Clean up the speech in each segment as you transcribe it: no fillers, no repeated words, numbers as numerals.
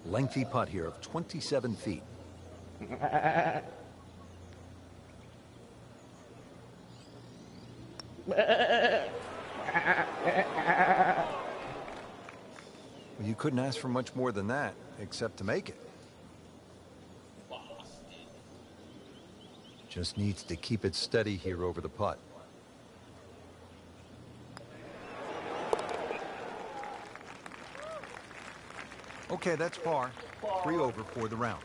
Lengthy putt here of 27 feet. You couldn't ask for much more than that, except to make it. Just needs to keep it steady here over the putt. Okay, that's par. 3 over for the round.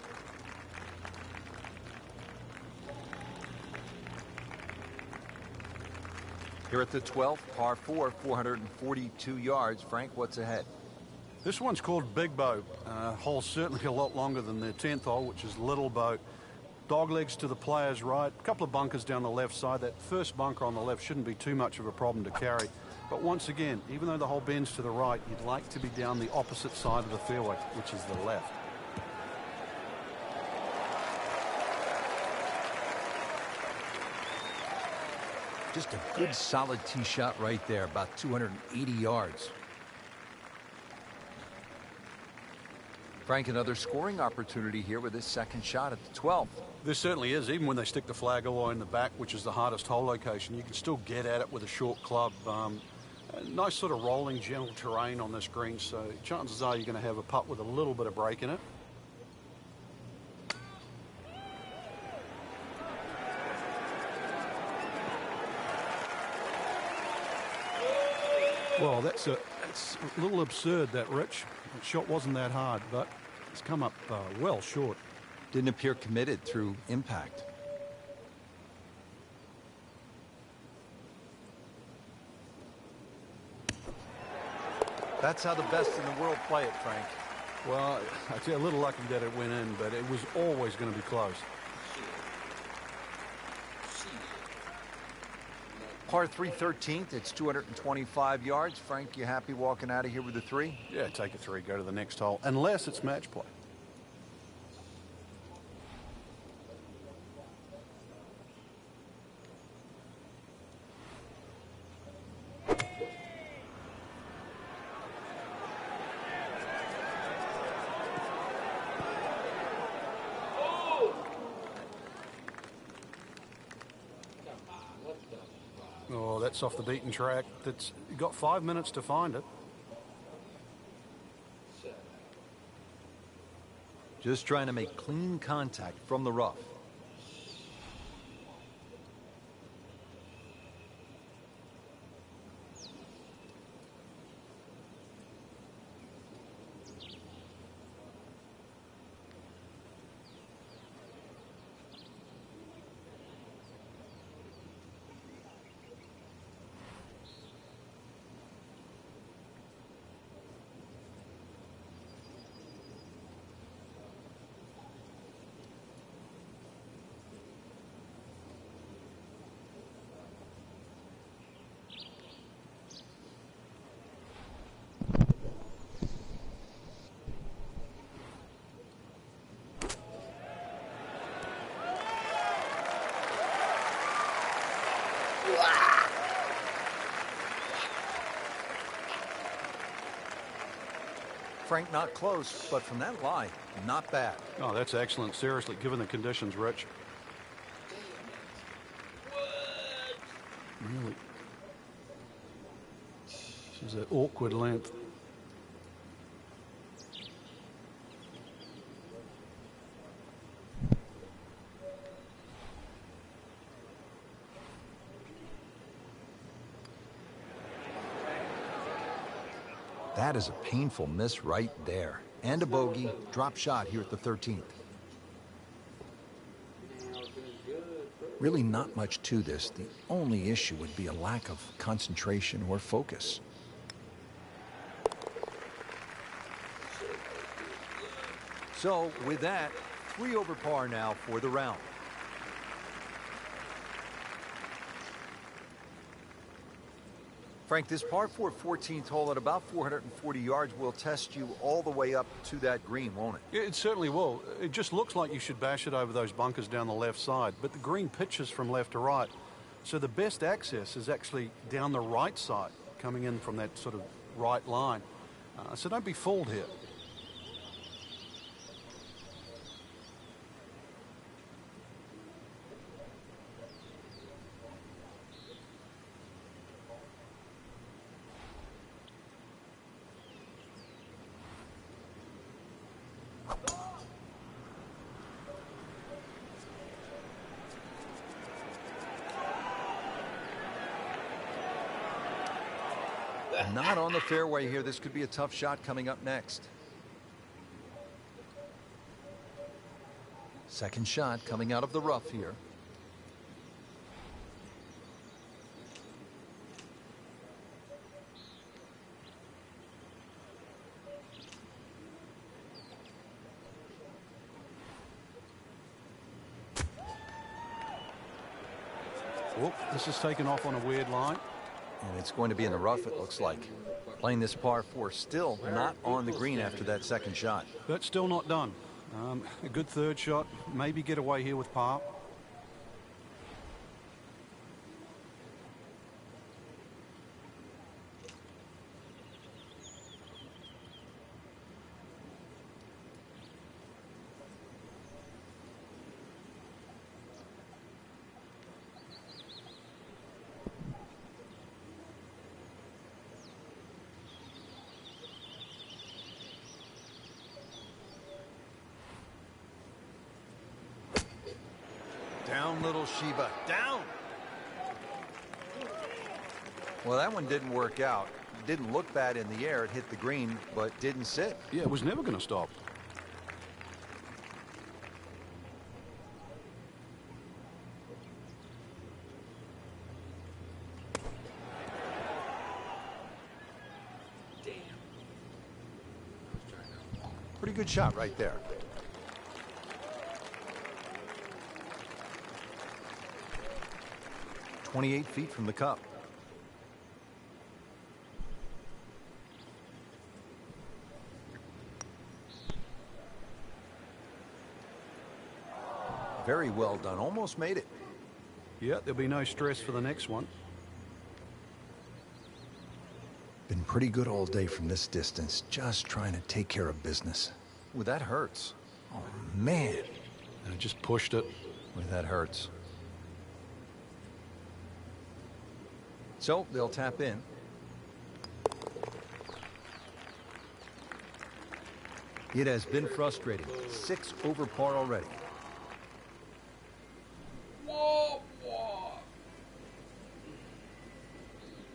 Here at the 12th, par 4, 442 yards. Frank, what's ahead? This one's called Big Boat. Hole's certainly a lot longer than the 10th hole, which is Little Boat. Dog legs to the player's right. A couple of bunkers down the left side. That first bunker on the left shouldn't be too much of a problem to carry. But once again, even though the hole bends to the right, you'd like to be down the opposite side of the fairway, which is the left. Just a good solid tee shot right there, about 280 yards. Frank, another scoring opportunity here with this second shot at the 12th. This certainly is. Even when they stick the flag all the way in the back, which is the hardest hole location, you can still get at it with a short club. Nice sort of rolling, gentle terrain on this green, so chances are you're going to have a putt with a little bit of break in it. Well, that's a little absurd, that, Rich. The shot wasn't that hard, but it's come up well short. Didn't appear committed through impact. That's how the best in the world play it, Frank. Well, I tell you, a little lucky that it went in, but it was always going to be close. Par 3 13th, it's 225 yards. Frank, you happy walking out of here with a 3? Yeah, take a 3, go to the next hole, unless it's match play. Oh, that's off the beaten track. You got 5 minutes to find it. Just trying to make clean contact from the rough. Frank, not close, but from that lie, not bad. Oh, that's excellent. Seriously, given the conditions, Rich. Really. This is an awkward length. That is a painful miss right there. And a bogey, drop shot here at the 13th. Really not much to this. The only issue would be a lack of concentration or focus. So, with that, 3 over par now for the round. Frank, this par 4 14th hole at about 440 yards will test you all the way up to that green, won't it? Yeah, it certainly will. It just looks like you should bash it over those bunkers down the left side, but the green pitches from left to right. So the best access is actually down the right side, coming in from that sort of right line. So don't be fooled here. Not on the fairway here. This could be a tough shot coming up next. Second shot coming out of the rough here. Whoop, this is taken off on a weird line. And it's going to be in the rough, it looks like. Playing this par 4, still not on the green after that second shot. But still not done. A good third shot. Maybe get away here with par. Down, little Sheba, down! Well, that one didn't work out. It didn't look bad in the air. It hit the green, but didn't sit. Yeah, it was never going to stop. Pretty good shot right there. "28 feet from the cup." Very well done. Almost made it. Yeah, there'll be no stress for the next one. Been pretty good all day from this distance, just trying to take care of business. Ooh, that hurts. Oh, man. And I just pushed it. Ooh, that hurts. So they'll tap in. It has been frustrating. 6 over par already.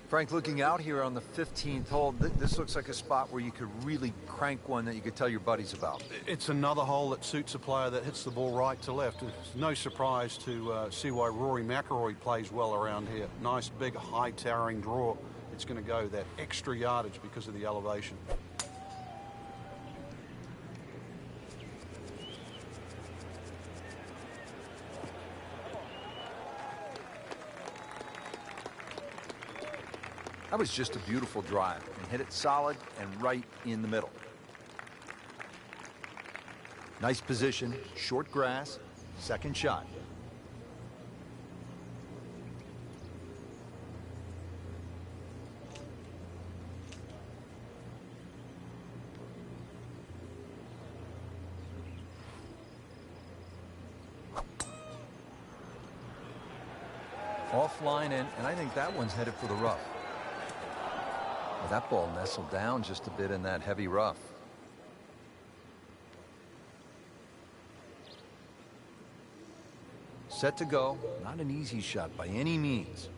Frank, looking out here on the 15th hole, this looks like a spot where you could really crank one that you could tell your buddies about. It's another hole that suits a player that hits the ball right to left. It's no surprise to see why Rory McIlroy plays well around here. Nice, big, high towering draw. It's going to go that extra yardage because of the elevation. That was just a beautiful drive and hit it solid and right in the middle. Nice position, short grass, second shot. Offline, and I think that one's headed for the rough. Well, that ball nestled down just a bit in that heavy rough. Set to go. Not an easy shot by any means.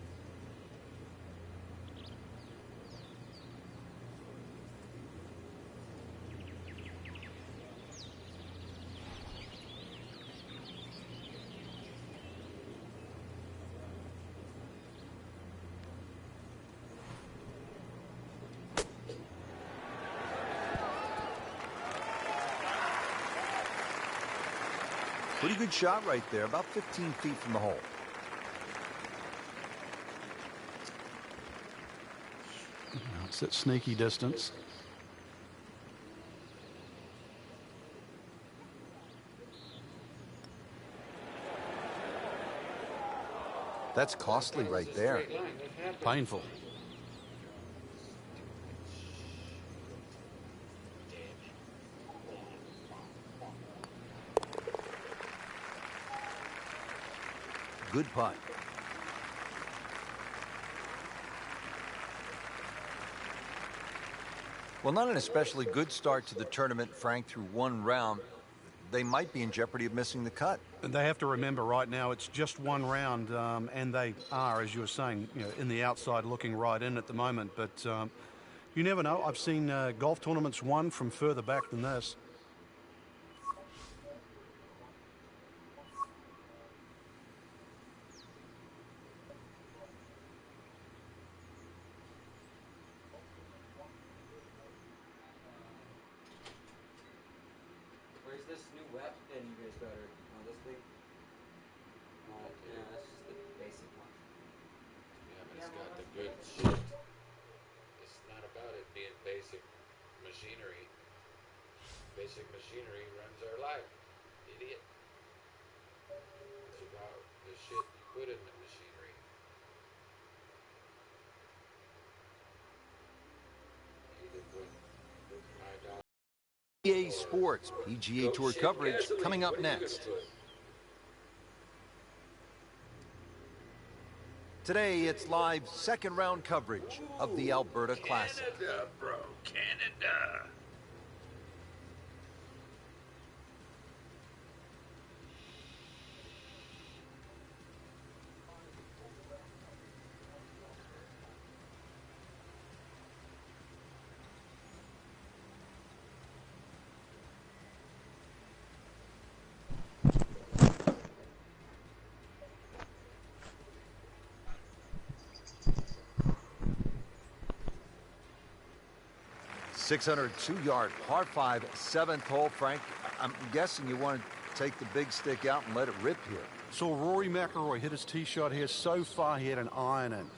Pretty good shot right there, about 15 feet from the hole. Nice, that sneaky distance. That's costly right there. Painful. Good putt. Well, not an especially good start to the tournament, Frank, through one round. They might be in jeopardy of missing the cut. And they have to remember right now it's just one round, and they are, as you were saying, in the outside looking right in at the moment. But you never know. I've seen golf tournaments won from further back than this. Where's this new weapon you guys got? Oh, this thing? Yeah, that's just the basic one. Yeah, but it's got the good shit. It's not about it being basic machinery. Basic machinery runs our life, idiot. It's about the shit you put in the machinery. You either put $5. PGA Sports, PGA Tour coverage coming up next. Today, it's live second round coverage of the Alberta Classic. Canada, bro, Canada. .602-yard par 5 7th hole, Frank. I'm guessing you want to take the big stick out and let it rip here. Saw Rory McIlroy hit his tee shot here. So far, he had an iron in.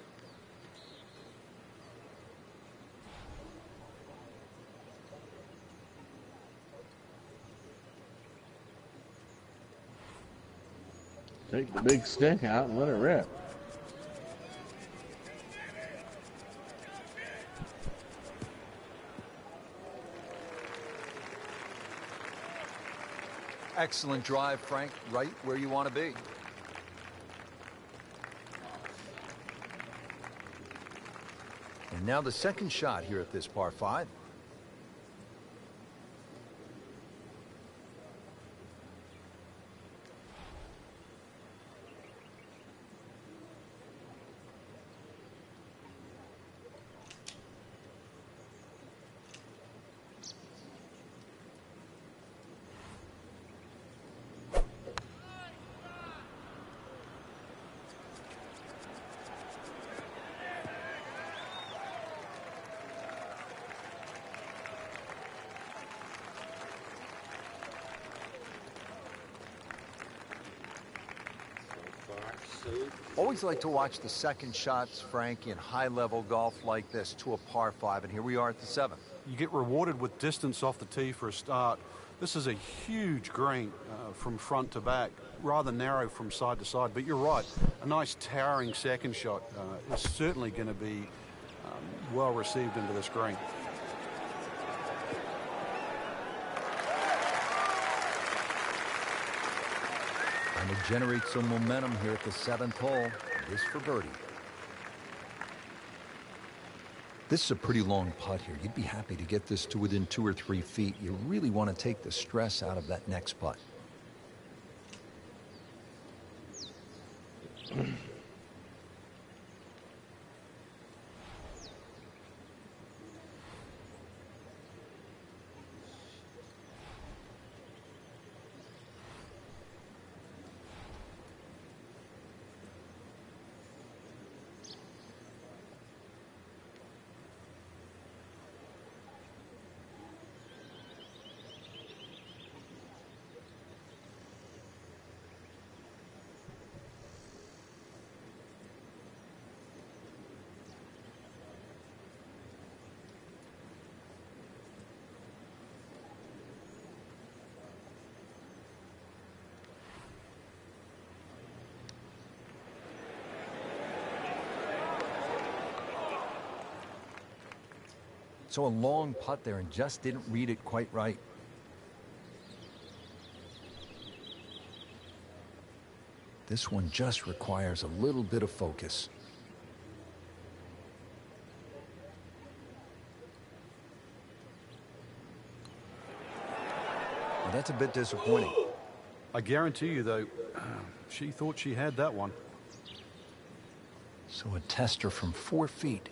Take the big stick out and let it rip. Excellent drive, Frank, right where you want to be. And now the second shot here at this par 5. Always like to watch the second shots, Frank, in high-level golf like this to a par 5, and here we are at the 7th. You get rewarded with distance off the tee for a start. This is a huge green from front to back, rather narrow from side to side, but you're right. A nice towering second shot is certainly going to be well received into this green. Trying to generate some momentum here at the 7th hole. This for birdie. This is a pretty long putt here. You'd be happy to get this to within 2 or 3 feet. You really want to take the stress out of that next putt. So a long putt there and just didn't read it quite right. This one just requires a little bit of focus. Well, that's a bit disappointing. I guarantee you, though, she thought she had that one. So a tester from 4 feet.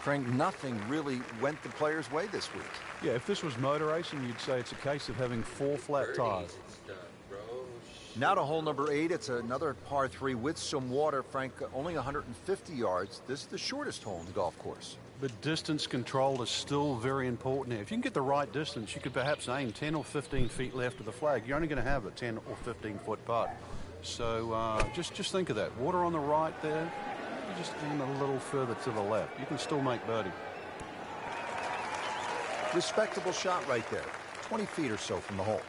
Frank, nothing really went the player's way this week. Yeah, if this was motor racing, you'd say it's a case of having 4 flat tires. Birdies and stuff, bro. Now to hole number 8, it's another par 3 with some water. Frank, only 150 yards. This is the shortest hole in the golf course. But distance control is still very important here. If you can get the right distance, you could perhaps aim 10 or 15 feet left of the flag. You're only going to have a 10 or 15 foot putt. So just think of that. Water on the right there. You just aim a little further to the left. You can still make birdie. Respectable shot right there. 20 feet or so from the hole.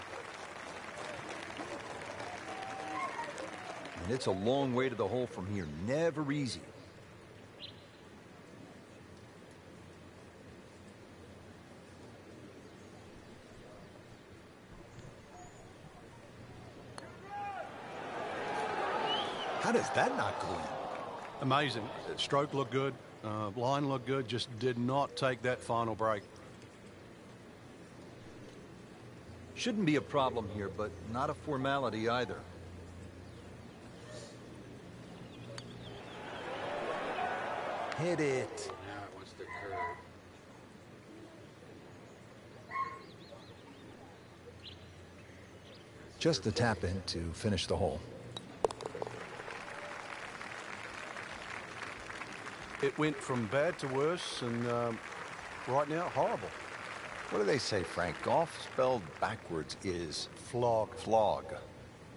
And it's a long way to the hole from here. Never easy. How does that not go in? Amazing. Stroke looked good. Line looked good. Just did not take that final break. Shouldn't be a problem here, but not a formality either. Hit it. Now it wants to curve. Just a tap in to finish the hole. It went from bad to worse, and right now, horrible. What do they say, Frank? Golf spelled backwards is Flog. flog.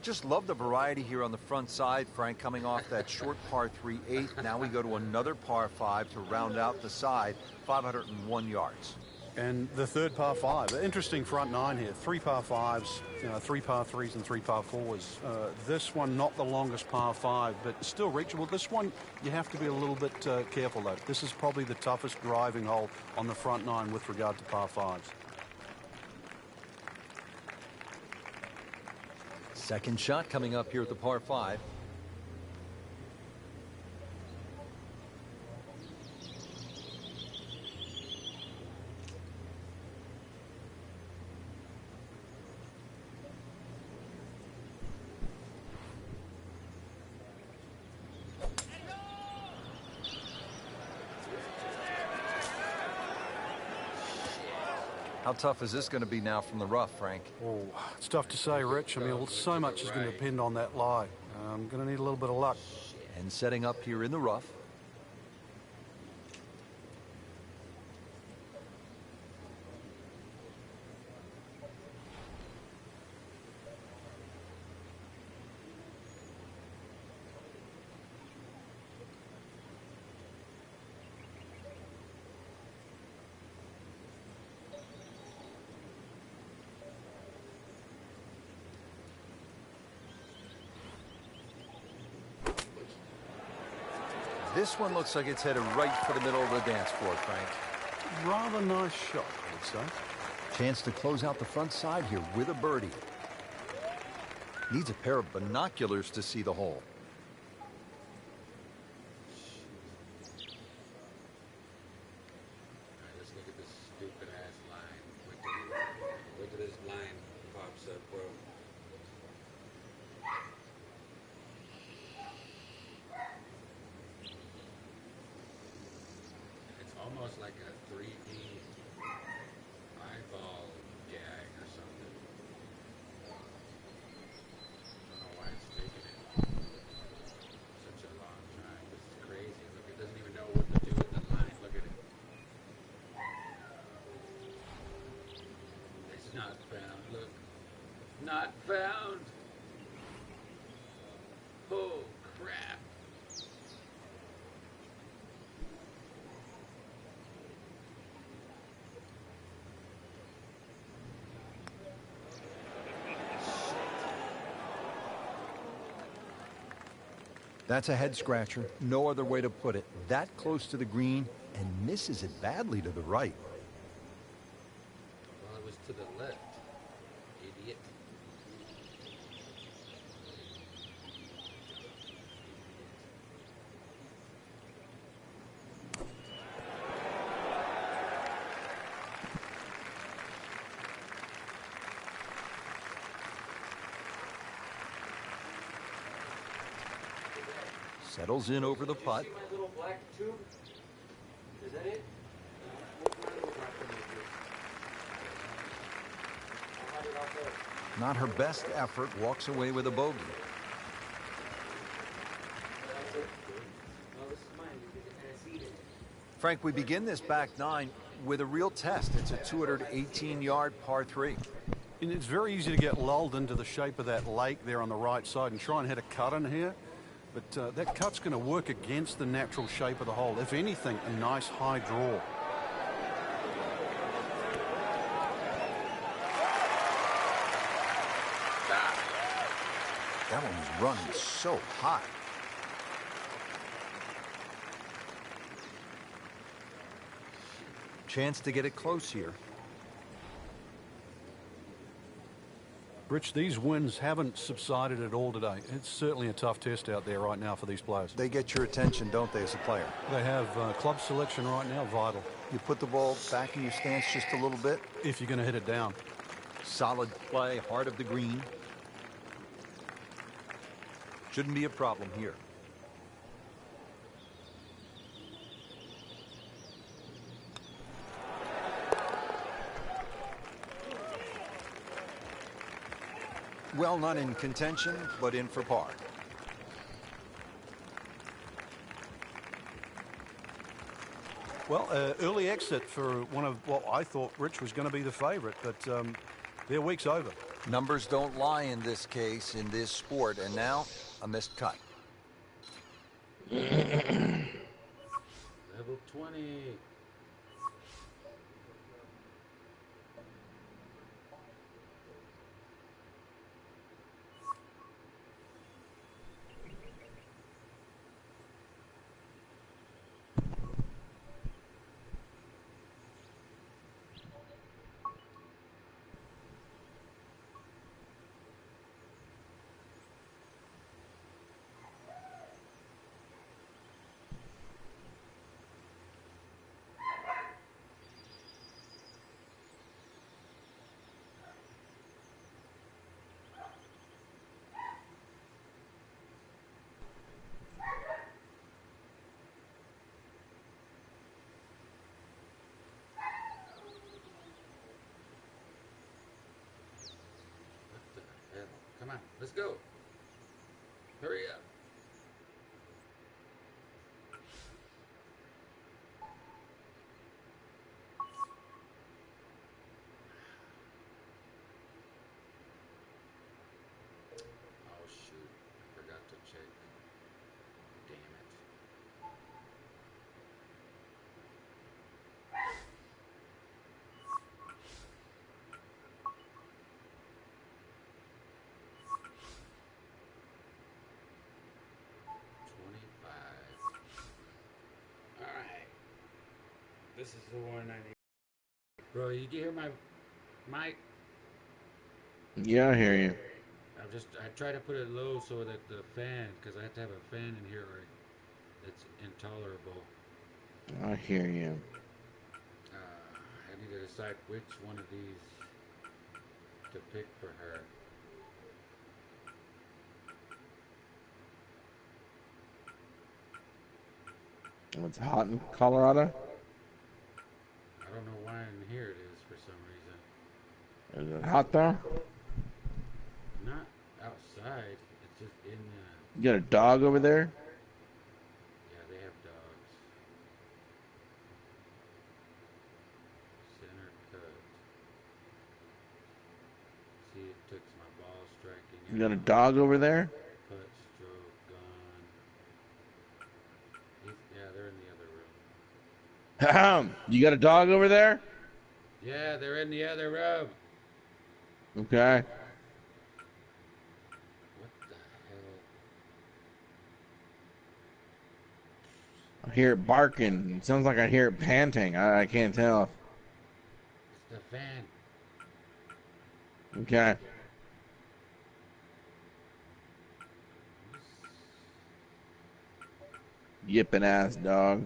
Just love the variety here on the front side, Frank, coming off that short par 3/8. Now we go to another par 5 to round out the side, 501 yards. And the third par 5. Interesting front 9 here. 3 par 5s, 3 par 3s, and 3 par 4s. This one, not the longest par 5, but still reachable. This one, you have to be a little bit careful, though. This is probably the toughest driving hole on the front 9 with regard to par 5s. Second shot coming up here at the par 5. How tough is this going to be now from the rough, Frank? Oh, it's tough to say, Rich. I mean, so much is going to depend on that lie. I'm going to need a little bit of luck. And setting up here in the rough. This one looks like it's headed right for the middle of the dance floor, Frank. Rather nice shot, I would say. Chance to close out the front side here with a birdie. Needs a pair of binoculars to see the hole. All right, let's look at this stupid ass line. Wait till this line pops up, bro. It's almost like a 3D eyeball gag or something. I don't know why it's taking it such a long time. This is crazy. Look, it doesn't even know what to do with the line. Look at it. It's not found. Look. Not found. Oh, crap. That's a head scratcher. No other way to put it. That close to the green and misses it badly to the right. Well, it was to the left, idiot. Settles in over the putt. See my little black tube? Is that it? What's my little black tube? I'll have it out there. Not her best effort, walks away with a bogey. That's it. No, this is mine because it has seed in it. Frank, we begin this back nine with a real test. It's a 218-yard par 3. And it's very easy to get lulled into the shape of that lake there on the right side and try and hit a cut in here. But that cut's going to work against the natural shape of the hole. If anything, a nice high draw. That one was running so high. Chance to get it close here. Rich, these winds haven't subsided at all today. It's certainly a tough test out there right now for these players. They get your attention, don't they, as a player? They have club selection right now vital. You put the ball back in your stance just a little bit. If you're going to hit it down. Solid play, heart of the green. Shouldn't be a problem here. Well, not in contention, but in for par. Well, early exit for one of what I thought Rich was going to be the favorite, but their week's over. Numbers don't lie in this case, in this sport, and now a missed cut. Level 20. Come on, let's go. Hurry up. Oh shoot, I forgot to check. Damn it. This is the one I need. Bro, you can hear my mic? Yeah, I hear you. I try to put it low so that the fan, because I have to have a fan in here or it's intolerable. I hear you. I need to decide which one of these to pick for her. It's hot in Colorado. I don't know why in here it is for some reason. Is it hot there? Not outside. It's just in the... You got a dog over there? Yeah, they have dogs. Center cut. See, it took my ball striking. You got a dog over there? Putt, stroke, gone. Yeah, they're in the other room. You got a dog over there? Yeah, they're in the other room. Okay. What the hell? I hear it barking. It sounds like I hear it panting. I can't tell. It's the fan. Okay. Yipping ass dog.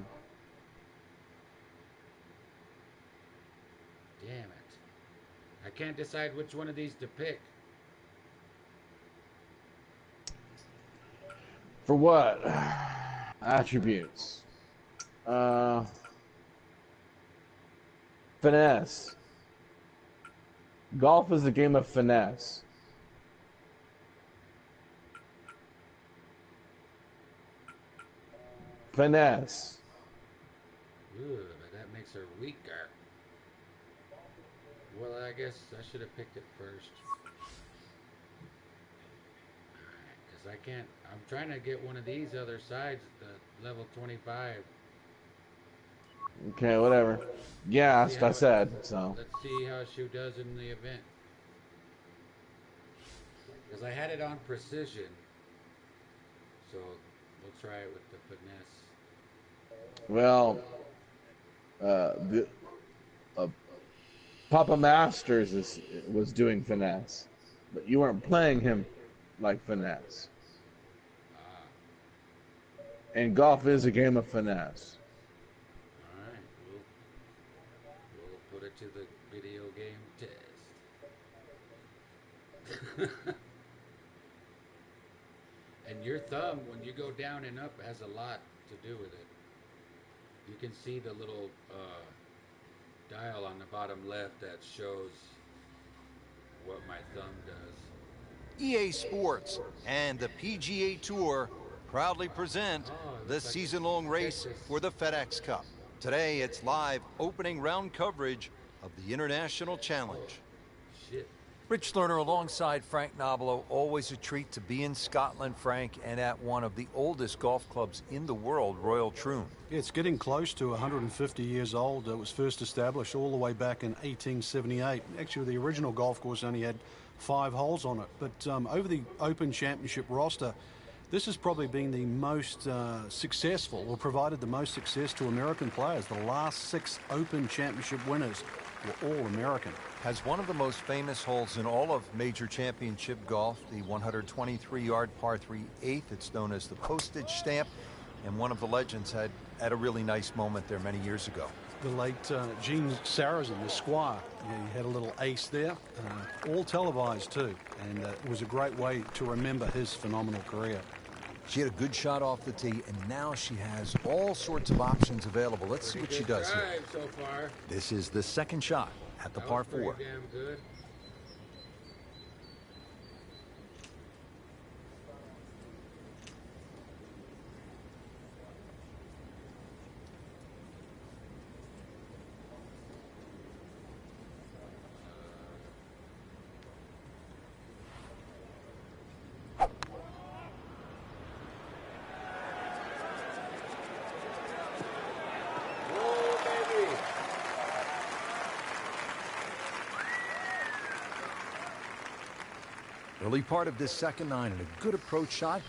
Damn it. I can't decide which one of these to pick. For what? Attributes. Finesse. Golf is a game of finesse. Finesse. Ooh, but that makes her weaker. Well, I guess I should have picked it first. Alright, because I can't. I'm trying to get one of these other sides, the level 25. Okay, whatever. Yeah, that's what I said, so. Let's see how she does in the event. Because I had it on precision. So we'll try it with the finesse. Well, Papa Masters was doing finesse, but you weren't playing him like finesse. And golf is a game of finesse. Alright, we'll put it to the video game test. And your thumb, when you go down and up, has a lot to do with it. You can see the little dial on the bottom left that shows what my thumb does. EA Sports and the PGA Tour proudly present the season-long race for the FedEx Cup. Today, it's live opening round coverage of the International Challenge. Shit. Rich Lerner alongside Frank Nobilo. Always a treat to be in Scotland, Frank, and at one of the oldest golf clubs in the world, Royal Troon. It's getting close to 150 years old. It was first established all the way back in 1878. Actually, the original golf course only had 5 holes on it. But over the Open Championship roster, this has probably been the most successful, or provided the most success to American players. The last 6 Open Championship winners were all American. Has one of the most famous holes in all of major championship golf, the 123-yard par 3 8th. It's known as the postage stamp, and one of the legends had a really nice moment there many years ago. The late Gene Sarazen, the Squire, he had a little ace there, all televised too, and it was a great way to remember his phenomenal career. She had a good shot off the tee, and now she has all sorts of options available. Let's see what she does here. So far. This is the second shot at the par 4. Pretty damn good. Early part of this second 9 and a good approach shot.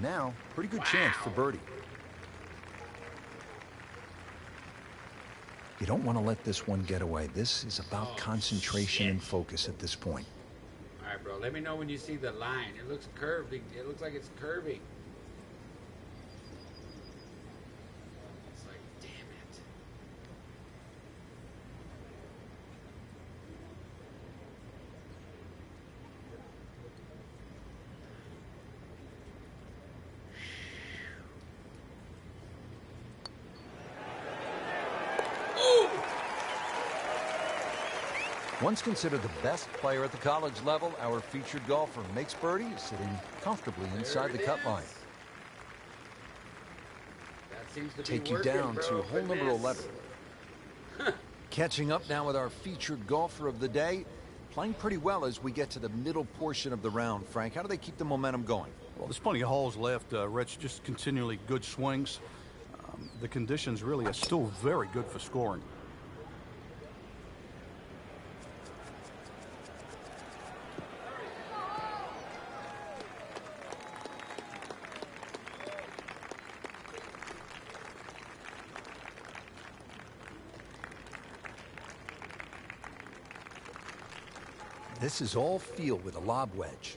Now, pretty good chance for birdie. You don't want to let this one get away. This is about concentration and focus at this point. All right, bro. Let me know when you see the line. It looks curving. It looks like it's curving. It's like, damn it. Once considered the best player at the college level, our featured golfer makes birdie, sitting comfortably inside the cut line. That seems to Take be you working, down bro. to hole number Finesse. 11. Catching up now with our featured golfer of the day, playing pretty well as we get to the middle portion of the round. Frank, how do they keep the momentum going? Well, there's plenty of holes left, Rich, just continually good swings. The conditions really are still very good for scoring. this is all feel with a lob wedge.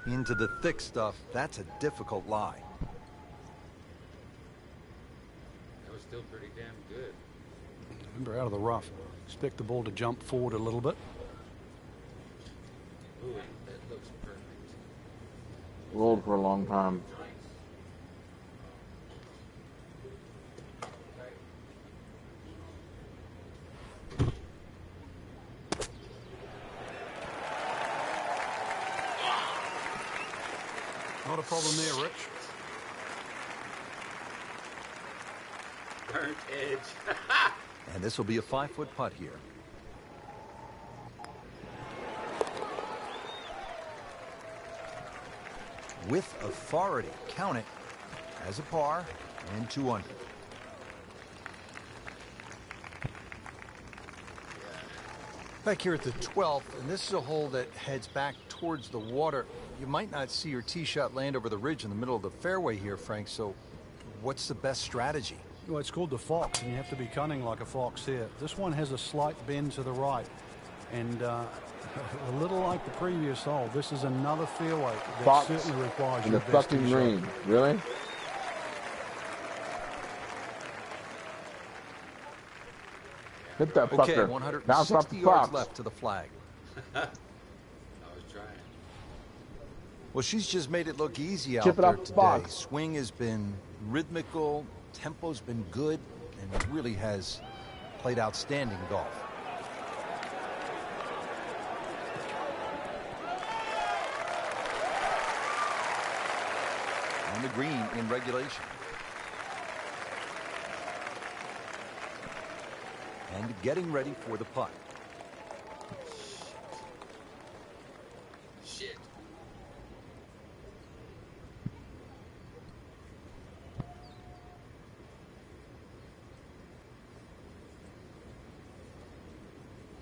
Into the thick stuff, that's a difficult lie. That was still pretty damn good. Remember, out of the rough. Expect the ball to jump forward a little bit. Ooh, that looks perfect. Rolled for a long time. Not a problem there, Rich. Burnt edge. And this will be a 5-foot putt here. With authority, count it as a par and 2 under. Back here at the 12th, and this is a hole that heads back towards the water. You might not see your tee shot land over the ridge in the middle of the fairway here, Frank, so what's the best strategy? Well, it's called the fox, and you have to be cunning like a fox here. This one has a slight bend to the right, and a little like the previous hole, this is another fairway that Fox certainly requires in your the best fucking tee shot. green. Really? Hit that Okay, fucker. 160 Bounce off the yards fox. left to the flag. I was trying. Well, she's just made it look easy out Chip it there off the today. box. Swing has been rhythmical, tempo's been good, and really has played outstanding golf. On the green in regulation. And getting ready for the putt. Shit.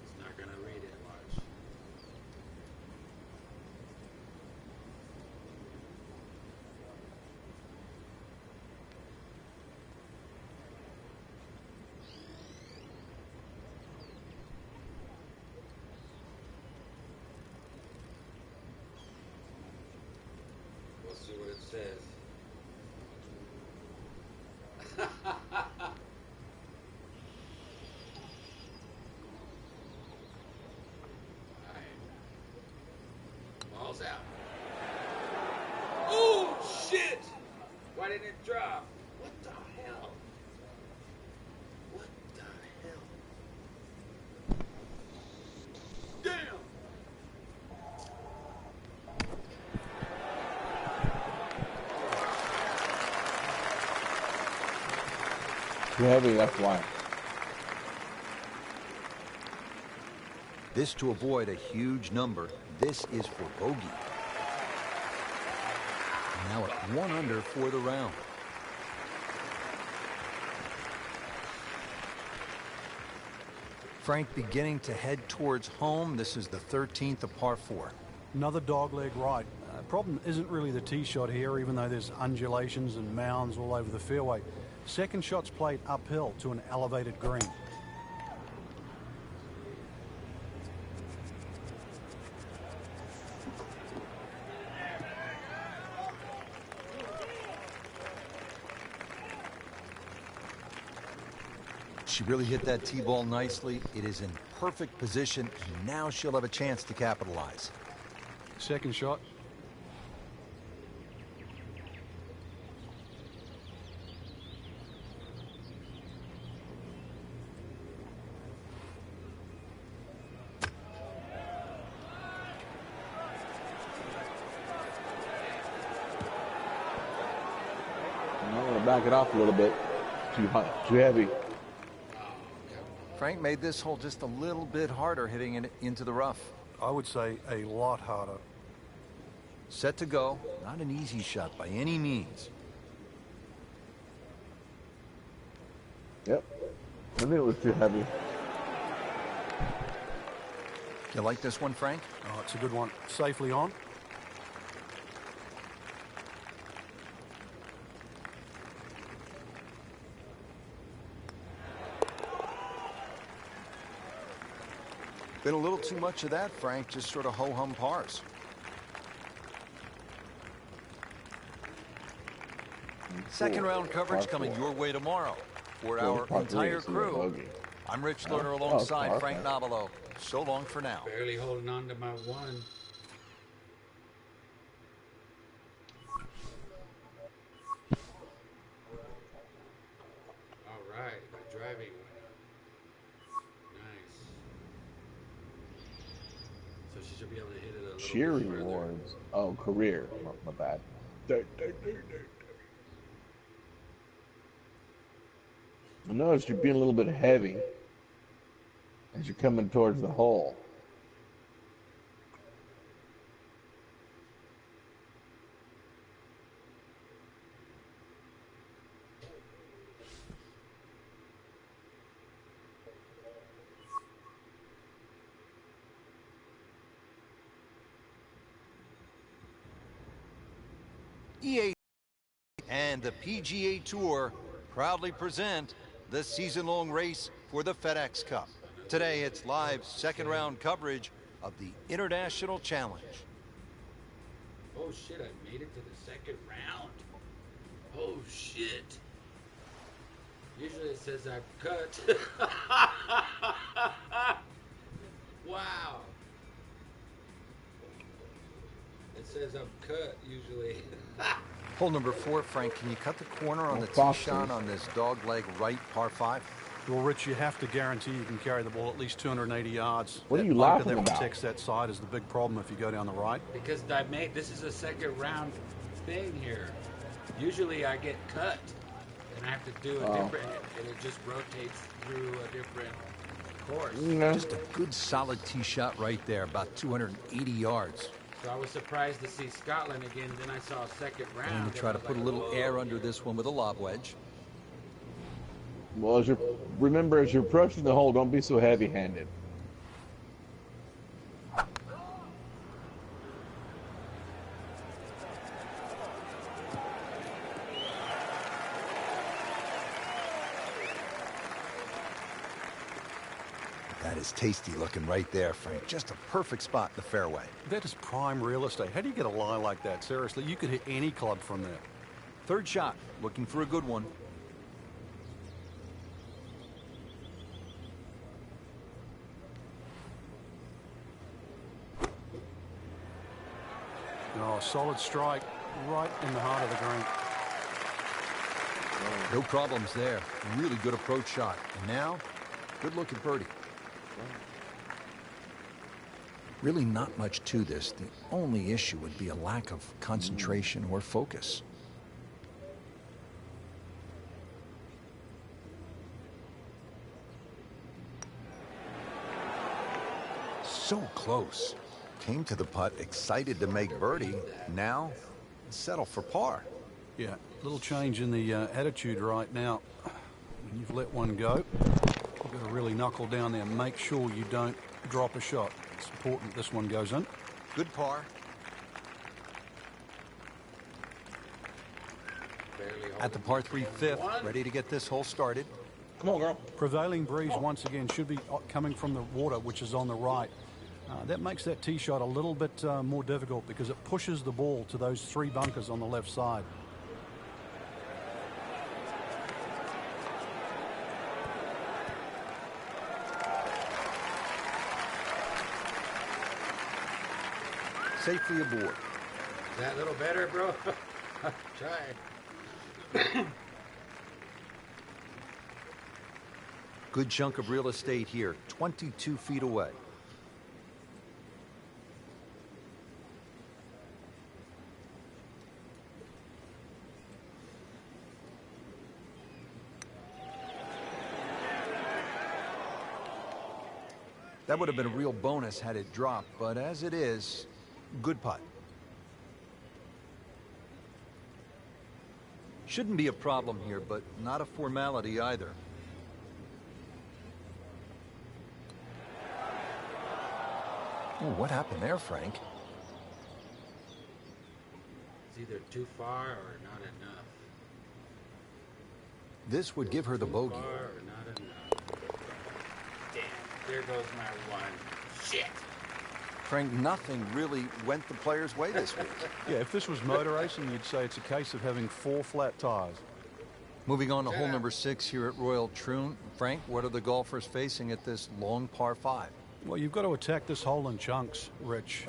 It's not gonna read it much. We'll see what it says. Ball's out. Oh shit! Why didn't it drop? What the hell? What the hell? Damn! Too heavy, that's why. This to avoid a huge number. This is for bogey. Now at 1 under for the round. Frank beginning to head towards home. This is the 13th of par 4. Another dogleg right. Problem isn't really the tee shot here, even though there's undulations and mounds all over the fairway. Second shot's played uphill to an elevated green. She really hit that tee ball nicely. It is in perfect position, and now she'll have a chance to capitalize. Second shot. I'm going to back it off a little bit. Too hot, too heavy. Frank made this hole just a little bit harder hitting it into the rough. I would say a lot harder. Set to go. Not an easy shot by any means. Yep. I knew it was too heavy. You like this one, Frank? Oh, it's a good one. Safely on. Been a little too much of that, Frank. Just sort of ho-hum pars. Second round coverage coming your way tomorrow. For our entire crew, I'm Rich Lerner alongside Frank Nobilo. So long for now. Barely holding on to my one. All right, my driving went up. Nice. So she should be able to hit it a little Cheer bit further. rewards. Oh, career. My bad. I noticed you're being a little bit heavy as you're coming towards the hole. EA and the PGA Tour proudly present the season-long race for the FedEx Cup. Today, it's live second-round coverage of the International Challenge. Oh shit, I made it to the second round. Oh shit. Usually it says I've cut. Wow. It says I'm cut usually. Hole number 4, Frank, can you cut the corner on the tee Foxes. shot on this dogleg right par 5? Well, Rich, you have to guarantee you can carry the ball at least 280 yards. What are That you bunker laughing that about? protects that side is the big problem if you go down the right. Because this is a second round thing here. Usually I get cut and I have to do a different, and it just rotates through a different course. No. Just a good solid tee shot right there, about 280 yards. So I was surprised to see Scotland again. Then I saw a second round. And to try to I was put a like, little whoa. air under this one with a lob wedge. Well, remember, as you're approaching the hole, don't be so heavy-handed. That is tasty looking right there, Frank. Just a perfect spot in the fairway. That is prime real estate. How do you get a lie like that? Seriously, you could hit any club from there. Third shot, looking for a good one. Oh, solid strike right in the heart of the green. No problems there. Really good approach shot. And now, good look at birdie. Really not much to this. The only issue would be a lack of concentration or focus. So close. Came to the putt, excited to make birdie. Now, settle for par. Yeah, little change in the attitude right now. When you've let one go, you've got to really knuckle down there and make sure you don't drop a shot. It's important this one goes in. Good par. At the par 3 fifth, ready to get this hole started. Come on, girl. Prevailing breeze once again should be coming from the water, which is on the right. That makes that tee shot a little bit more difficult because it pushes the ball to those 3 bunkers on the left side. Safely aboard. Is that a little better, bro? Try. Good chunk of real estate here, 22 feet away. That would have been a real bonus had it dropped, but as it is, good putt. Shouldn't be a problem here, but not a formality either. Oh, what happened there, Frank? It's either too far or not enough. This would give her the Too bogey. far or not enough. Damn, there goes my one. Shit. Frank, nothing really went the player's way this week. Yeah, if this was motor racing, you'd say it's a case of having 4 flat tires. Moving on to hole number 6 here at Royal Troon. Frank, what are the golfers facing at this long par 5? Well, you've got to attack this hole in chunks, Rich.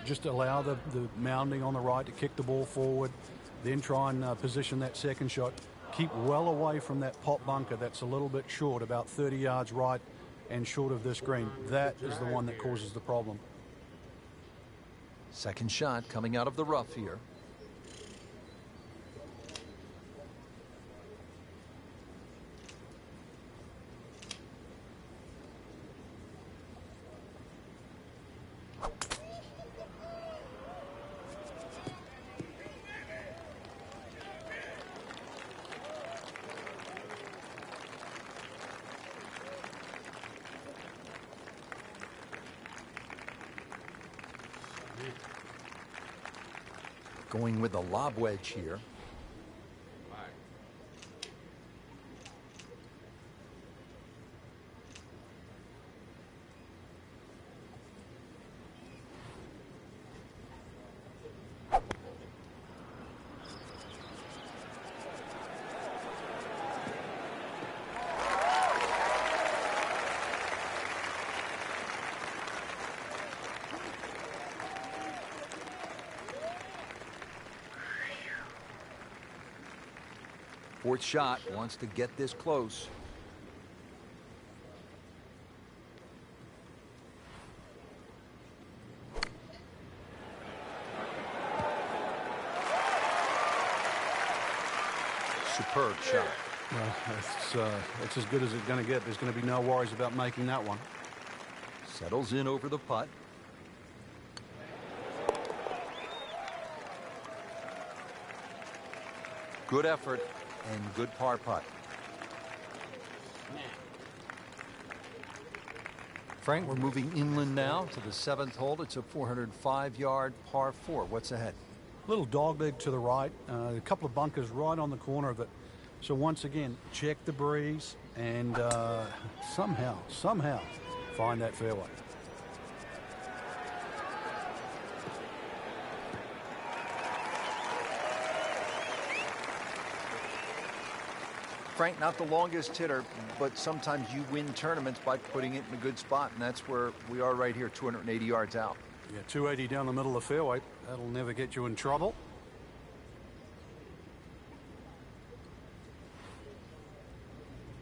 Just allow the mounding on the right to kick the ball forward, then try and position that second shot. Keep well away from that pot bunker that's a little bit short, about 30 yards right and short of this green. That is the one that causes the problem. Second shot coming out of the rough here. Going with a lob wedge here. Fourth shot, wants to get this close. Superb shot. Well, it's as good as it's going to get. There's going to be no worries about making that one. Settles in over the putt. Good effort and good par putt. Frank, we're moving inland now to the 7th hole. It's a 405-yard par 4. What's ahead? Little dogleg to the right, a couple of bunkers right on the corner of it. So once again, check the breeze and somehow find that fairway. Frank, not the longest hitter, but sometimes you win tournaments by putting it in a good spot, and that's where we are right here, 280 yards out. Yeah, 280 down the middle of the fairway. That'll never get you in trouble.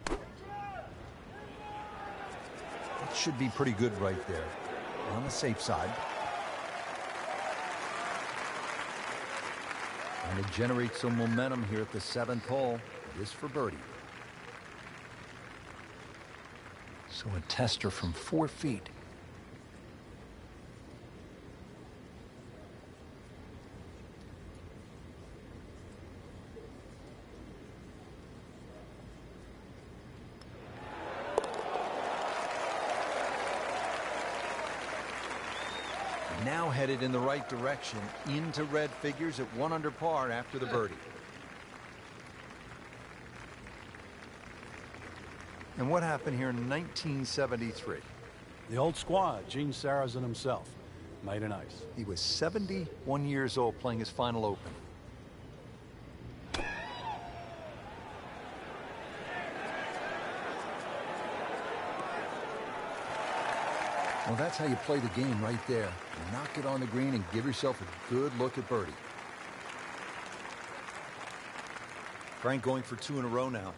It should be pretty good right there, on the safe side. And to generate some momentum here at the 7th hole. This for birdie. So a tester from 4 feet. Now headed in the right direction into red figures at 1 under par after the birdie. And what happened here in 1973? The old squire, Gene Sarazen himself, made an ace. He was 71 years old playing his final Open. Well, that's how you play the game right there. Knock it on the green and give yourself a good look at birdie. Frank going for 2 in a row now.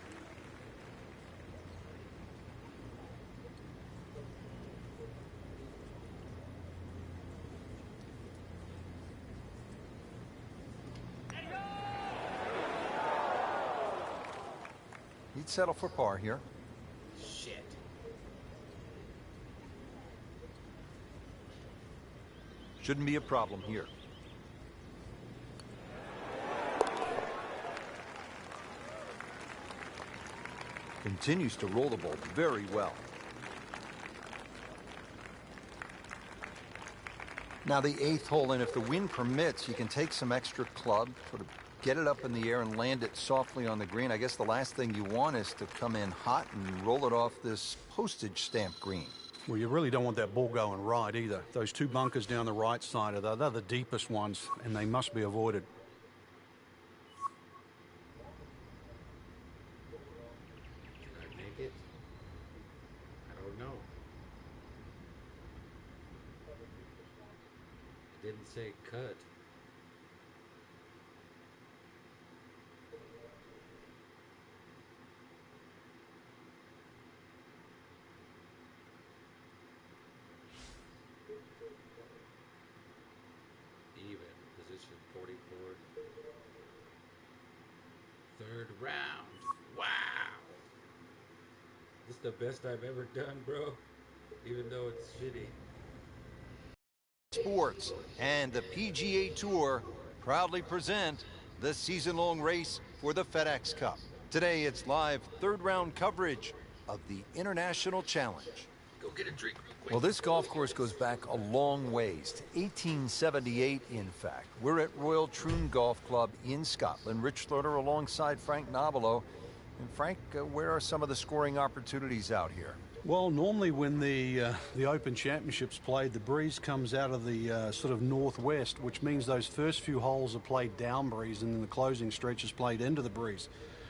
He'd settle for par here. Shit. Shouldn't be a problem here. Continues to roll the ball very well. Now the 8th hole, and if the wind permits, you can take some extra club, sort of get it up in the air and land it softly on the green. I guess the last thing you want is to come in hot and roll it off this postage stamp green. Well, you really don't want that ball going right either. Those 2 bunkers down the right side they're the deepest ones, and they must be avoided. Can I make it? I don't know. It didn't say cut. Even. Position 44. 3rd round. Wow. This is the best I've ever done, bro. Even though it's shitty. Sports and the PGA Tour proudly present the season-long race for the FedEx Cup. Today it's live 3rd round coverage of the International Challenge. Go get a drink real quick. Well, this golf course goes back a long ways, to 1878, in fact. We're at Royal Troon Golf Club in Scotland. Rich Slaughter alongside Frank Nobilo. And Frank, where are some of the scoring opportunities out here? Well, normally when the Open Championships played, the breeze comes out of the sort of northwest, which means those first few holes are played down breeze, and then the closing stretch is played into the breeze.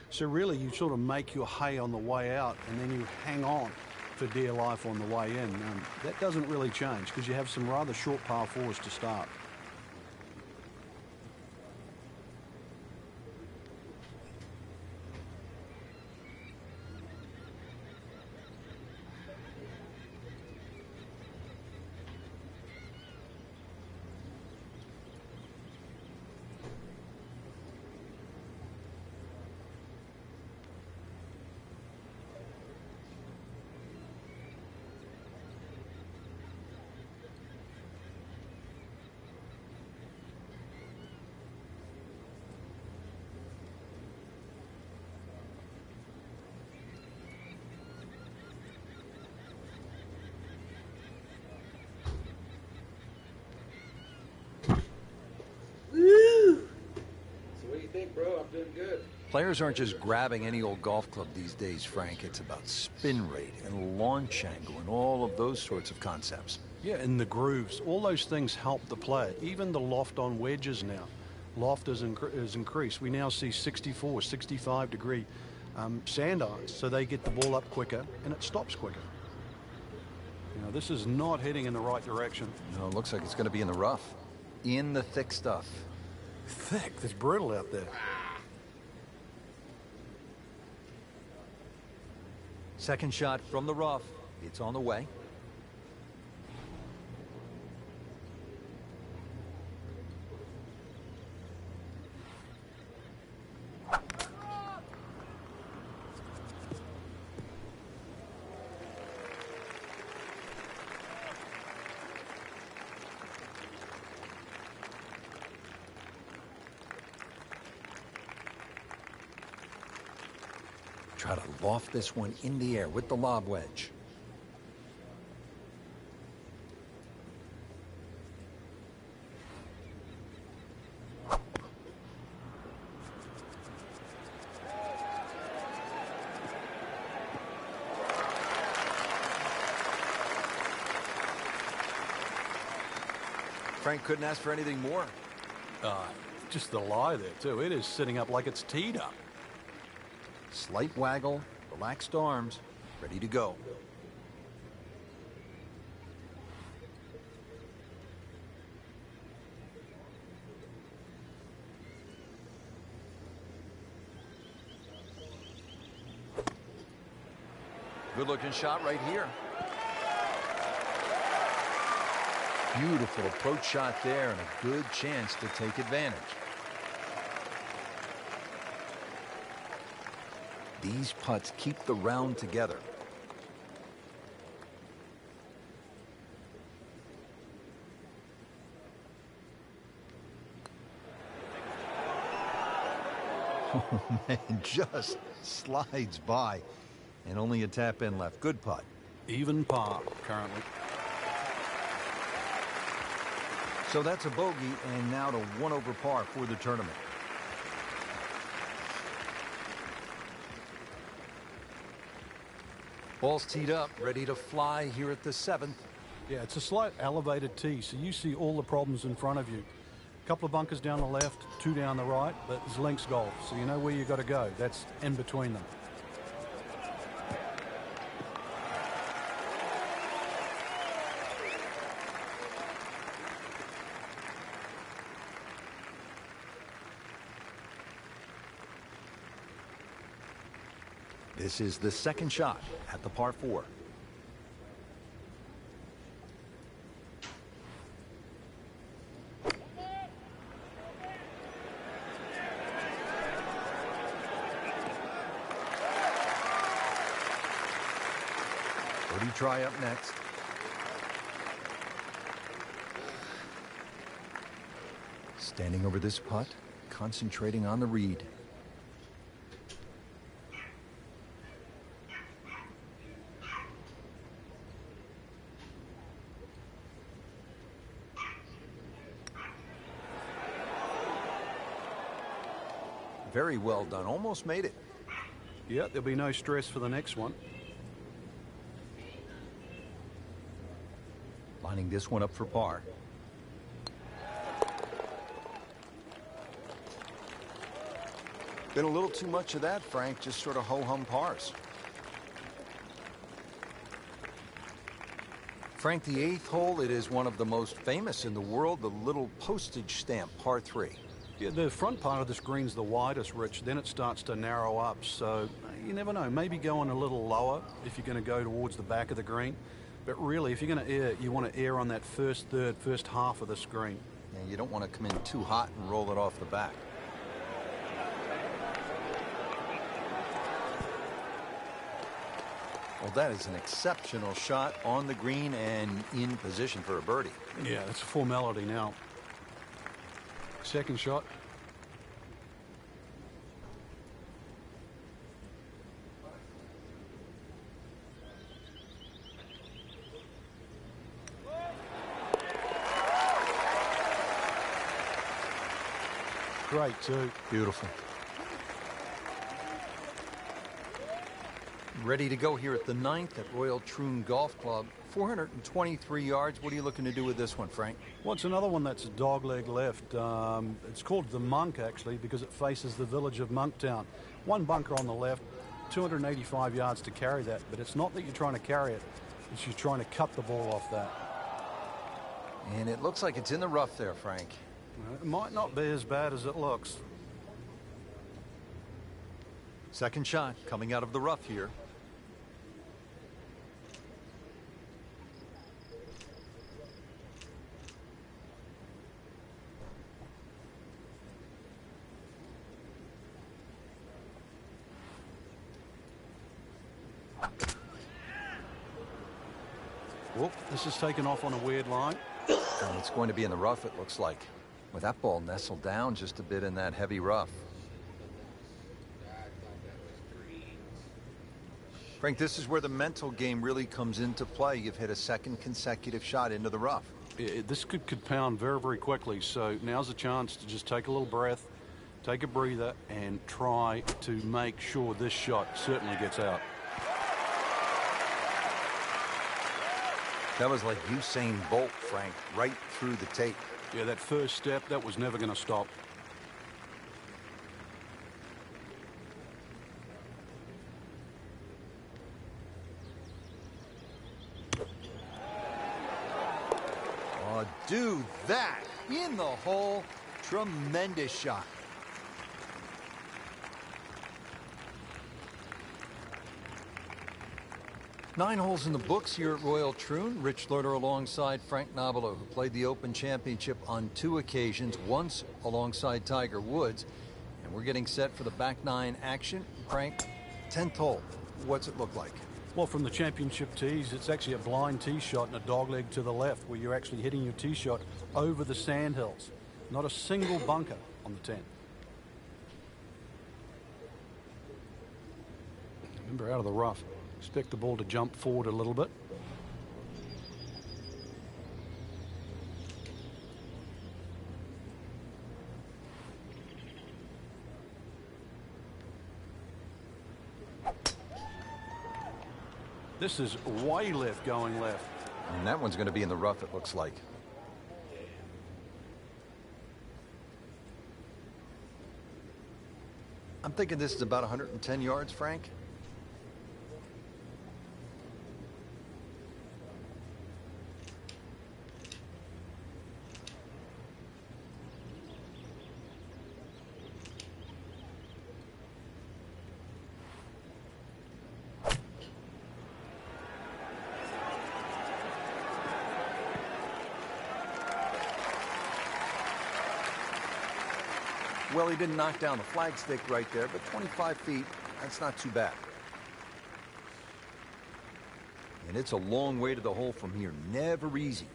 So really, you sort of make your hay on the way out, and then you hang on for dear life on the way in. That doesn't really change because you have some rather short par 4s to start. Bro, I'm doing good. Players aren't just grabbing any old golf club these days, Frank. It's about spin rate and launch angle and all of those sorts of concepts. Yeah, and the grooves. All those things help the player. Even the loft on wedges now. Loft is increased. We now see 64, 65 degree sand irons, so they get the ball up quicker and it stops quicker. You know, this is not heading in the right direction. No, it looks like it's going to be in the rough. In the thick stuff. Thick. It's brittle out there. Second shot from the rough. It's on the way. Try to loft this one in the air with the lob wedge. Frank couldn't ask for anything more. Just the lie there, too. It is sitting up like it's teed up. Slight waggle, relaxed arms, ready to go. Good looking shot right here. Beautiful approach shot there and a good chance to take advantage. These putts keep the round together. Oh, man, just slides by. And only a tap in left. Good putt. Even par currently. So that's a bogey, and now to 1 over par for the tournament. Ball's teed up, ready to fly here at the 7th. Yeah, it's a slight elevated tee, so you see all the problems in front of you. A couple of bunkers down the left, 2 down the right, but it's links golf, so you know where you got to go. That's in between them. This is the second shot at the par 4. Birdie try up next. Standing over this putt, concentrating on the read. Very well done. Almost made it. Yeah, there'll be no stress for the next one. Lining this one up for par. Been a little too much of that, Frank. Just sort of ho-hum pars. Frank, the 8th hole, it is one of the most famous in the world, the little postage stamp par 3. Yeah, the front part of this green's the widest, Rich. Then it starts to narrow up. So you never know. Maybe going a little lower if you're going to go towards the back of the green. But really, if you're going to air, you want to air on that first third, first half of the screen. Yeah, you don't want to come in too hot and roll it off the back. Well, that is an exceptional shot on the green and in position for a birdie. Yeah, it's a formality now. Second shot. Great too. Beautiful. Ready to go here at the 9th at Royal Troon Golf Club. 423 yards. What are you looking to do with this one, Frank? Well, it's another one that's a dogleg left. It's called the Monk, actually, because it faces the village of Monktown. One bunker on the left, 285 yards to carry that. But it's not that you're trying to carry it. It's you're trying to cut the ball off that. And it looks like it's in the rough there, Frank. It might not be as bad as it looks. Second shot coming out of the rough here. Whoop, this is taken off on a weird line. And it's going to be in the rough, it looks like. With that ball nestled down just a bit in that heavy rough. Frank, this is where the mental game really comes into play. You've hit a second consecutive shot into the rough. This could pound very, very quickly. So now's a chance to just take a little breath, take a breather, and try to make sure this shot certainly gets out. That was like Usain Bolt, Frank, right through the tape. Yeah, that first step, that was never going to stop. Oh, do that in the hole. Tremendous shot. Nine holes in the books here at Royal Troon. Rich Lerner alongside Frank Nobilo, who played the Open Championship on 2 occasions, once alongside Tiger Woods. And we're getting set for the back nine action. Frank, 10th hole. What's it look like? Well, from the championship tees, it's actually a blind tee shot and a dogleg to the left, where you're actually hitting your tee shot over the sandhills. Not a single bunker on the 10th. Remember, out of the rough. Expect the ball to jump forward a little bit. This is way left going left. And that one's going to be in the rough, it looks like. I'm thinking this is about 110 yards, Frank. Well, he didn't knock down the flagstick right there, but 25 feet, that's not too bad. And it's a long way to the hole from here. Never easy.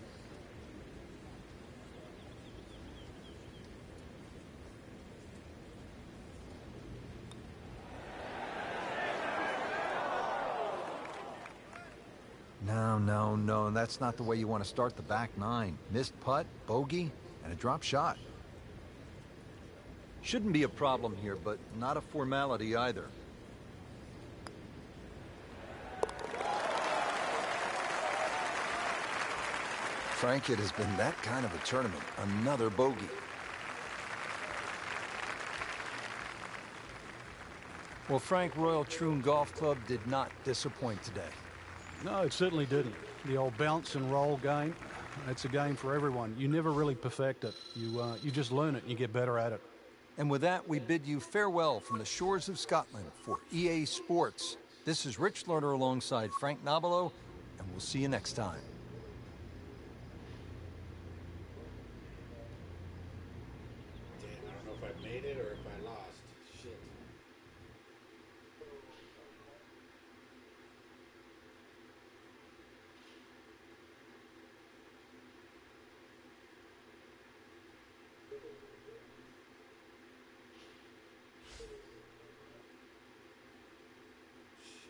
No, that's not the way you want to start the back nine. Missed putt, bogey, and a drop shot. Shouldn't be a problem here, but not a formality either. Frank, it has been that kind of a tournament. Another bogey. Well, Frank, Royal Troon Golf Club did not disappoint today. No, it certainly didn't. The old bounce and roll game, it's a game for everyone. You never really perfect it. You just learn it and you get better at it. And with that, we bid you farewell from the shores of Scotland for EA Sports. This is Rich Lerner alongside Frank Nobilo, and we'll see you next time. Damn, I don't know if I made it or if I lost. Shit.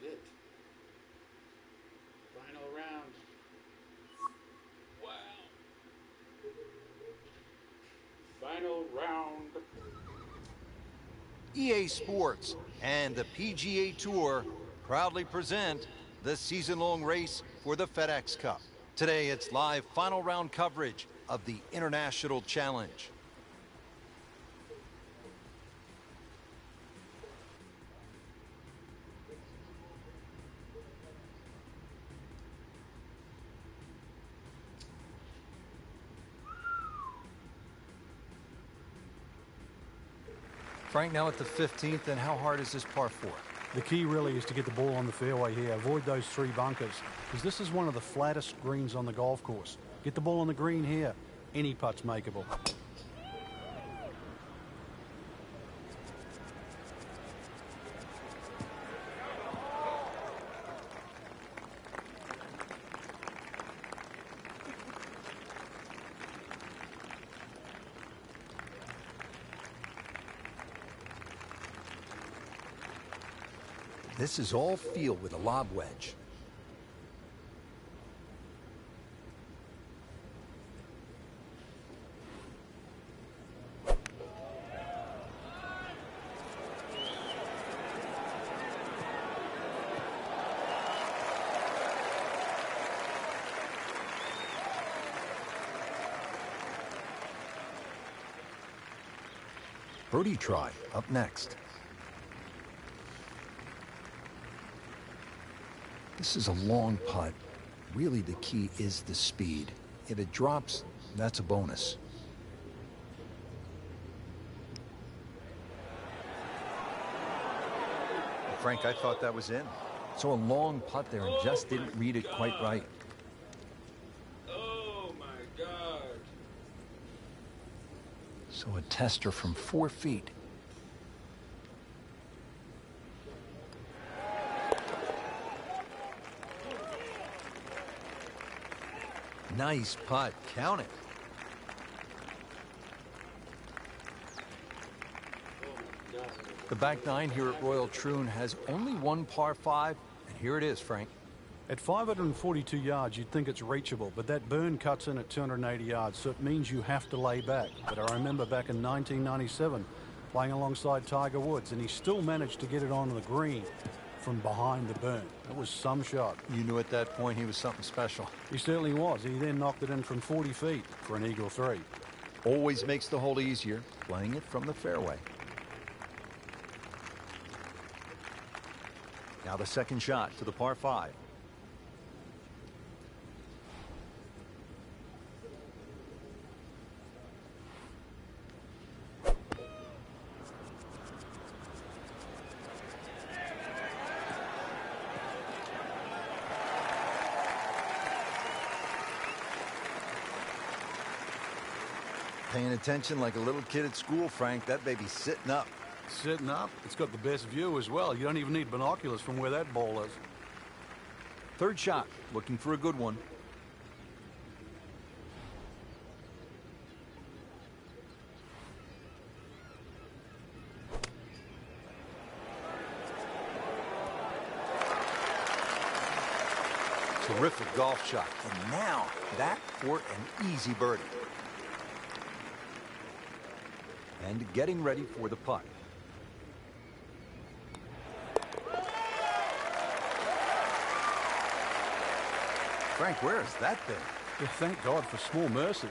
Shit. Final round. Wow. Final round. EA Sports and the PGA Tour proudly present the season-long race for the FedEx Cup. Today, it's live final round coverage of the International Challenge. Frank, now at the 15th, and how hard is this par 4? The key really is to get the ball on the fairway here. Avoid those three bunkers, because this is one of the flattest greens on the golf course. Get the ball on the green here. Any putt's makeable. This is all feel with a lob wedge. Birdie try up next. This is a long putt. Really, the key is the speed. If it drops, that's a bonus. Frank, I thought that was in. So a long putt there and just didn't read it quite right. Oh my God. So a tester from 4 feet. Nice putt. Count it. Oh my God. The back nine here at Royal Troon has only one par 5, and here it is, Frank. At 542 yards, you'd think it's reachable, but that burn cuts in at 280 yards, so it means you have to lay back. But I remember back in 1997, playing alongside Tiger Woods, and he still managed to get it onto the green from behind the burn. That was some shot. You knew at that point he was something special. He certainly was. He then knocked it in from 40 feet for an eagle 3. Always makes the hole easier, playing it from the fairway. Now the second shot to the par 5. Paying attention like a little kid at school, Frank. That baby's sitting up. Sitting up. It's got the best view as well. You don't even need binoculars from where that ball is. Third shot, looking for a good one. Terrific golf shot. And now, that for an easy birdie. And getting ready for the putt. Frank, where has that been? Yeah, thank God for small mercies.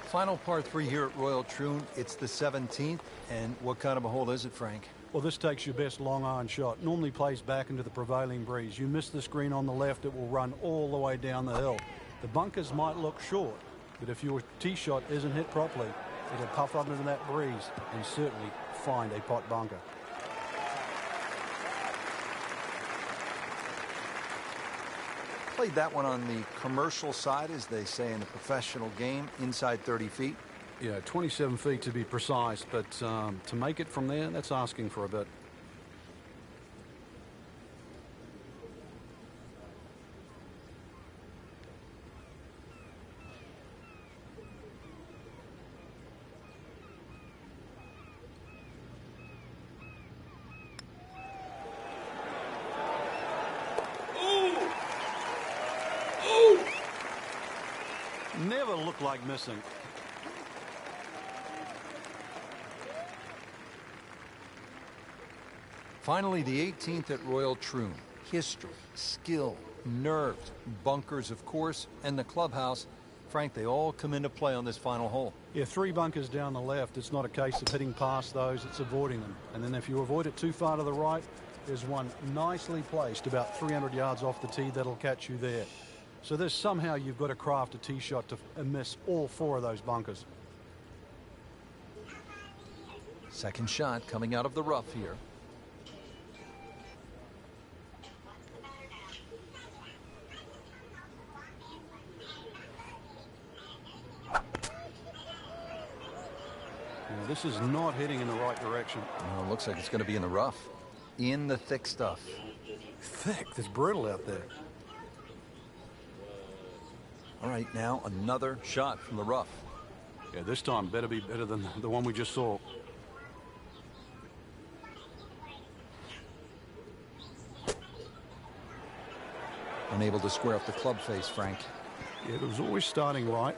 Final par 3 here at Royal Troon. It's the 17th. And what kind of a hole is it, Frank? Well, this takes your best long iron shot. Normally plays back into the prevailing breeze. You miss this green on the left, it will run all the way down the hill. The bunkers might look short, but if your tee shot isn't hit properly, it'll puff up into that breeze and certainly find a pot bunker. Played that one on the commercial side, as they say in the professional game, inside 30 feet. Yeah, 27 feet to be precise, but to make it from there, that's asking for a bit. Never looked like missing. Finally, the 18th at Royal Troon. History, skill, nerves, bunkers, of course, and the clubhouse. Frank, they all come into play on this final hole. Yeah, 3 bunkers down the left. It's not a case of hitting past those, it's avoiding them. And then if you avoid it too far to the right, there's one nicely placed about 300 yards off the tee that'll catch you there. So there's somehow you've got to craft a tee shot to miss all 4 of those bunkers. Second shot coming out of the rough here. Now, this is not heading in the right direction. Well, it looks like it's going to be in the rough. In the thick stuff. Thick, it's brittle out there. All right, now another shot from the rough. Yeah, this time better be better than the one we just saw. Unable to square up the club face, Frank. Yeah, it was always starting right,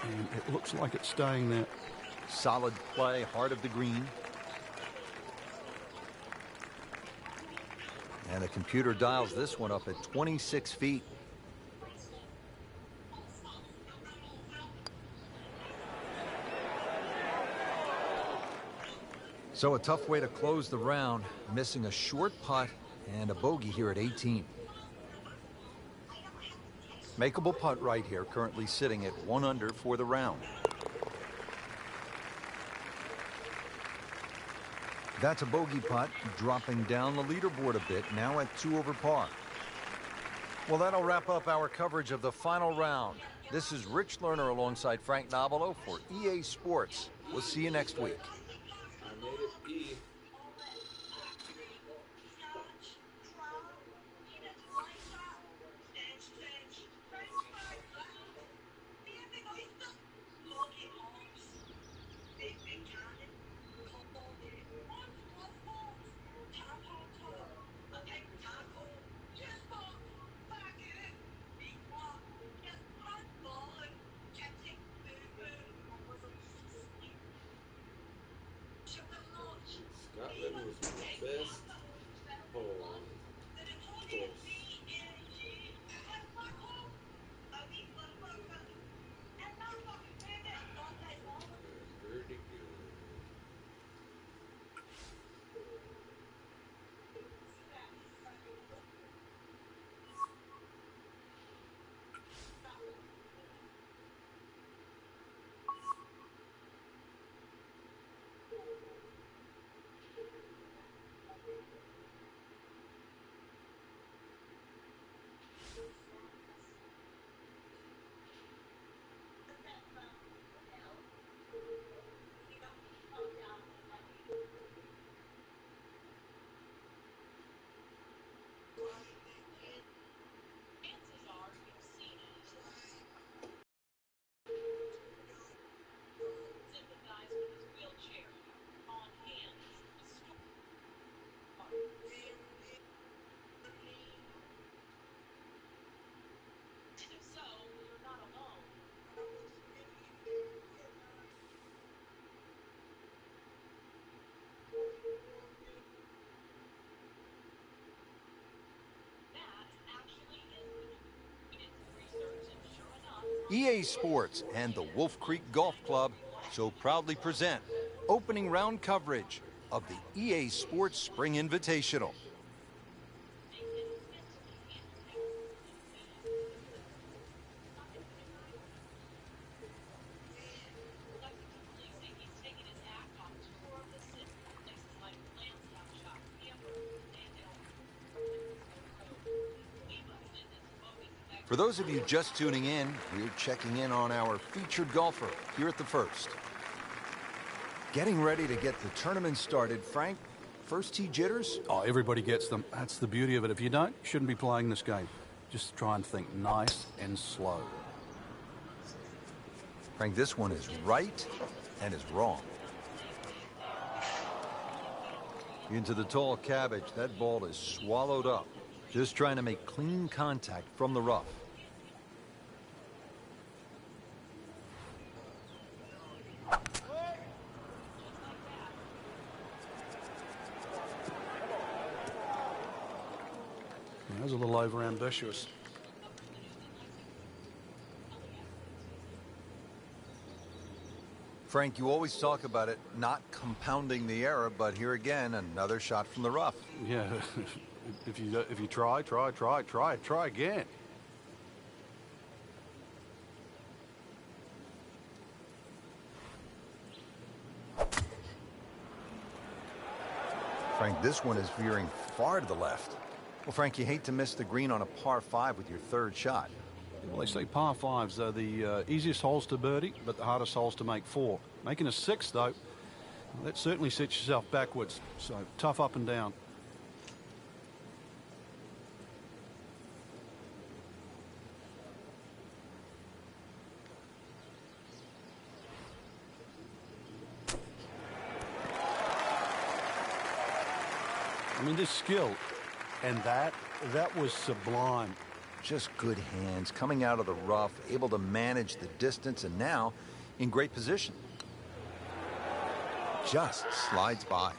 and it looks like it's staying there. Solid play, heart of the green. And the computer dials this one up at 26 feet. So a tough way to close the round, missing a short putt and a bogey here at 18. Makeable putt right here, currently sitting at 1 under for the round. That's a bogey putt, dropping down the leaderboard a bit, now at 2 over par. Well, that'll wrap up our coverage of the final round. This is Rich Lerner alongside Frank Nobilo for EA Sports. We'll see you next week. I made it E. Big Scotland was the best hole course. Pretty good. EA Sports and the Wolf Creek Golf Club so proudly present opening round coverage of the EA Sports Spring Invitational. For those of you just tuning in, we're checking in on our featured golfer here at the first. Getting ready to get the tournament started, Frank. First tee jitters? Oh, everybody gets them. That's the beauty of it. If you don't, you shouldn't be playing this game. Just try and think nice and slow. Frank, this one is right and is wrong. Into the tall cabbage. That ball is swallowed up. Just trying to make clean contact from the rough. That was a little over-ambitious. Frank, you always talk about it not compounding the error, but here again, another shot from the rough. Yeah, if you try again. Frank, this one is veering far to the left. Well, Frank, you hate to miss the green on a par 5 with your third shot. Well, they say par 5s are the easiest holes to birdie, but the hardest holes to make 4. Making a 6, though, that certainly sets yourself backwards. So tough up and down. I mean, this skill, and that was sublime. Just good hands, coming out of the rough, able to manage the distance, and now in great position. Just slides by.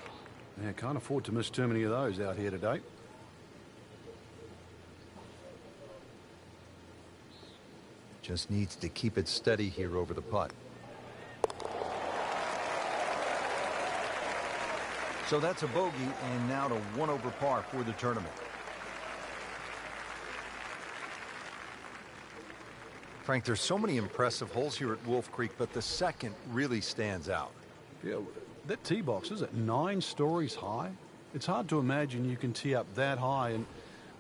Yeah, can't afford to miss too many of those out here today. Just needs to keep it steady here over the putt. So that's a bogey, and now to 1 over par for the tournament. Frank, there's so many impressive holes here at Wolf Creek, but the second really stands out. Yeah, that tee box is at 9 stories high. It's hard to imagine you can tee up that high, and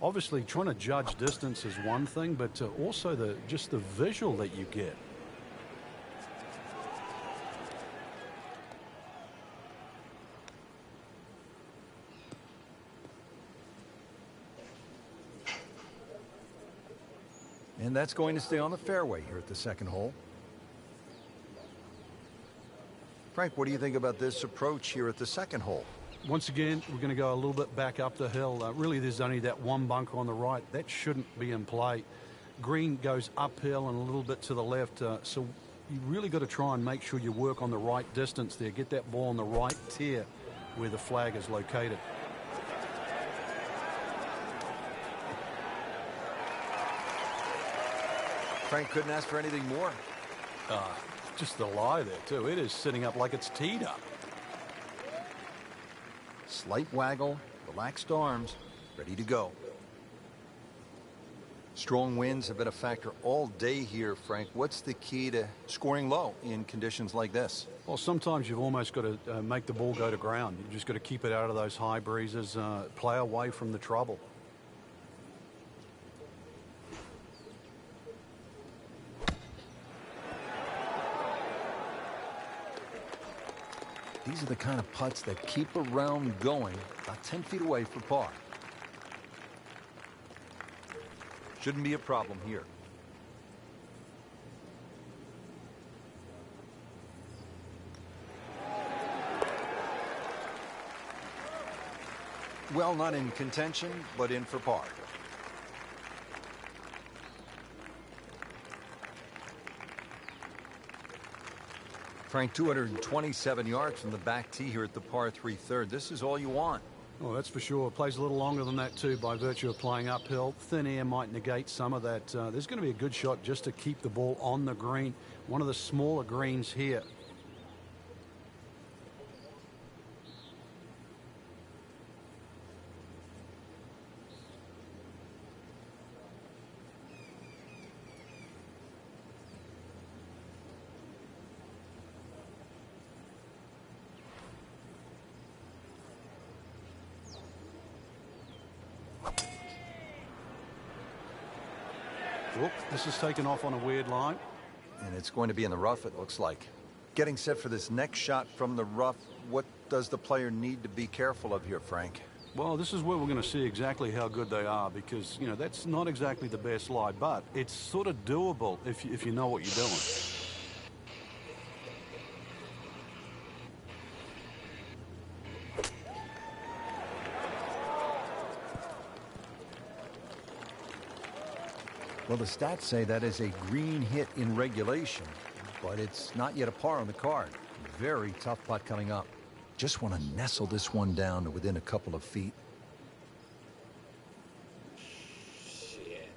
obviously trying to judge distance is one thing, but also just the visual that you get. And that's going to stay on the fairway here at the second hole. Frank, what do you think about this approach here at the second hole? Once again, we're going to go a little bit back up the hill. Really, there's only that one bunker on the right. That shouldn't be in play. Green goes uphill and a little bit to the left. So you really got to try and make sure you work on the right distance there. Get that ball on the right tier where the flag is located. Frank couldn't ask for anything more. Just the lie there, too. It is sitting up like it's teed up. Slight waggle, relaxed arms, ready to go. Strong winds have been a factor all day here, Frank. What's the key to scoring low in conditions like this? Well, sometimes you've almost got to make the ball go to ground. You've just got to keep it out of those high breezes, play away from the trouble. These are the kind of putts that keep a round going about 10 feet away for par. Shouldn't be a problem here. Well, not in contention, but in for par. Frank, 227 yards from the back tee here at the par 3 third. This is all you want. Oh, that's for sure. Plays a little longer than that, too, by virtue of playing uphill. Thin air might negate some of that. There's going to be a good shot just to keep the ball on the green. One of the smaller greens here. Whoop, this is taken off on a weird line. And it's going to be in the rough, it looks like. Getting set for this next shot from the rough, what does the player need to be careful of here, Frank? Well, this is where we're going to see exactly how good they are because, you know, that's not exactly the best lie, but it's sort of doable if you know what you're doing. Well, the stats say that is a green hit in regulation, but it's not yet a par on the card. Very tough putt coming up. Just want to nestle this one down to within a couple of feet. Shit.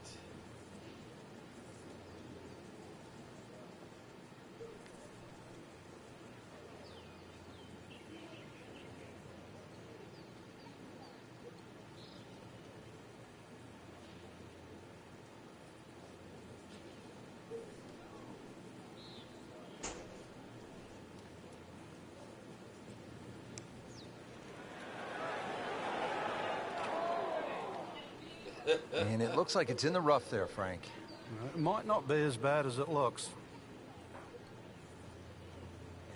And it looks like it's in the rough there, Frank. It might not be as bad as it looks.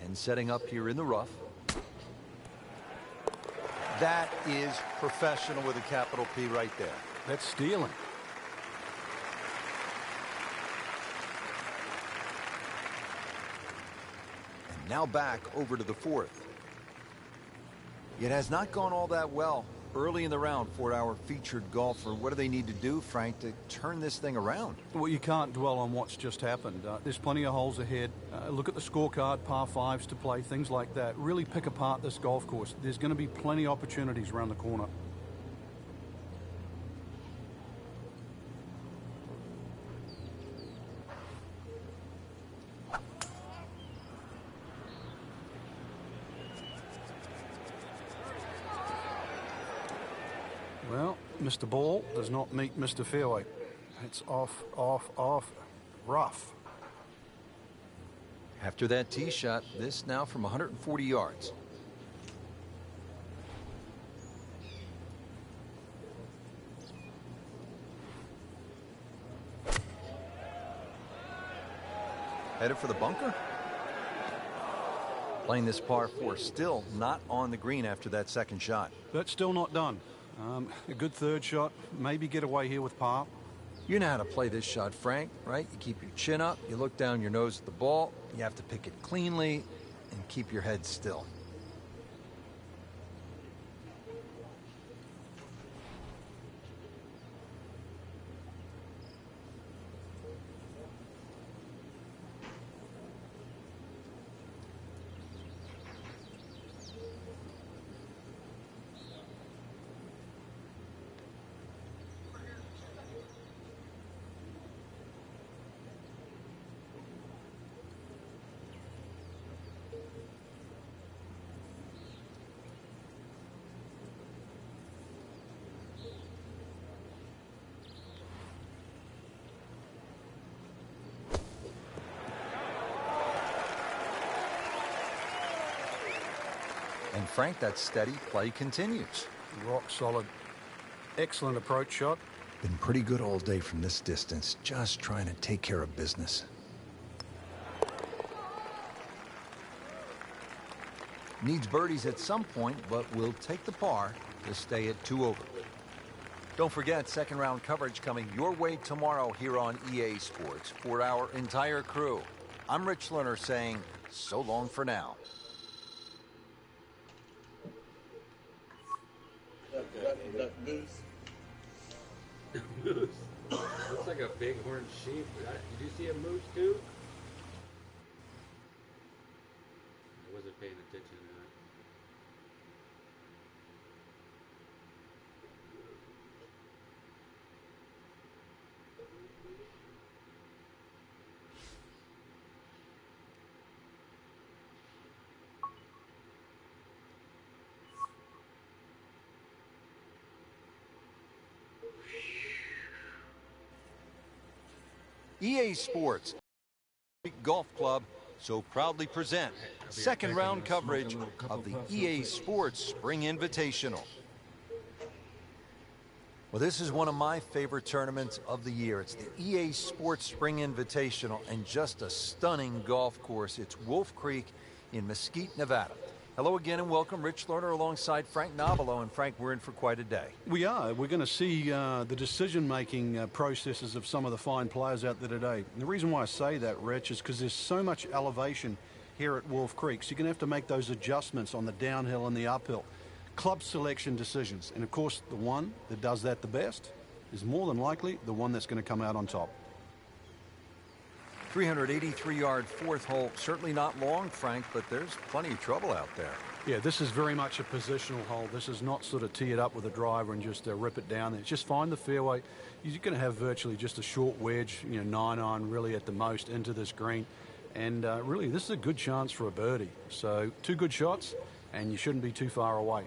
And setting up here in the rough. That is professional with a capital P right there. That's stealing. And now back over to the fourth. It has not gone all that well early in the round for our featured golfer. What do they need to do, Frank, to turn this thing around? Well, you can't dwell on what's just happened. There's plenty of holes ahead. Look at the scorecard, par fives to play, things like that. Really pick apart this golf course. There's going to be plenty of opportunities around the corner. Well, Mr. Ball does not meet Mr. Fairway. It's off, rough. After that tee shot, this now from 140 yards. Headed for the bunker. Playing this par 4, still not on the green after that second shot. That's still not done. A good third shot, maybe get away here with par. You know how to play this shot, Frank, right? You keep your chin up, you look down your nose at the ball, you have to pick it cleanly, and keep your head still. And Frank, that steady play continues. Rock solid. Excellent approach shot. Been pretty good all day from this distance, just trying to take care of business. Needs birdies at some point, but will take the par to stay at 2 over. Don't forget, second round coverage coming your way tomorrow here on EA Sports for our entire crew. I'm Rich Lerner saying so long for now. Goose. Moose. Looks like a bighorn sheep. Did you see a moose too? I wasn't paying attention to that. EA Sports Golf Club so proudly present second round coverage of the EA Sports Spring Invitational. Well, this is one of my favorite tournaments of the year. It's the EA Sports Spring Invitational, and just a stunning golf course. It's Wolf Creek in Mesquite, Nevada. Hello again and welcome. Rich Lerner alongside Frank Nobilo. And Frank, we're in for quite a day. We are. We're going to see the decision-making processes of some of the fine players out there today. And the reason why I say that, Rich, is because there's so much elevation here at Wolf Creek. So you're going to have to make those adjustments on the downhill and the uphill. Club selection decisions. And, of course, the one that does that the best is more than likely the one that's going to come out on top. 383-yard fourth hole. Certainly not long, Frank, but there's plenty of trouble out there. Yeah, this is very much a positional hole. This is not sort of tee it up with a driver and just rip it down. It's just find the fairway. You're going to have virtually just a short wedge, 9-iron really at the most into this green. And really, this is a good chance for a birdie. So 2 good shots, and you shouldn't be too far away.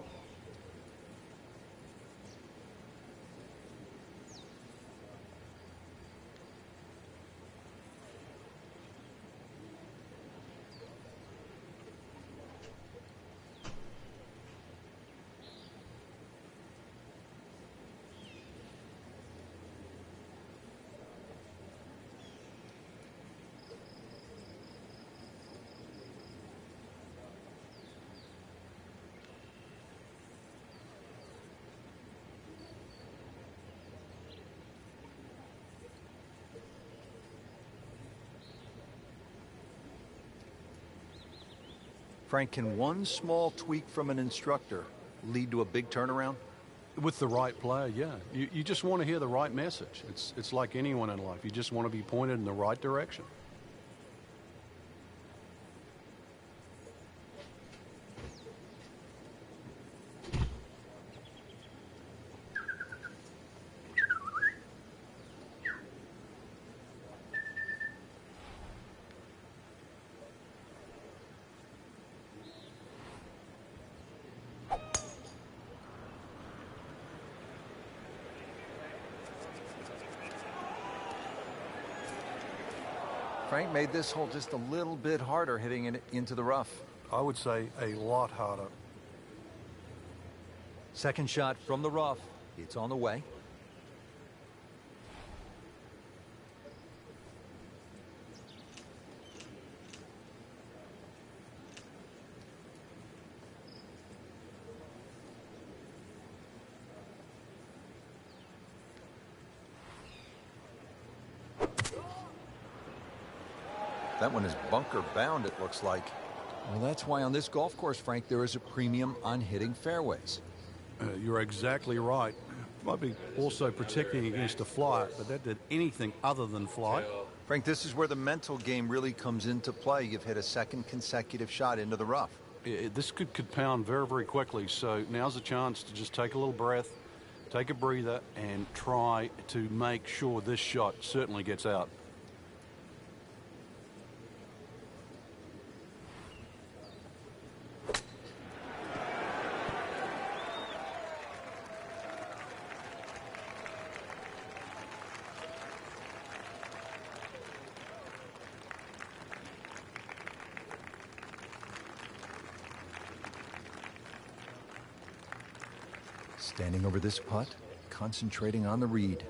Frank, can one small tweak from an instructor lead to a big turnaround? With the right player, yeah. You just want to hear the right message. It's like anyone in life. You just want to be pointed in the right direction. Frank made this hole just a little bit harder hitting it into the rough. I would say a lot harder. Second shot from the rough. It's on the way. That one is bunker bound, it looks like. Well, that's why on this golf course, Frank, there is a premium on hitting fairways. You're exactly right. Might be also protecting against a fly, but that did anything other than fly. Frank, this is where the mental game really comes into play. You've hit a second consecutive shot into the rough. This could pound very, very quickly, so now's a chance to just take a little breath, take a breather, and try to make sure this shot certainly gets out. Standing over this putt, concentrating on the read.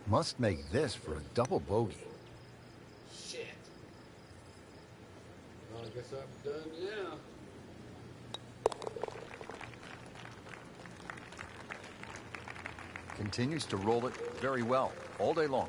Must make this for a double bogey. Shit. Well, I guess I'm done now. Continues to roll it very well all day long.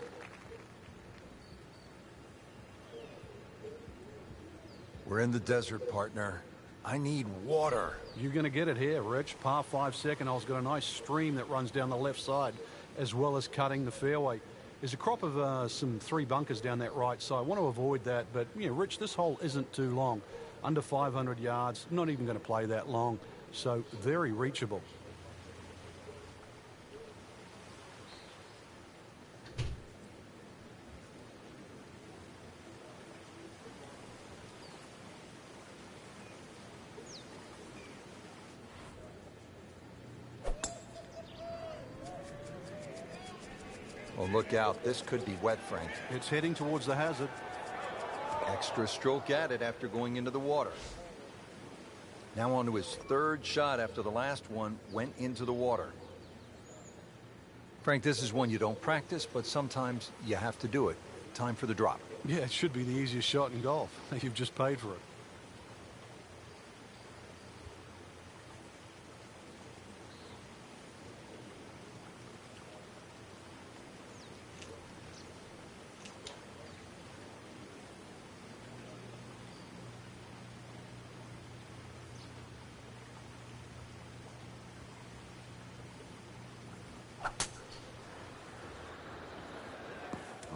We're in the desert, partner. I need water. You're going to get it here, Rich. Par 5 second hole's got a nice stream that runs down the left side, as well as cutting the fairway. There's a crop of some 3 bunkers down that right side. I want to avoid that, but, you know, Rich, this hole isn't too long. Under 500 yards, not even going to play that long, so very reachable. Oh, look out. This could be wet, Frank. It's heading towards the hazard. Extra stroke at it after going into the water. Now on to his 3rd shot after the last one went into the water. Frank, this is one you don't practice, but sometimes you have to do it. Time for the drop. Yeah, it should be the easiest shot in golf. You've just paid for it.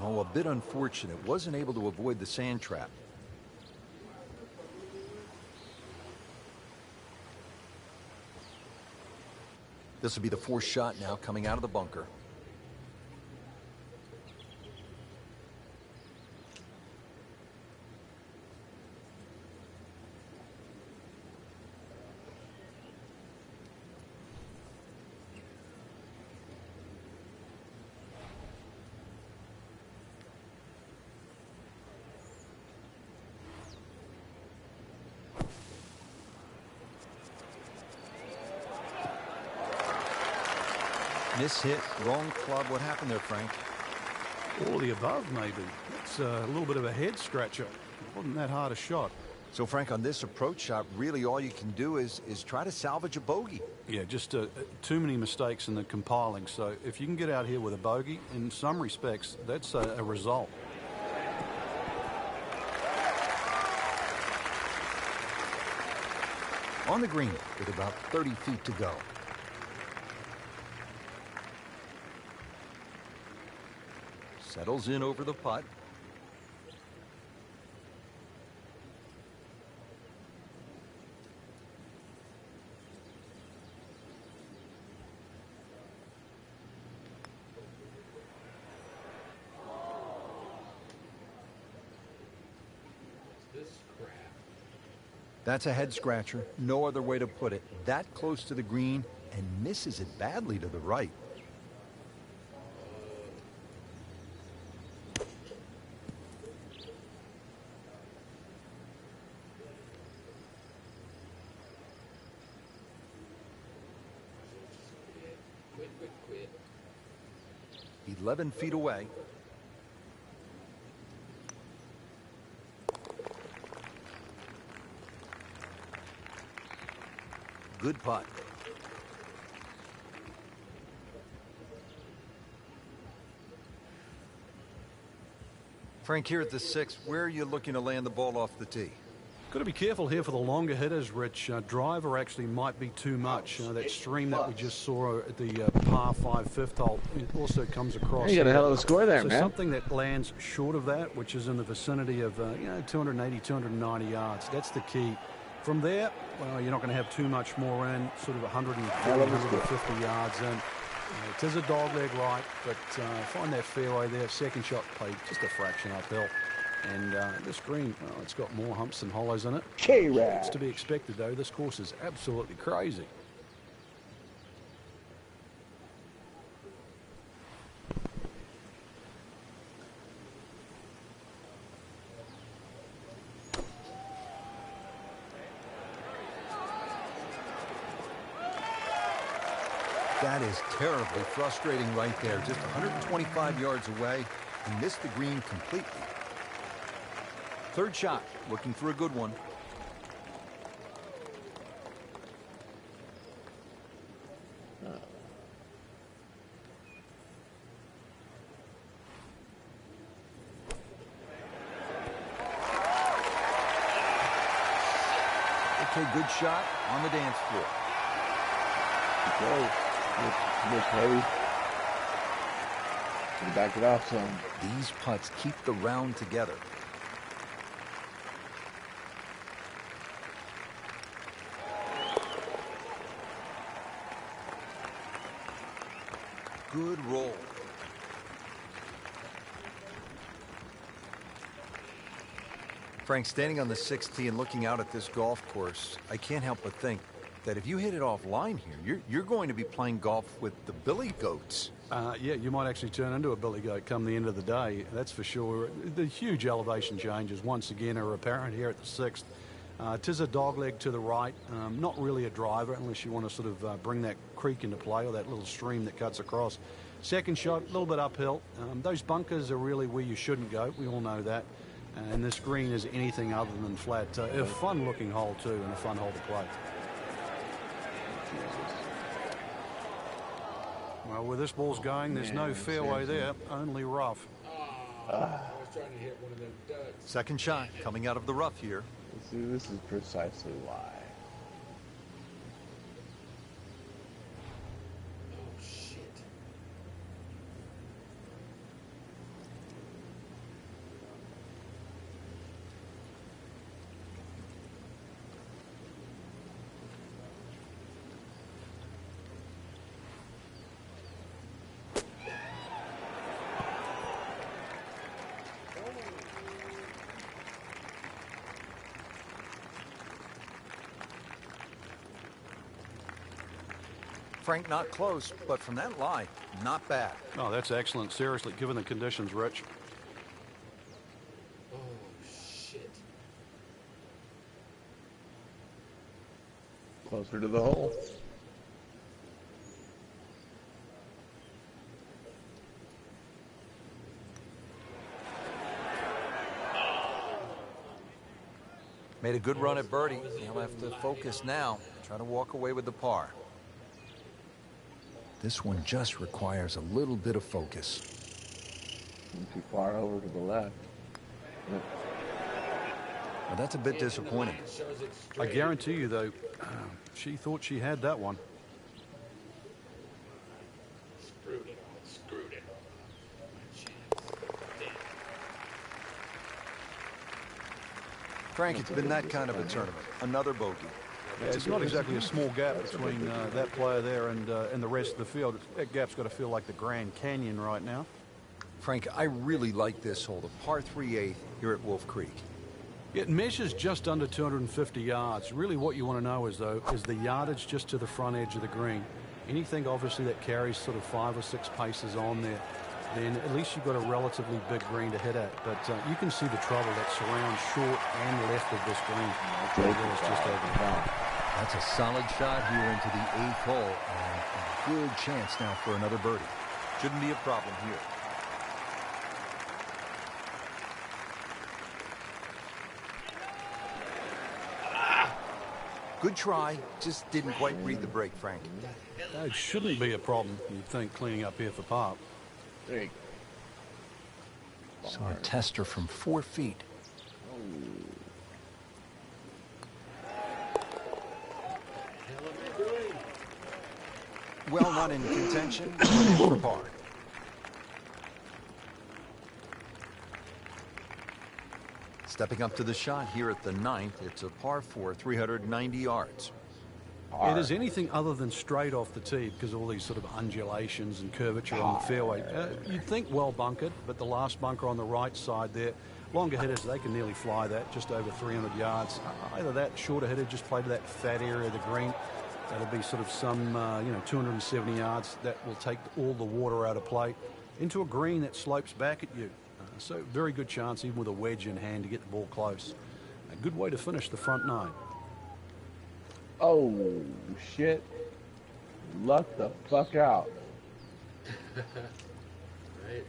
Oh, a bit unfortunate. Wasn't able to avoid the sand trap. This will be the 4th shot now coming out of the bunker. Miss hit, wrong club. What happened there, Frank? All the above, maybe. It's a little bit of a head scratcher. It wasn't that hard a shot. So, Frank, on this approach shot, really all you can do is try to salvage a bogey. Yeah, just too many mistakes in the compiling. So if you can get out here with a bogey, in some respects, that's a result. On the green with about 30 feet to go. Settles in over the putt. This crap. That's a head scratcher. No other way to put it. That close to the green and misses it badly to the right. Quit. 11 feet away. Good putt. Frank, here at the 6th, where are you looking to land the ball off the tee? Got to be careful here for the longer hitters, Rich. Driver actually might be too much. That stream that we just saw at the par 5 fifth hole, it also comes across. You got a hell of a score there, so man. Something that lands short of that, which is in the vicinity of 280, 290 yards. That's the key. From there, well, you're not going to have too much more in, sort of 140, 150 yards in. It is a dog leg right, but find that fairway there. Second shot played just a fraction uphill. And this green, well, it's got more humps than hollows in it. K-Rad. It's to be expected, though. This course is absolutely crazy. That is terribly frustrating right there. Just 125 yards away and missed the green completely. Third shot, looking for a good one. Okay, good shot on the dance floor. Okay. Good. You back it off some. These putts keep the round together. Good roll. Frank, standing on the 6th tee and looking out at this golf course, I can't help but think that if you hit it offline here, you're going to be playing golf with the billy goats. Yeah, you might actually turn into a billy goat come the end of the day, that's for sure. The huge elevation changes once again are apparent here at the 6th. It is a dogleg to the right, not really a driver unless you want to sort of bring that creek into play or that little stream that cuts across. Second shot, a little bit uphill. Those bunkers are really where you shouldn't go. We all know that. And this green is anything other than flat. A fun-looking hole, too, and a fun hole to play. Well, where this ball's going, there's no fairway there, only rough. I was trying to hit one of them duds. Second shot coming out of the rough here. See, this is precisely why. Oh, shit. Frank, not close, but from that lie, not bad. Oh, that's excellent. Seriously, given the conditions, Rich. Oh, shit. Closer to the hole. Made a good run at birdie. He'll have to focus now. Try to walk away with the par. This one just requires a little bit of focus. Too far over to the left. Well, that's a bit disappointing. I guarantee you, though, she thought she had that one. Screwed it all. Screwed it all. Damn. Frank, it's been that kind of a tournament. Another bogey. Yeah, it's not exactly a small gap between that player there and the rest of the field. That gap's got to feel like the Grand Canyon right now. Frank, I really like this hole, the par 3/8 here at Wolf Creek. It measures just under 250 yards. Really what you want to know is, though, is the yardage just to the front edge of the green. Anything, obviously, that carries sort of 5 or 6 paces on there, then at least you've got a relatively big green to hit at. But you can see the trouble that surrounds short and left of this green. It's just over the top. That's a solid shot here into the 8th hole, and a good chance now for another birdie. Shouldn't be a problem here. Good try, just didn't quite read the break, Frank. It shouldn't be a problem, you'd think, cleaning up here for par. There you So a tester from 4 feet. Well, not in contention, but in for par. Stepping up to the shot here at the 9th, it's a par 4, 390 yards. It is anything other than straight off the tee because of all these sort of undulations and curvature on the fairway. You'd think well bunkered, but the last bunker on the right side there, longer hitters, they can nearly fly that, just over 300 yards. Either that, shorter hitter, just play to that fat area of the green. That'll be sort of some, 270 yards. That will take all the water out of play into a green that slopes back at you. So very good chance, even with a wedge in hand, to get the ball close. A good way to finish the front 9. Oh, shit. Luck the fuck out. Right.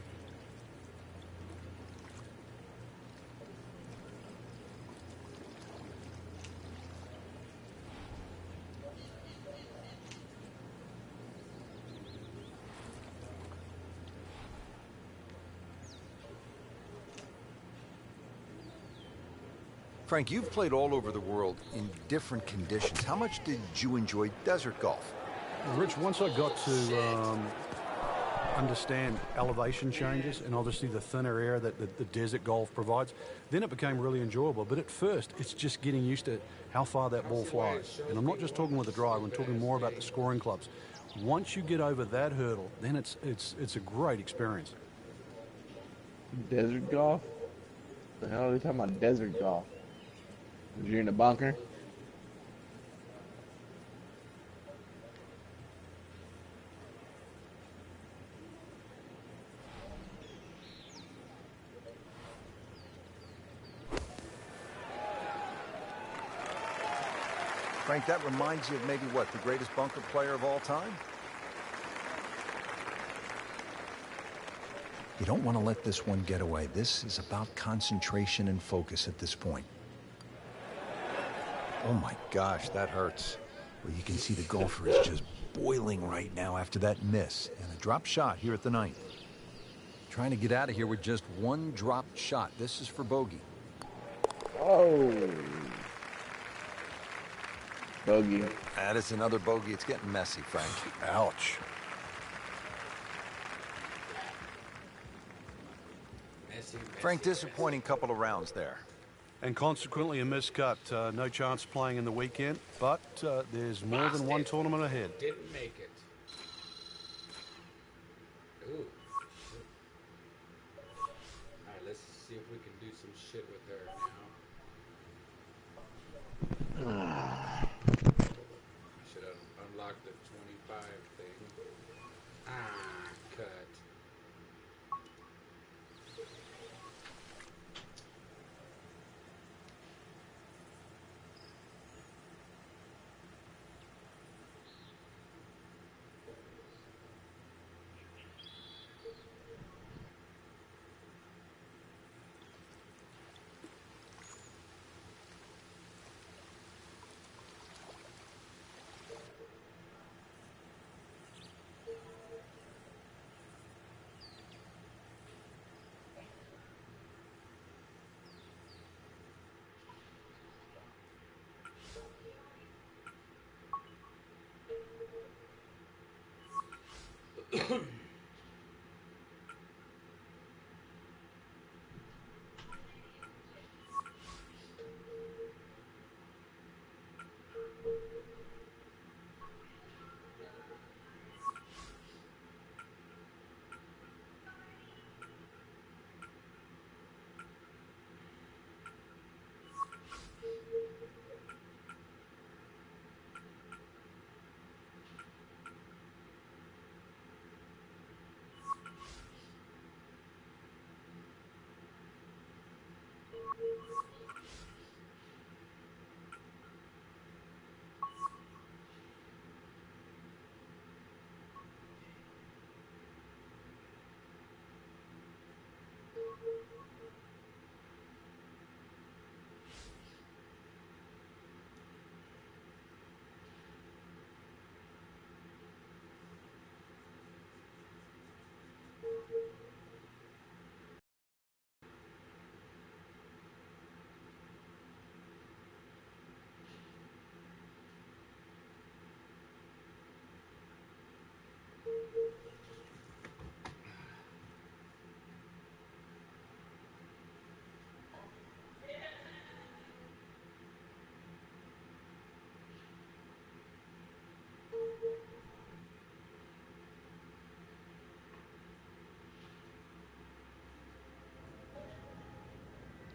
Frank, you've played all over the world in different conditions. How much did you enjoy desert golf? Rich, once I got to understand elevation changes and obviously the thinner air that the desert golf provides, then it became really enjoyable. But at first, it's just getting used to how far that ball flies. And I'm not just talking with the drive, I'm talking more about the scoring clubs. Once you get over that hurdle, then it's a great experience. Desert golf? The hell are they talking about desert golf? You're in the bunker? Frank, that reminds you of maybe what, the greatest bunker player of all time? You don't want to let this one get away. This is about concentration and focus at this point. Oh my gosh, that hurts. Well, you can see the golfer is just boiling right now after that miss. And a drop shot here at the 9th. Trying to get out of here with just one dropped shot. This is for bogey. Oh. Bogey. That is another bogey. It's getting messy, Frank. Ouch. Frank, disappointing couple of rounds there. And consequently a miscut. No chance playing in the weekend, but there's more than one tournament ahead. Didn't make it. Ooh. All right, let's see if we can do some shit with her now. Should have unlocked the 25 thing. Cut.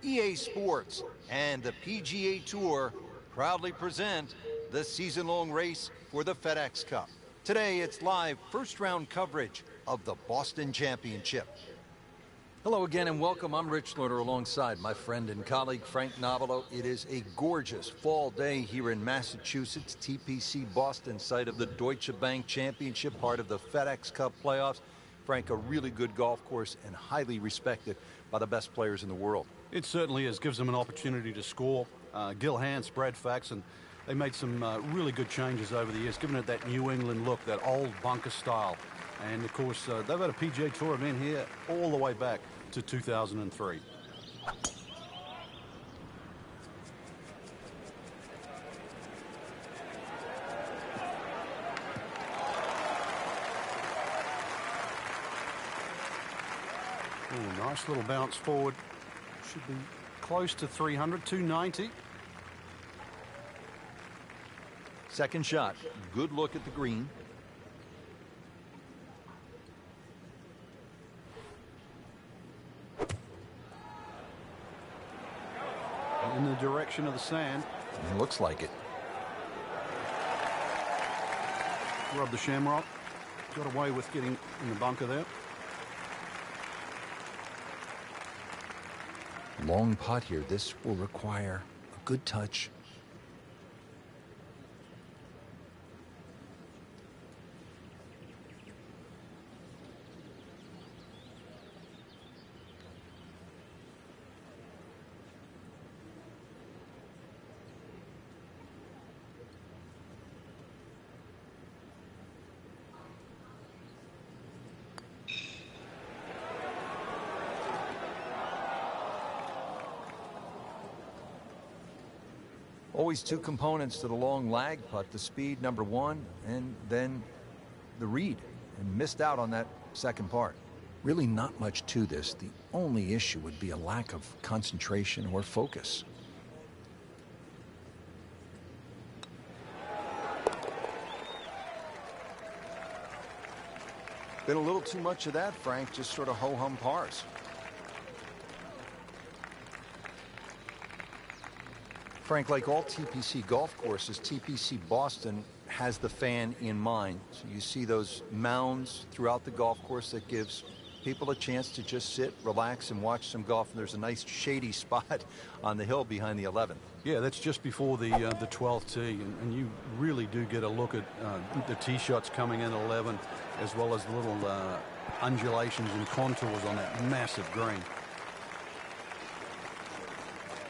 EA Sports, and the PGA Tour proudly present the season-long race for the FedEx Cup. Today, it's live first-round coverage of the Boston Championship. Hello again and welcome. I'm Rich Lerner alongside my friend and colleague Frank Novello. It is a gorgeous fall day here in Massachusetts, TPC Boston, site of the Deutsche Bank Championship, part of the FedEx Cup playoffs. Frank, a really good golf course and highly respected by the best players in the world. It certainly is. Gives them an opportunity to score. Gil Hanse, Brad Fax, and they made some really good changes over the years, giving it that New England look, that old bunker style. And, of course, they've had a PGA Tour event here all the way back to 2003. Ooh, nice little bounce forward. Should be close to 300, 290. Second shot. Good look at the green. In the direction of the sand. It looks like it. Rub the shamrock. Got away with getting in the bunker there. Long putt here. This will require a good touch. Always two components to the long lag putt, the speed, number one, and then the read. And missed out on that second part. Really not much to this. The only issue would be a lack of concentration or focus. Been a little too much of that, Frank, just sort of ho-hum pars. Frank, like all TPC golf courses, TPC Boston has the fan in mind. So you see those mounds throughout the golf course that gives people a chance to just sit, relax, and watch some golf. And there's a nice shady spot on the hill behind the 11th. Yeah, that's just before the 12th tee, and you really do get a look at the tee shots coming in 11, as well as the little undulations and contours on that massive green.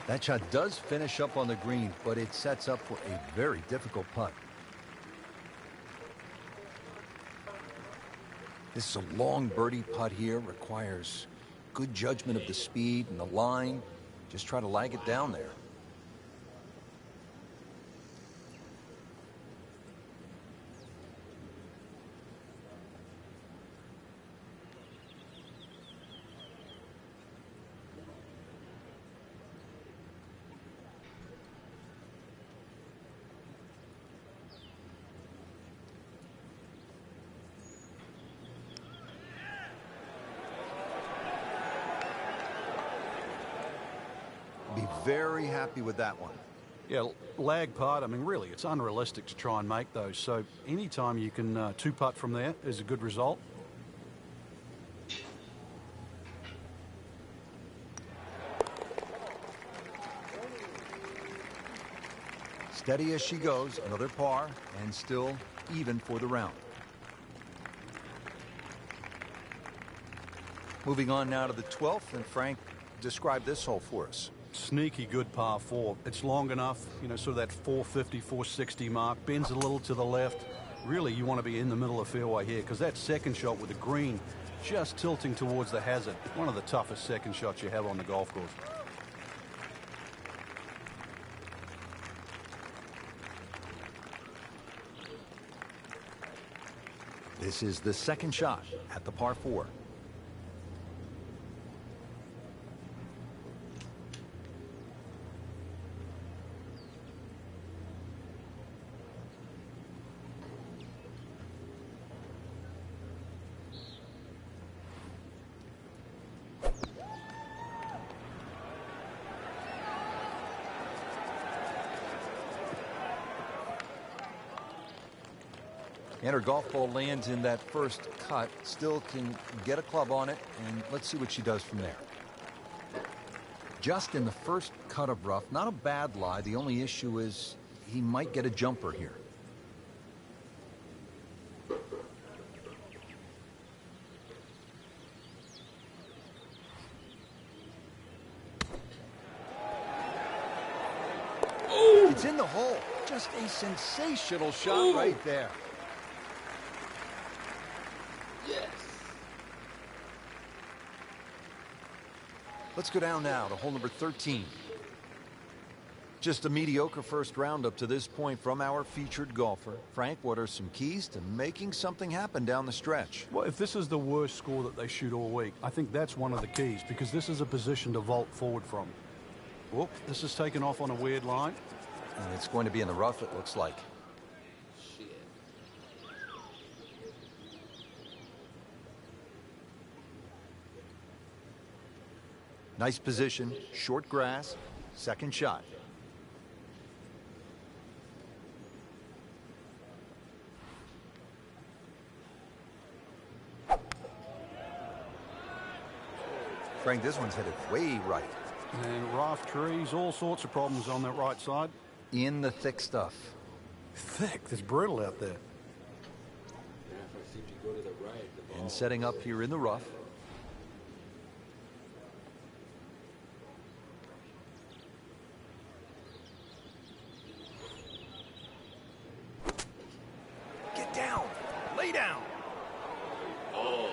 That shot does finish up on the green, but it sets up for a very difficult putt. This is a long birdie putt here. Requires good judgment of the speed and the line. Just try to lag it down there. Be very happy with that one. Yeah, lag putt, I mean, really, it's unrealistic to try and make those. So anytime you can two-putt from there is a good result. Steady as she goes, another par, and still even for the round. Moving on now to the 12th, and Frank, describe this hole for us. Sneaky good par 4. It's long enough, you know, sort of that 450, 460 mark. Bends a little to the left. Really, you want to be in the middle of fairway here, because that second shot with the green just tilting towards the hazard. One of the toughest second shots you have on the golf course. This is the second shot at the par 4. And her golf ball lands in that first cut. Still can get a club on it, and let's see what she does from there. Just in the first cut of rough, not a bad lie. The only issue is he might get a jumper here. It's in the hole. Just a sensational shot right there. Yes. Let's go down now to hole number 13. Just a mediocre first round up to this point from our featured golfer. Frank, what are some keys to making something happen down the stretch? Well, if this is the worst score that they shoot all week, I think that's one of the keys, because this is a position to vault forward from. Whoop, this is taken off on a weird line. And it's going to be in the rough, it looks like. Shit. Nice position, short grass, second shot. Frank, this one's headed way right. And rough trees, all sorts of problems on that right side. In the thick stuff. Thick, it's brutal out there. Now if I seem to go to the right, the ball. And setting up here in the rough. Get down. Lay down. Oh.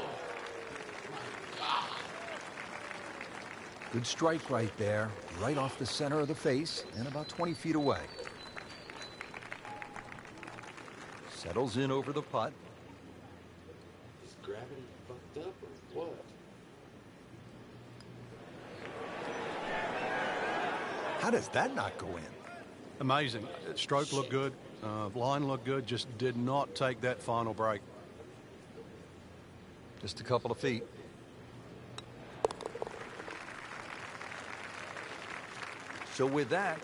Good strike right there. Right off the center of the face and about 20 feet away. Settles in over the putt. Is gravity fucked up or what? How does that not go in? Amazing. Stroke looked good. Line looked good. Just did not take that final break. Just a couple of feet. So with that,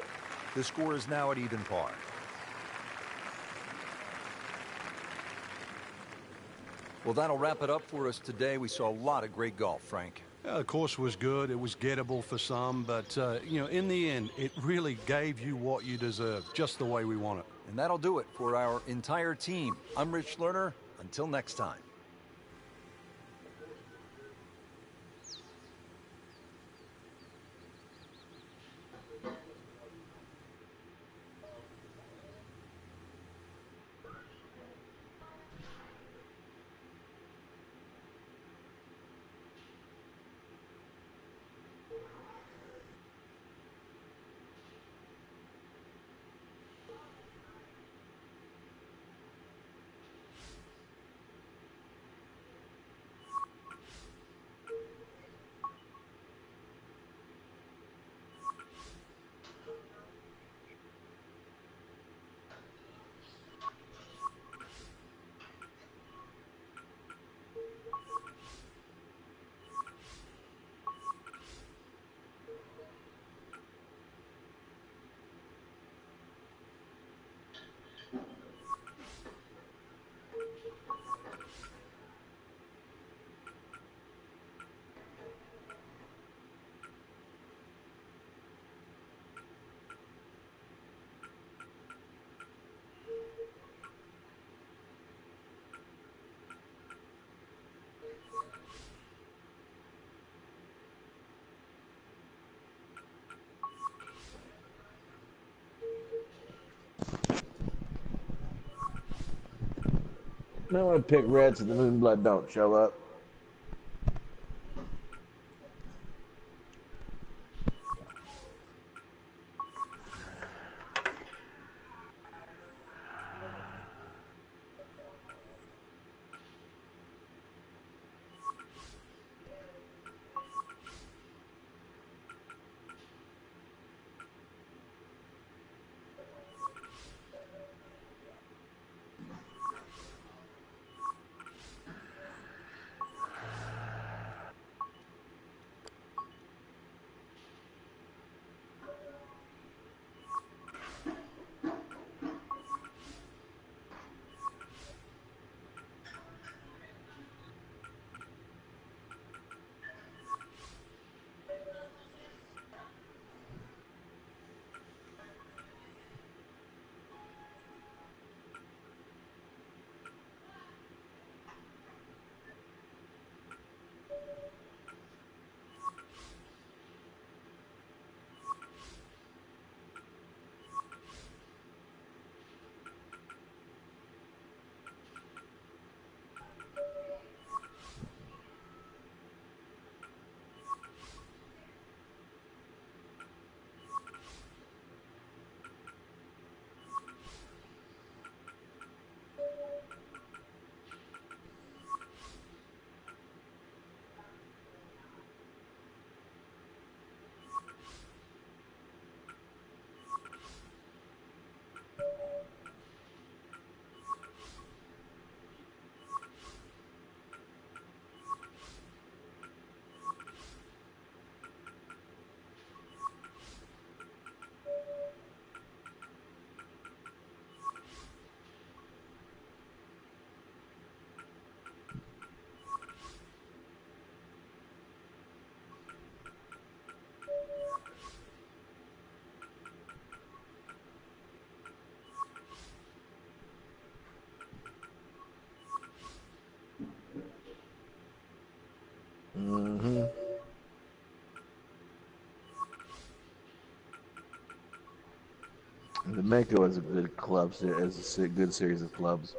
the score is now at even par. Well, that'll wrap it up for us today. We saw a lot of great golf, Frank. The course was good. It was gettable for some, but, you know, in the end, it really gave you what you deserve, just the way we want it. And that'll do it for our entire team. I'm Rich Lerner. Until next time. I want to pick red so the Moonblood don't show up. Mako is a good club, is a good series of clubs.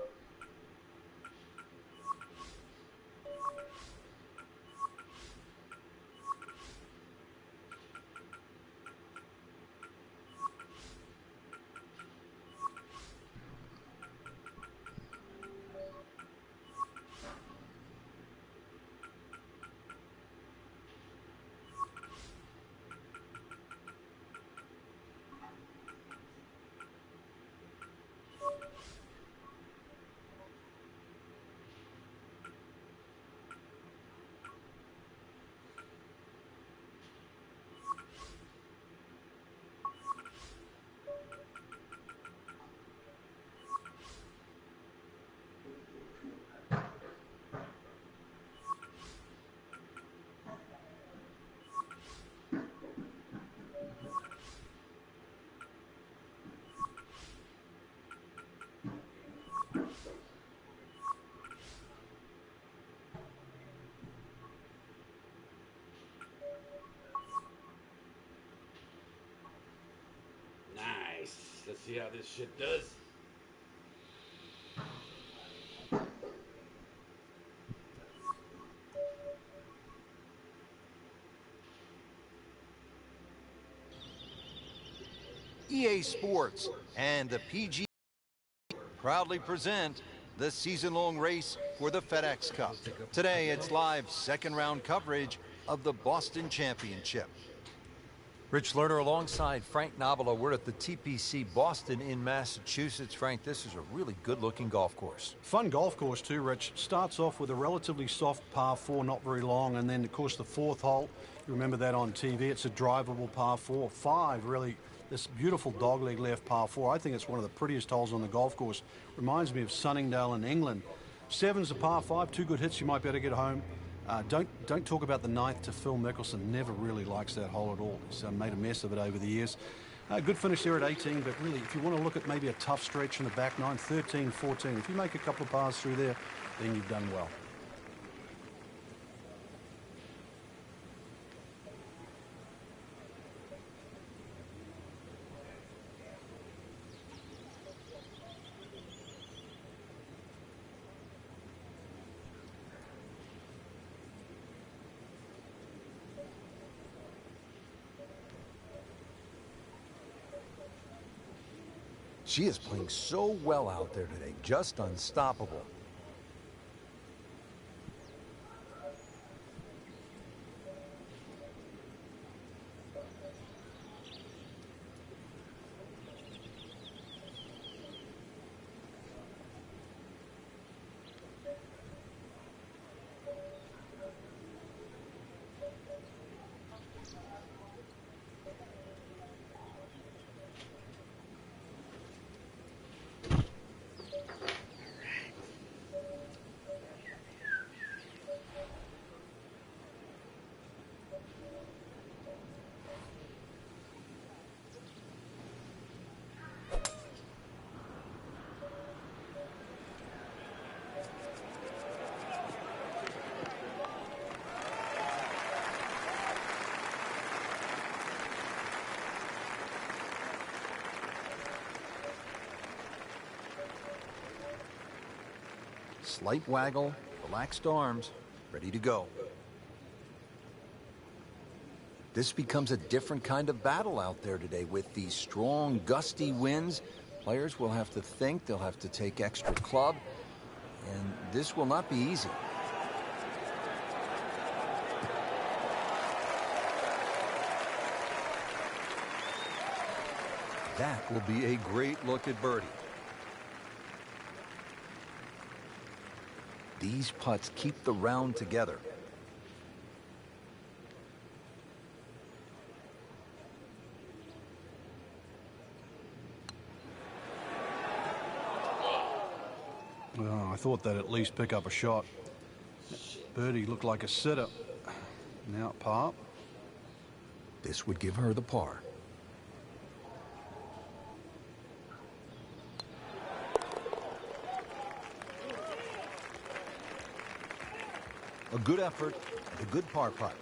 Nice. Let's see how this shit does. EA Sports and the PG proudly present the season-long race for the FedEx Cup. Today, it's live second-round coverage of the Boston Championship. Rich Lerner alongside Frank Nobilo. We're at the TPC Boston in Massachusetts. Frank, this is a really good-looking golf course. Fun golf course too, Rich. Starts off with a relatively soft par 4, not very long, and then, of course, the fourth hole. You remember that on TV. It's a drivable par 4. 5, really, this beautiful dogleg left par 4. I think it's one of the prettiest holes on the golf course. Reminds me of Sunningdale in England. 7's a par 5. 2 good hits. You might better get home. Don't talk about the ninth to Phil Mickelson. Never really likes that hole at all. He's made a mess of it over the years. Good finish there at 18, but really, if you want to look at maybe a tough stretch in the back nine, 13, 14, if you make a couple of pars through there, then you've done well. She is playing so well out there today, just unstoppable. Slight waggle, relaxed arms, ready to go. This becomes a different kind of battle out there today with these strong, gusty winds. Players will have to think, they'll have to take extra club, and this will not be easy. That will be a great look at birdie. These putts keep the round together. Oh, I thought they'd at least pick up a shot. Birdie looked like a sitter. Now par. This would give her the par. A good effort and a good par putt.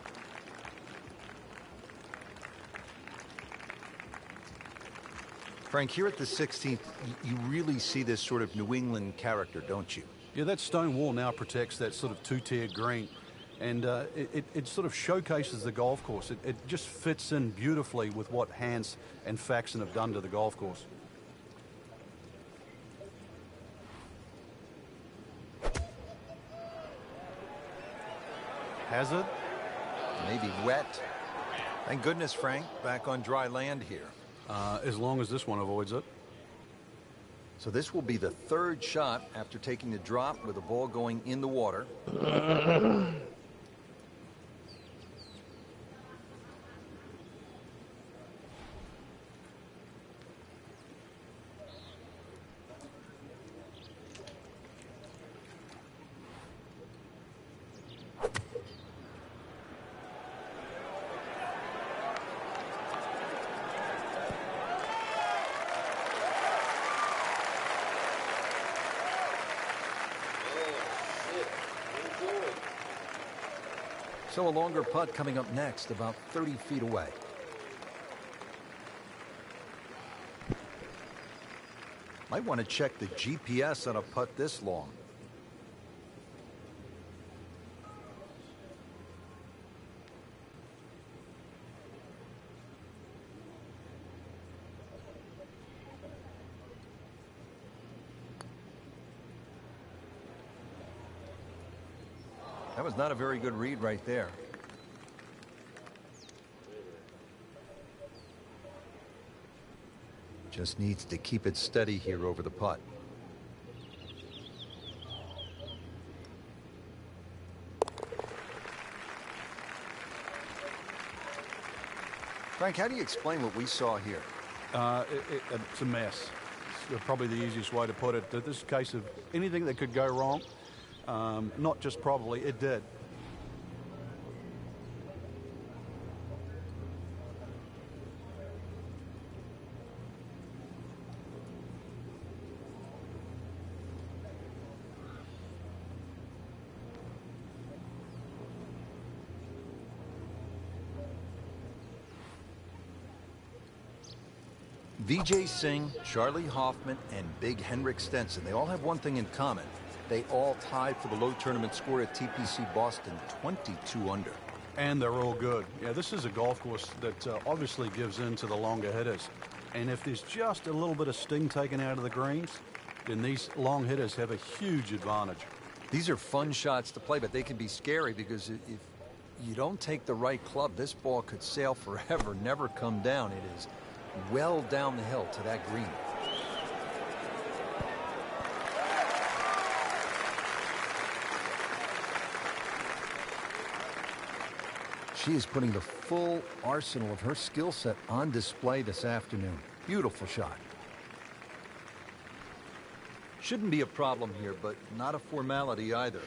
Frank, here at the 16th, you really see this sort of New England character, don't you? Yeah, that stone wall now protects that sort of two-tiered green. And it sort of showcases the golf course. It just fits in beautifully with what Hans and Faxon have done to the golf course. Hazard. Maybe wet. Thank goodness, Frank, back on dry land here. As long as this one avoids it. So this will be the third shot after taking the drop with the ball going in the water. So a longer putt coming up next, about 30 feet away. Might want to check the GPS on a putt this long. That was not a very good read right there. Just needs to keep it steady here over the putt. Frank, how do you explain what we saw here? It's a mess. It's probably the easiest way to put it. This is a case of anything that could go wrong. Not just probably, it did. Vijay Singh, Charlie Hoffman, and Big Henrik Stenson, they all have one thing in common. They all tied for the low tournament score at TPC Boston, 22 under. And they're all good. Yeah, this is a golf course that obviously gives in to the longer hitters. And if there's just a little bit of sting taken out of the greens, then these long hitters have a huge advantage. These are fun shots to play, but they can be scary because if you don't take the right club, this ball could sail forever, never come down. It is well down the hill to that green. She is putting the full arsenal of her skill set on display this afternoon. Beautiful shot. Shouldn't be a problem here, but not a formality either.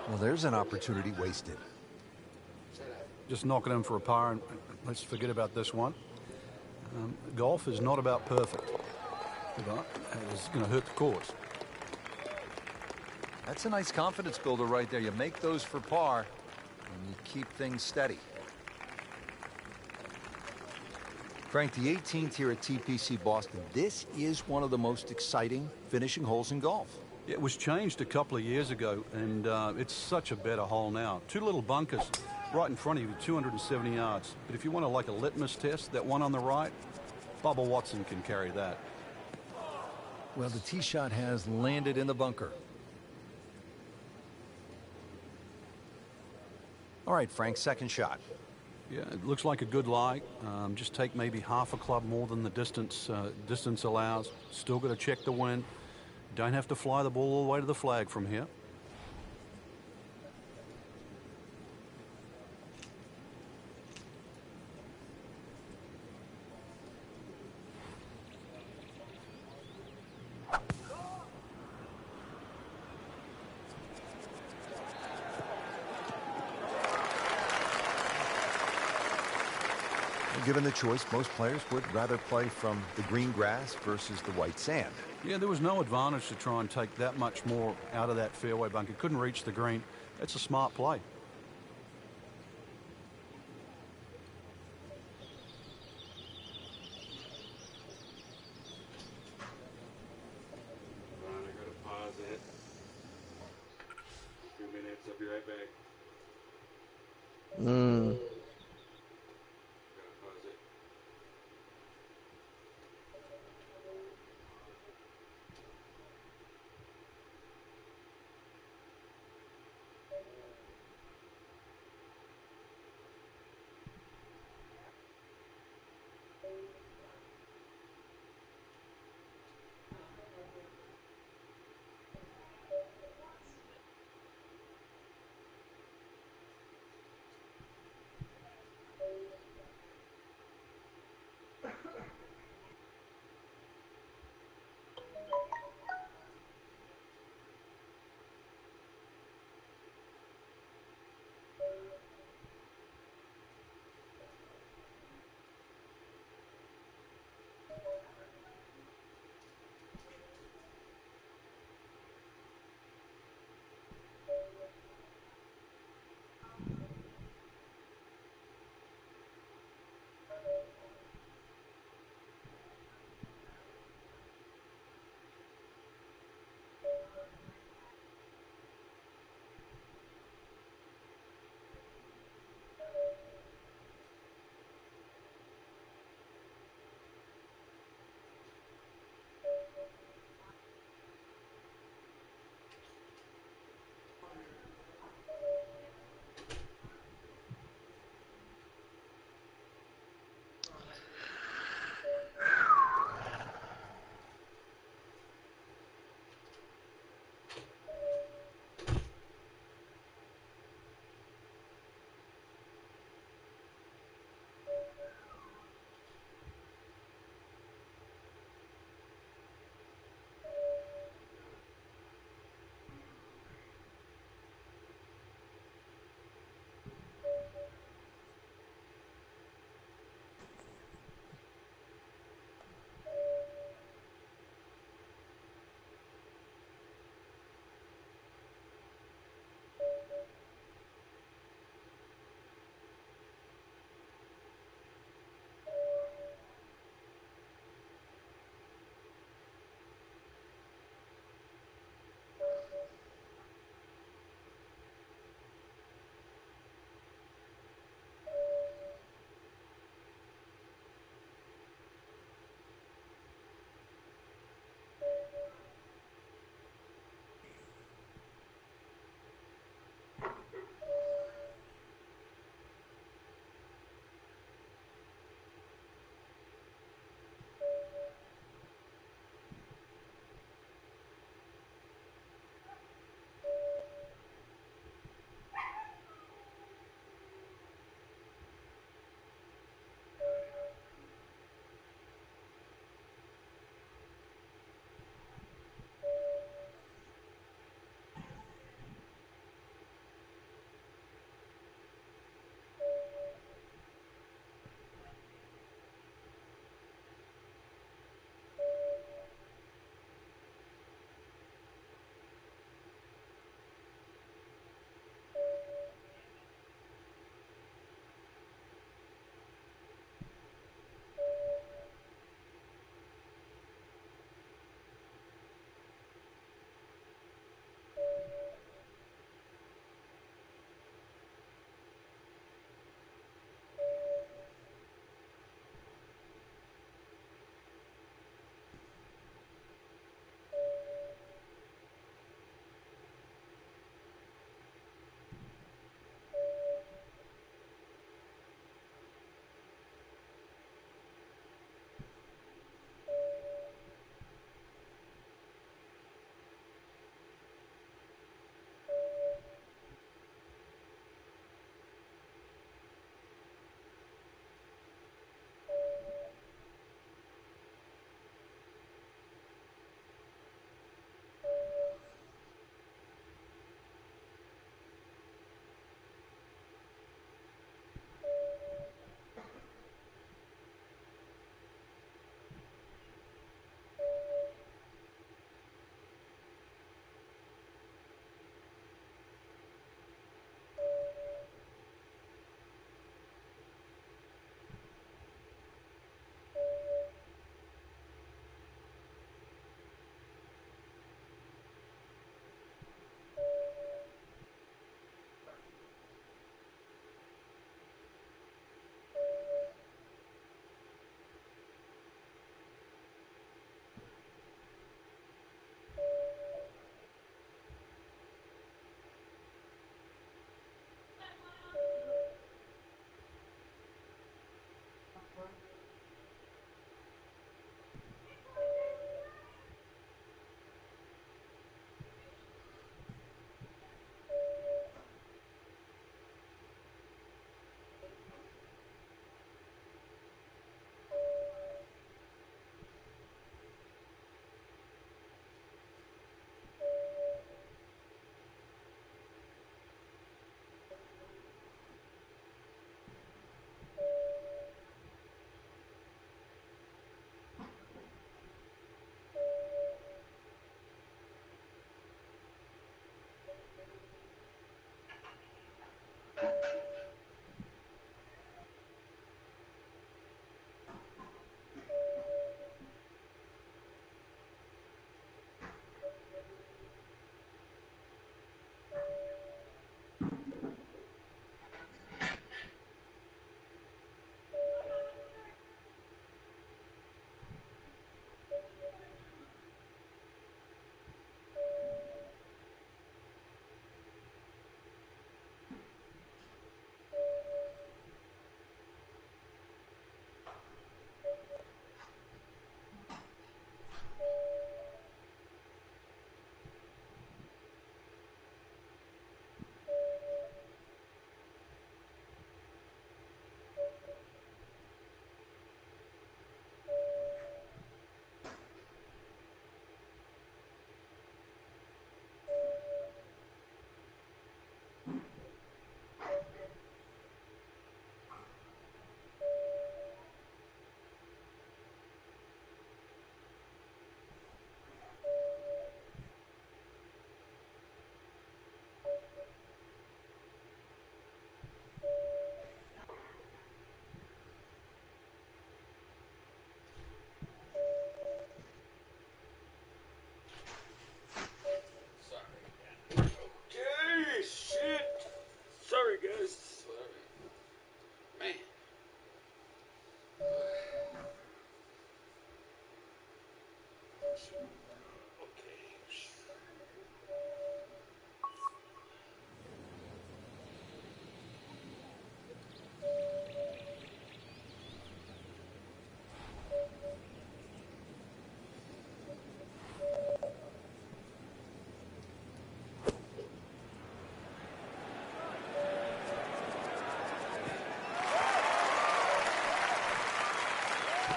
Well, there's an opportunity wasted. Just knock it in for a par, and let's forget about this one. Golf is not about perfect, but it's going to hurt the course. That's a nice confidence builder right there. You make those for par, and you keep things steady. Frank, the 18th here at TPC Boston. This is one of the most exciting finishing holes in golf. It was changed a couple of years ago, and it's such a better hole now. Two little bunkers right in front of you, 270 yards. But if you want to like a litmus test, that one on the right, Bubba Watson can carry that. Well, the tee shot has landed in the bunker. All right, Frank, second shot. Yeah, it looks like a good lie. Just take maybe half a club more than the distance allows. Still got to check the wind. Don't have to fly the ball all the way to the flag from here. Given the choice, most players would rather play from the green grass versus the white sand. Yeah, there was no advantage to try and take that much more out of that fairway bunker. Couldn't reach the green. That's a smart play. Ron, I gotta pause it. 2 minutes, I'll be right back. Mm. Gotta pause it.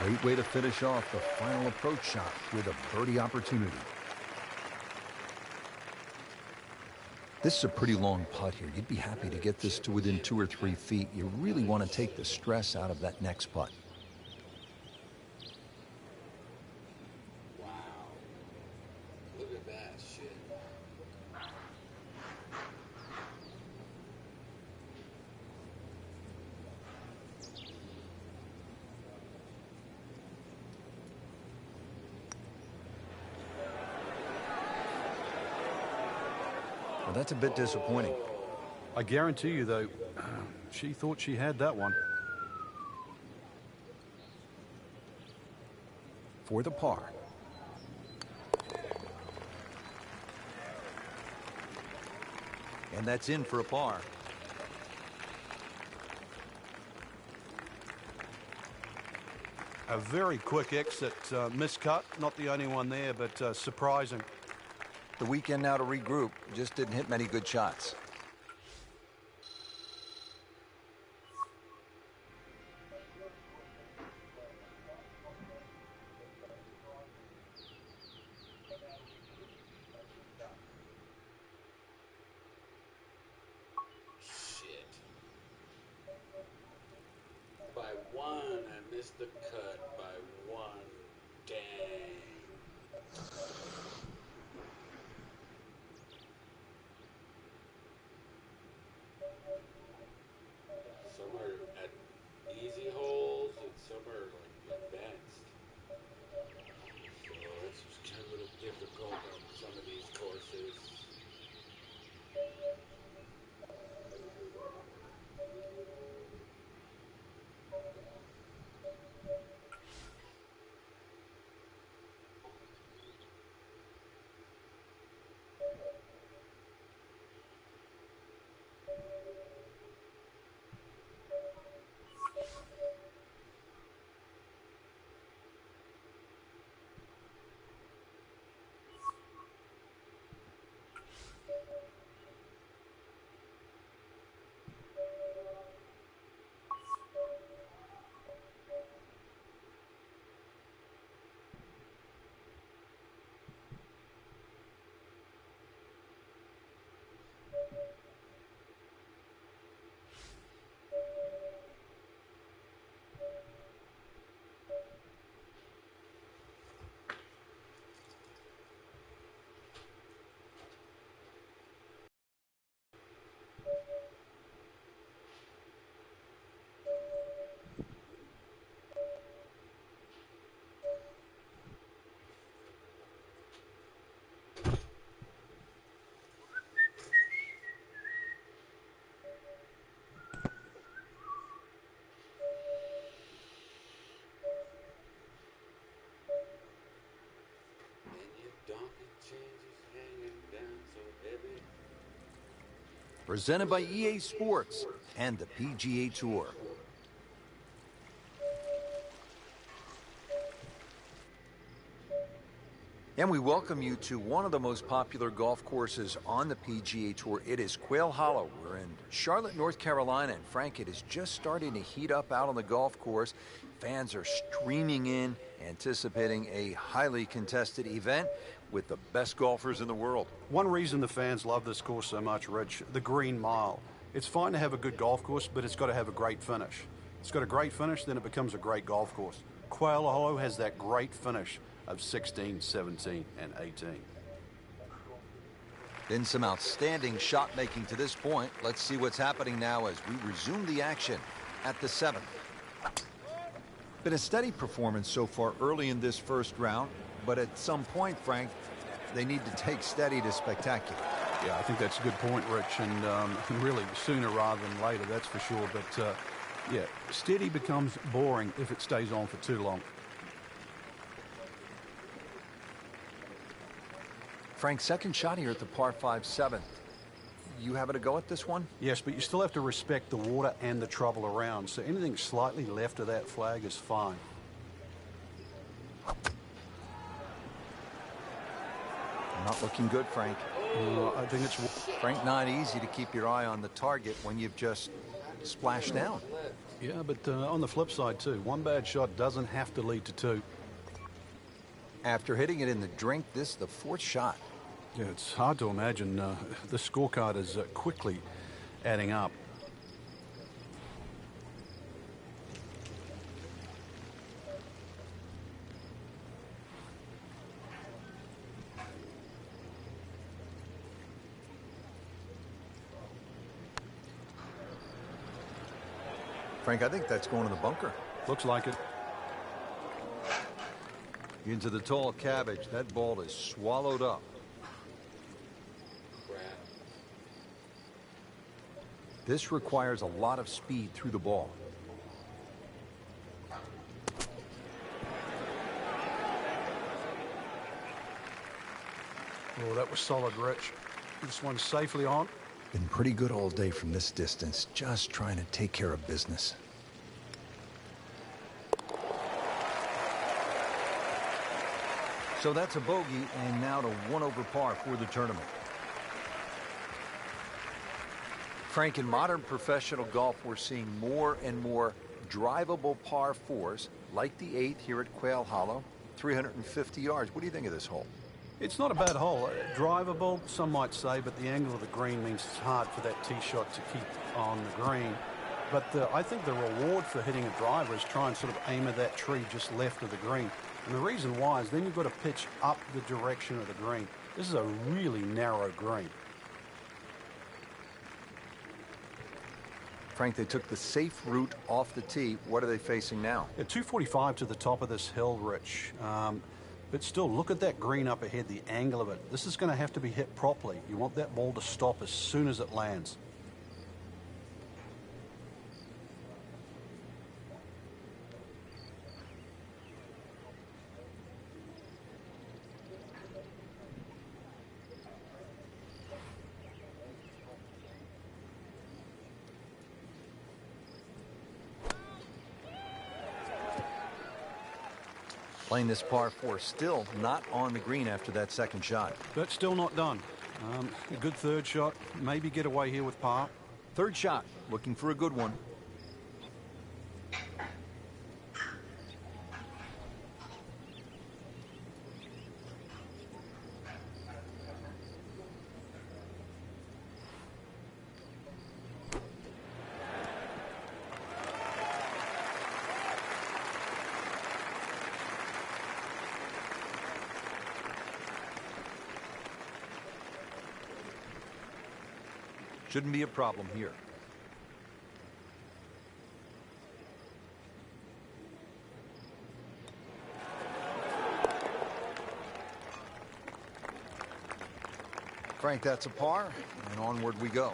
Great way to finish off the final approach shot with a birdie opportunity. This is a pretty long putt here. You'd be happy to get this to within 2 or 3 feet. You really want to take the stress out of that next putt. Wow. Look at that shit. Well, that's a bit disappointing. I guarantee you, though, she thought she had that one. For the par. And that's in for a par. A very quick exit, miscut. Not the only one there, but surprising. The weekend now to regroup. Just didn't hit many good shots. Shit. By one, I missed the cut. By one. Dang. Some are at easy holes and some are like advanced. So it's kind of a little difficult on some of these courses. Presented by EA Sports and the PGA Tour. And we welcome you to one of the most popular golf courses on the PGA Tour. It is Quail Hollow. We're in Charlotte, North Carolina, and Frank, it is just starting to heat up out on the golf course. Fans are streaming in, anticipating a highly contested event with the best golfers in the world. One reason the fans love this course so much, Rich, the Green Mile. It's fine to have a good golf course, but it's got to have a great finish. It's got a great finish, then it becomes a great golf course. Quail Hollow has that great finish of 16, 17, and 18. Been some outstanding shot making to this point. Let's see what's happening now as we resume the action at the 7th. Been a steady performance so far early in this first round, but at some point, Frank, they need to take steady to spectacular. Yeah, I think that's a good point, Rich, and really sooner rather than later, that's for sure. But yeah, steady becomes boring if it stays on for too long. Frank, second shot here at the par 5 7th. You having a go at this one? Yes, but you still have to respect the water and the trouble around. So anything slightly left of that flag is fine. Not looking good, Frank. I think it's... Frank, not easy to keep your eye on the target when you've just splashed down. Yeah, but on the flip side, too, one bad shot doesn't have to lead to two. After hitting it in the drink, this is the fourth shot. Yeah, it's hard to imagine. The scorecard is quickly adding up. Frank, I think that's going to the bunker. Looks like it. Into the tall cabbage. That ball is swallowed up. Crap. This requires a lot of speed through the ball. Oh, that was solid, Rich. This one's safely on. Been pretty good all day from this distance, just trying to take care of business. So that's a bogey, and now to 1 over par for the tournament. Frank, in modern professional golf, we're seeing more and more drivable par 4s, like the 8th here at Quail Hollow, 350 yards. What do you think of this hole? It's not a bad hole. Drivable, some might say, but the angle of the green means it's hard for that tee shot to keep on the green. But I think the reward for hitting a driver is try and sort of aim at that tree just left of the green. And the reason why is then you've got to pitch up the direction of the green. This is a really narrow green. Frank, they took the safe route off the tee. What are they facing now? At 245 to the top of this hill, Rich. But still, look at that green up ahead, the angle of it. This is going to have to be hit properly. You want that ball to stop as soon as it lands. Playing this par 4, still not on the green after that second shot. But still not done. A good third shot. Maybe get away here with par. Third shot, looking for a good one. Shouldn't be a problem here. Frank, that's a par, and onward we go.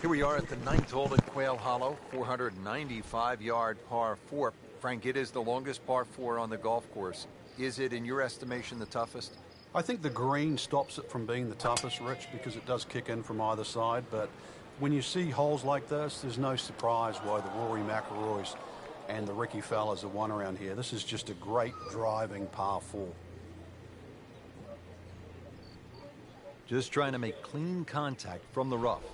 Here we are at the 9th hole at Quail Hollow, 495-yard par 4. Frank, it is the longest par 4 on the golf course. Is it, in your estimation, the toughest? I think the green stops it from being the toughest, Rich, because it does kick in from either side. But when you see holes like this, there's no surprise why the Rory McIlroys and the Ricky Fellas have won around here. This is just a great driving par 4. Just trying to make clean contact from the rough.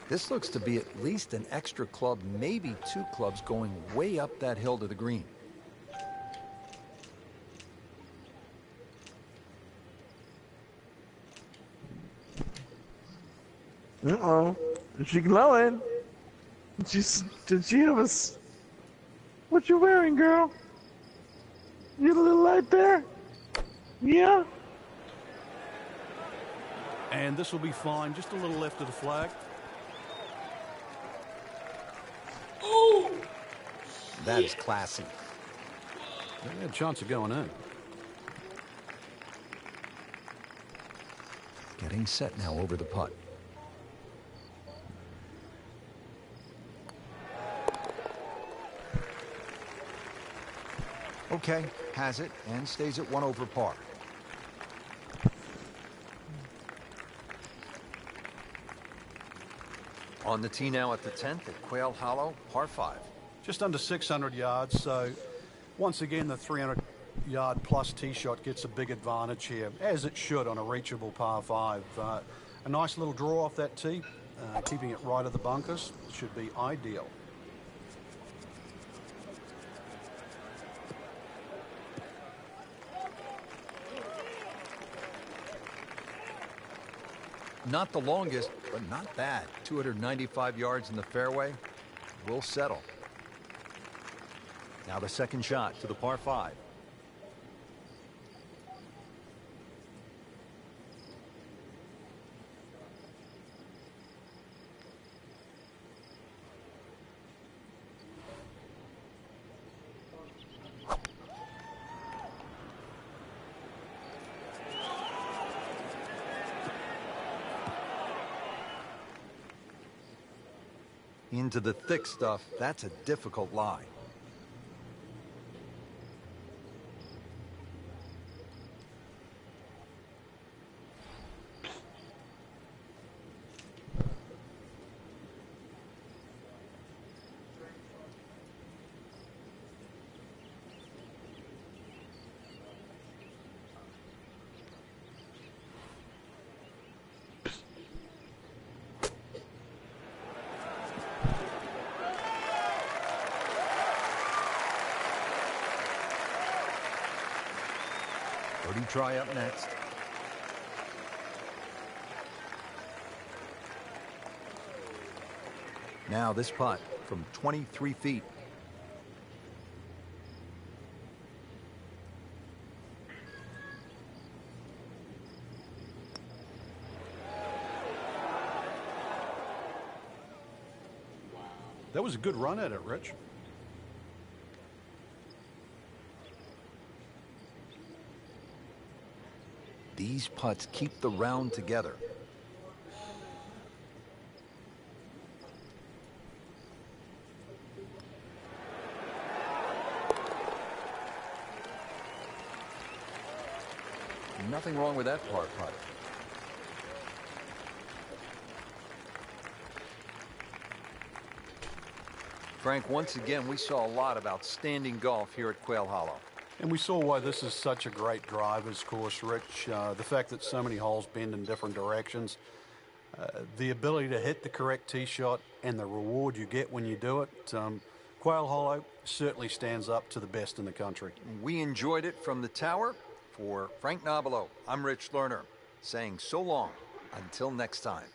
This looks to be at least an extra club, maybe 2 clubs going way up that hill to the green. Uh-oh. Is she glowing? Did she have us? What you wearing, girl? You a little light there? Yeah? And this will be fine, just a little left of the flag. That is classy. They had a chance of going in. Getting set now over the putt. Okay, has it and stays at 1 over par. On the tee now at the 10th at Quail Hollow, par 5. Just under 600 yards, so once again the 300-yard plus tee shot gets a big advantage here, as it should on a reachable par 5. A nice little draw off that tee, keeping it right of the bunkers should be ideal. Not the longest, but not bad. 295 yards in the fairway. Will settle. Now the second shot to the par 5. Into the thick stuff. That's a difficult lie. Birdie try up next. Now this putt from 23 feet. That was a good run at it, Rich. These putts keep the round together. Nothing wrong with that par putt. Frank, once again, we saw a lot of outstanding golf here at Quail Hollow. And we saw why this is such a great driver's course, Rich. The fact that so many holes bend in different directions, the ability to hit the correct tee shot, and the reward you get when you do it. Quail Hollow certainly stands up to the best in the country. We enjoyed it from the tower. For Frank Nobilo, I'm Rich Lerner, saying so long until next time.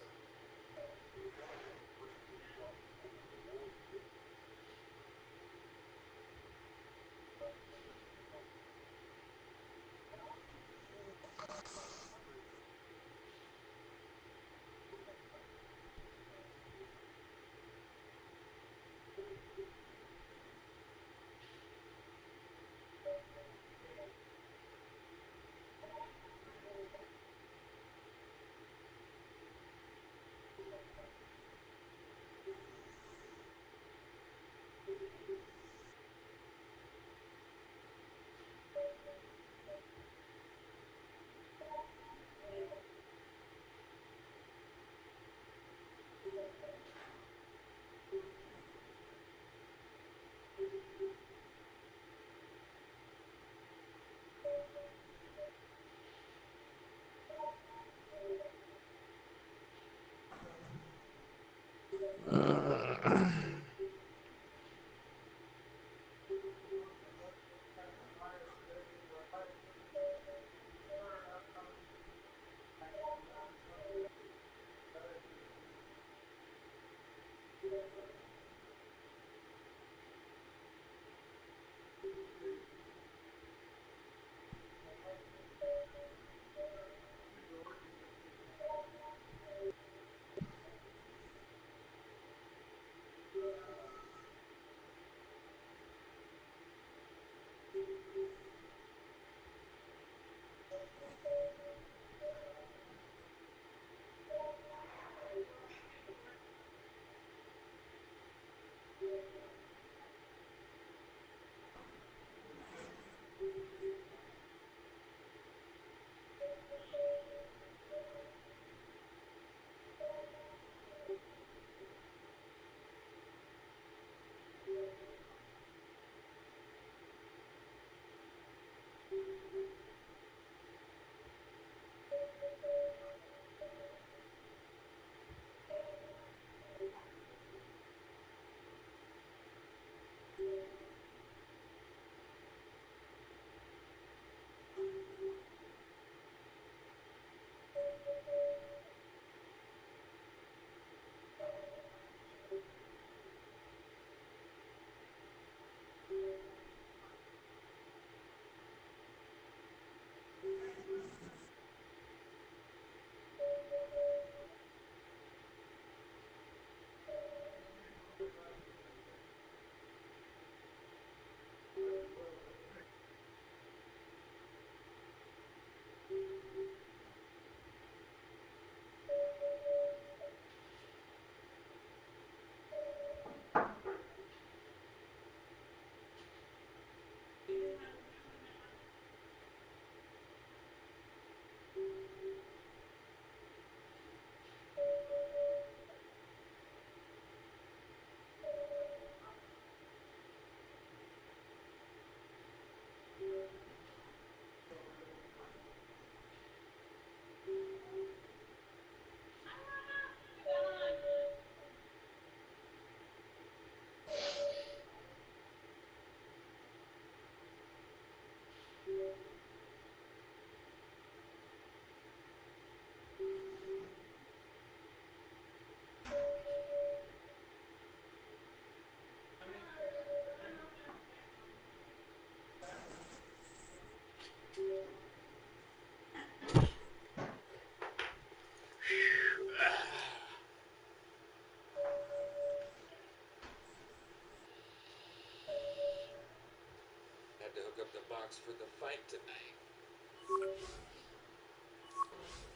bucks for the fight tonight.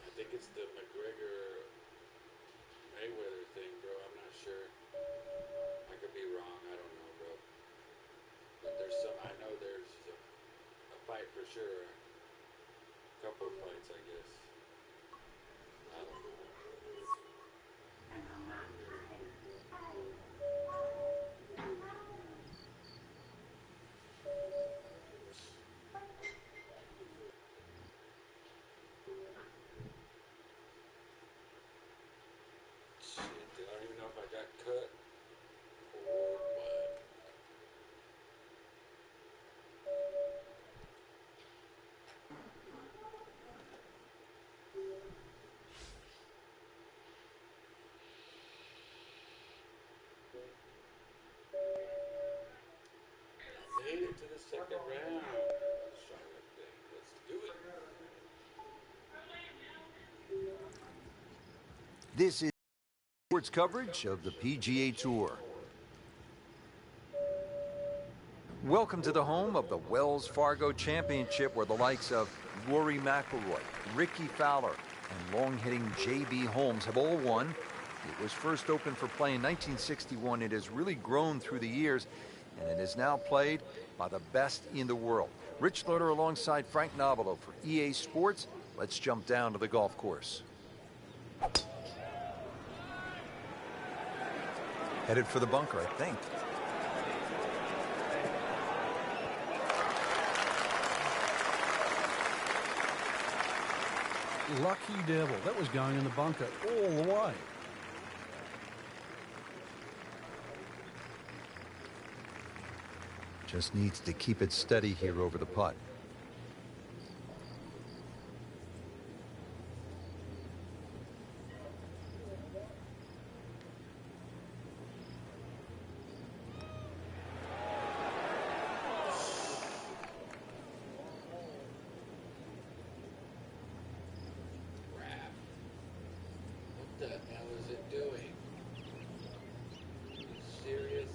I think it's the McGregor Mayweather thing, bro. I'm not sure. I could be wrong. I don't know, bro. But there's some. I know there's a fight for sure. A couple of fights, I guess. I don't know. Shit, I don't even know if I got cut or what. Made it to the second round. Charlotte thing. Let's do it. This is sports coverage of the PGA Tour. Welcome to the home of the Wells Fargo Championship, where the likes of Rory McIlroy, Ricky Fowler, and long-hitting J.B. Holmes have all won. It was first opened for play in 1961. It has really grown through the years, and it is now played by the best in the world. Rich Loader alongside Frank Novello for EA Sports. Let's jump down to the golf course. Headed for the bunker, I think. Lucky devil. That was going in the bunker all the way. Just needs to keep it steady here over the putt. What the hell is it doing? Are you serious?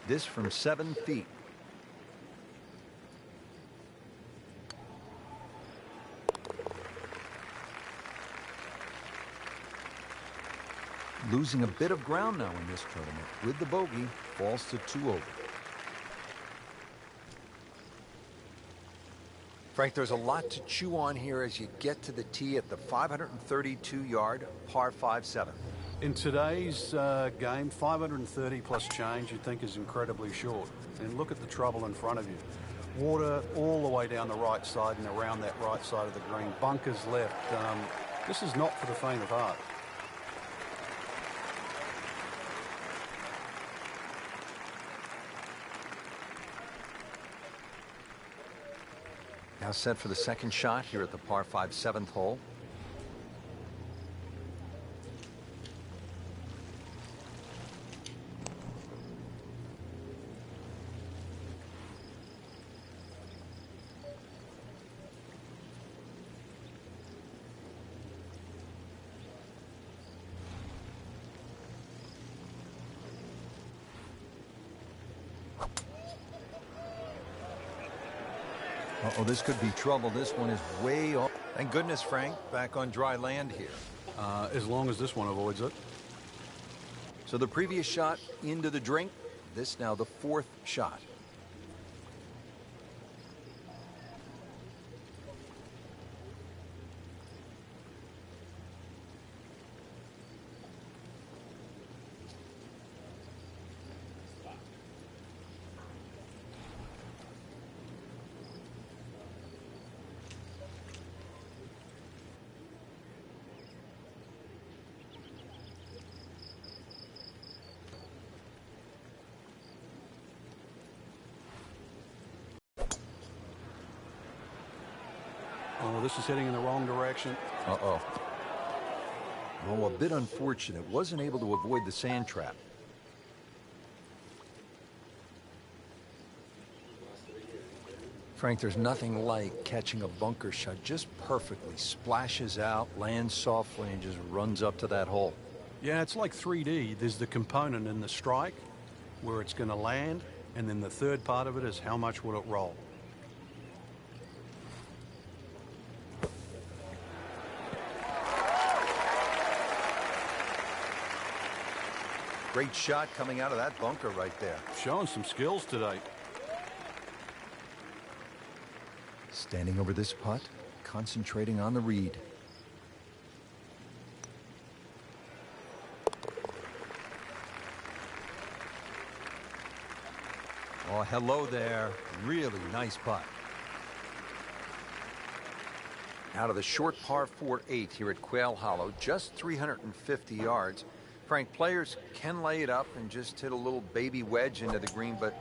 This from 7 feet. Losing a bit of ground now in this tournament. With the bogey, falls to 2 over. Frank, there's a lot to chew on here as you get to the tee at the 532-yard par 5-7. In today's game, 530 plus change you'd think is incredibly short. And look at the trouble in front of you. Water all the way down the right side and around that right side of the green. Bunkers left. This is not for the faint of heart. Now set for the second shot here at the par 5 7th hole. Uh-oh, this could be trouble. This one is way off. Thank goodness, Frank, back on dry land here. As long as this one avoids it. So the previous shot into the drink. This now the 4th shot. this is heading in the wrong direction. Uh-oh. Oh, a bit unfortunate. Wasn't able to avoid the sand trap. Frank, there's nothing like catching a bunker shot just perfectly. Splashes out, lands softly, and just runs up to that hole. Yeah, it's like 3D. There's the component in the strike where it's going to land, and then the third part of it is how much will it roll. Great shot coming out of that bunker right there. Showing some skills today. Standing over this putt, concentrating on the read. Oh, hello there. Really nice putt. Out of the short par 4-8 here at Quail Hollow, just 350 yards. Frank, players can lay it up and just hit a little baby wedge into the green, but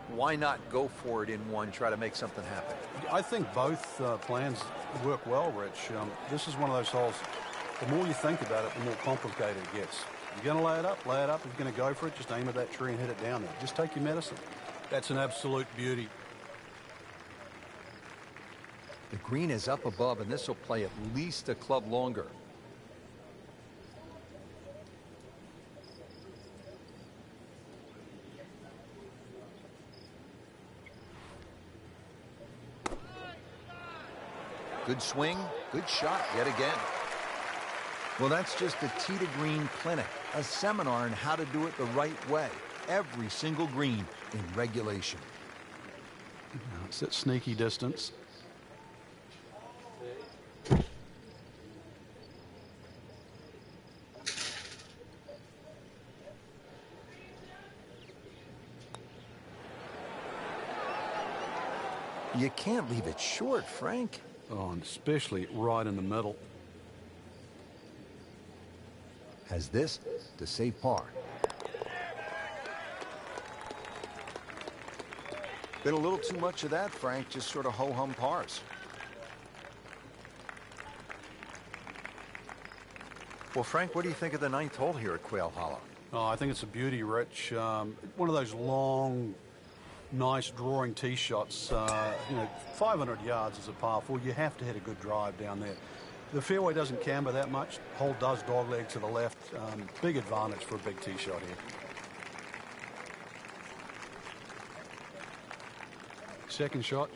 why not go for it in one, try to make something happen? I think both plans work well, Rich. This is one of those holes, the more you think about it, the more complicated it gets. You're going to lay it up, lay it up. If you're going to go for it, just aim at that tree and hit it down there. Just take your medicine. That's an absolute beauty. The green is up above, and this will play at least a club longer. Good swing, good shot yet again. Well, that's just a tee to green clinic, a seminar on how to do it the right way. Every single green in regulation. Now it's at sneaky distance. You can't leave it short, Frank. Oh, and especially right in the middle. Has this to save par. Been a little too much of that, Frank, just sort of ho-hum pars. Well, Frank, what do you think of the 9th hole here at Quail Hollow? Oh, I think it's a beauty, Rich. One of those long, nice drawing tee shots. 500 yards is a par 4. You have to hit a good drive down there. The fairway doesn't camber that much. Hole does dogleg to the left. Big advantage for a big tee shot here. Second shot.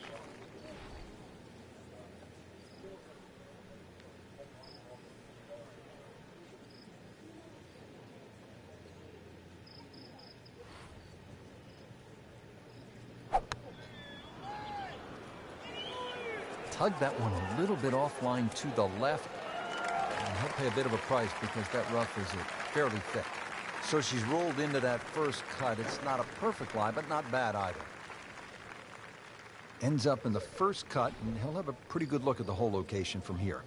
Tugged that one a little bit offline to the left. And he'll pay a bit of a price because that rough is fairly thick. So she's rolled into that first cut. It's not a perfect lie, but not bad either. Ends up in the first cut, and he'll have a pretty good look at the whole location from here.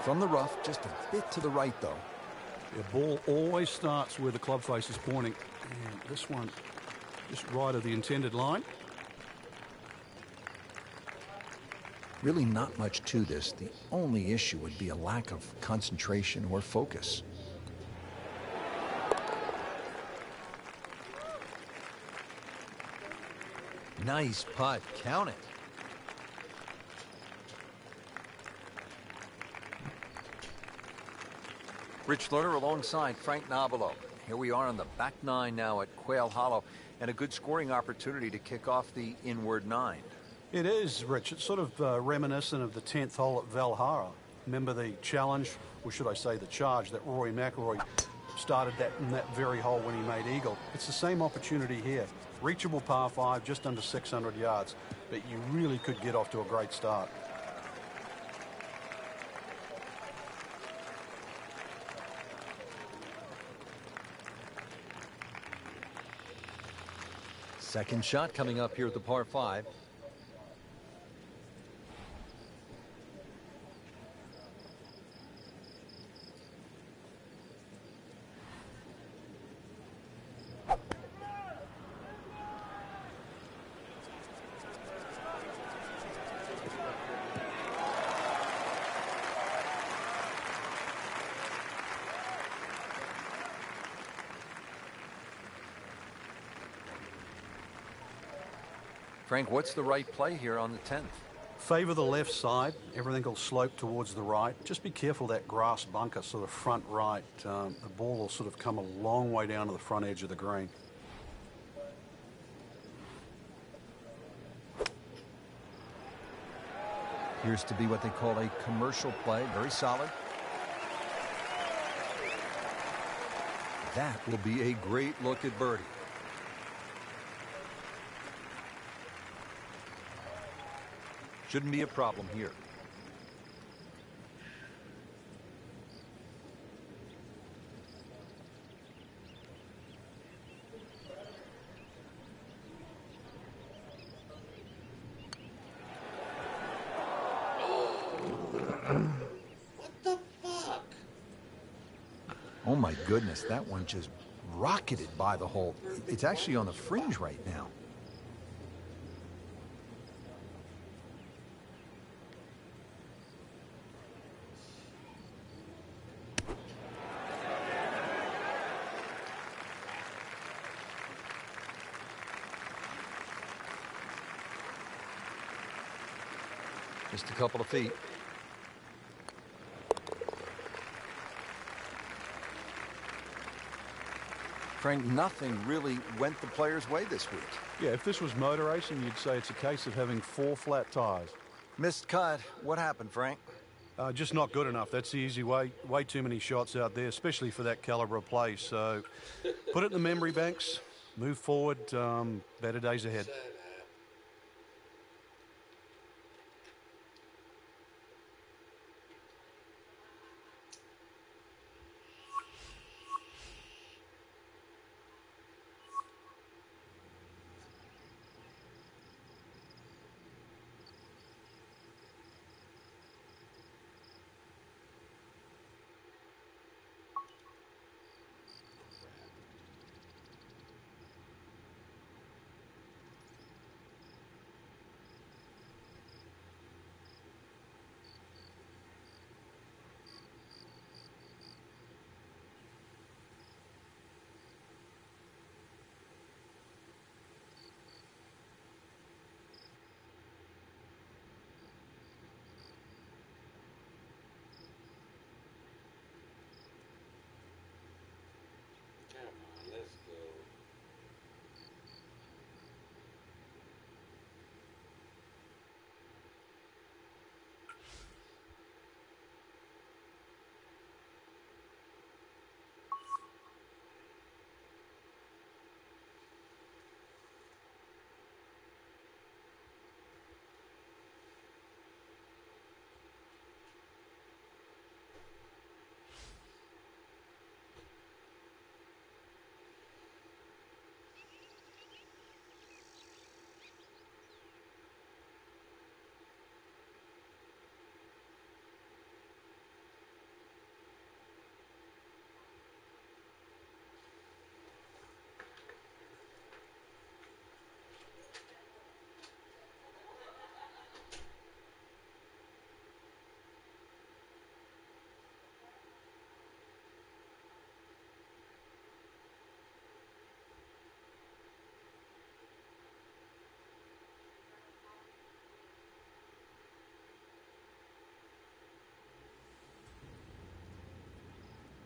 From the rough, just a bit to the right, though. The ball always starts where the club face is pointing. And this one, just right of the intended line. Really not much to this. The only issue would be a lack of concentration or focus. Nice putt. Count it. Rich Lerner alongside Frank Nobilo. Here we are on the back nine now at Quail Hollow, and a good scoring opportunity to kick off the inward nine. It is, Rich. It's sort of reminiscent of the 10th hole at Valhalla. Remember the challenge, or should I say the charge, that Rory McIlroy started that in that very hole when he made eagle. It's the same opportunity here. Reachable par 5, just under 600 yards, but you really could get off to a great start. Second shot coming up here at the par 5. Frank, what's the right play here on the 10th? Favor the left side. Everything will slope towards the right. Just be careful that grass bunker, sort of front right. The ball will sort of come a long way down to the front edge of the green. Appears to be what they call a commercial play. Very solid. That will be a great look at birdie. Shouldn't be a problem here. What the fuck? Oh my goodness, that one just rocketed by the hole. It's actually on the fringe right now. Just a couple of feet. Frank, nothing really went the player's way this week. Yeah, if this was motor racing, you'd say it's a case of having 4 flat tires. Missed cut. What happened, Frank? Just not good enough. That's the easy way. Way too many shots out there, especially for that caliber of play. So put it in the memory banks, move forward, better days ahead. Come on, let's go.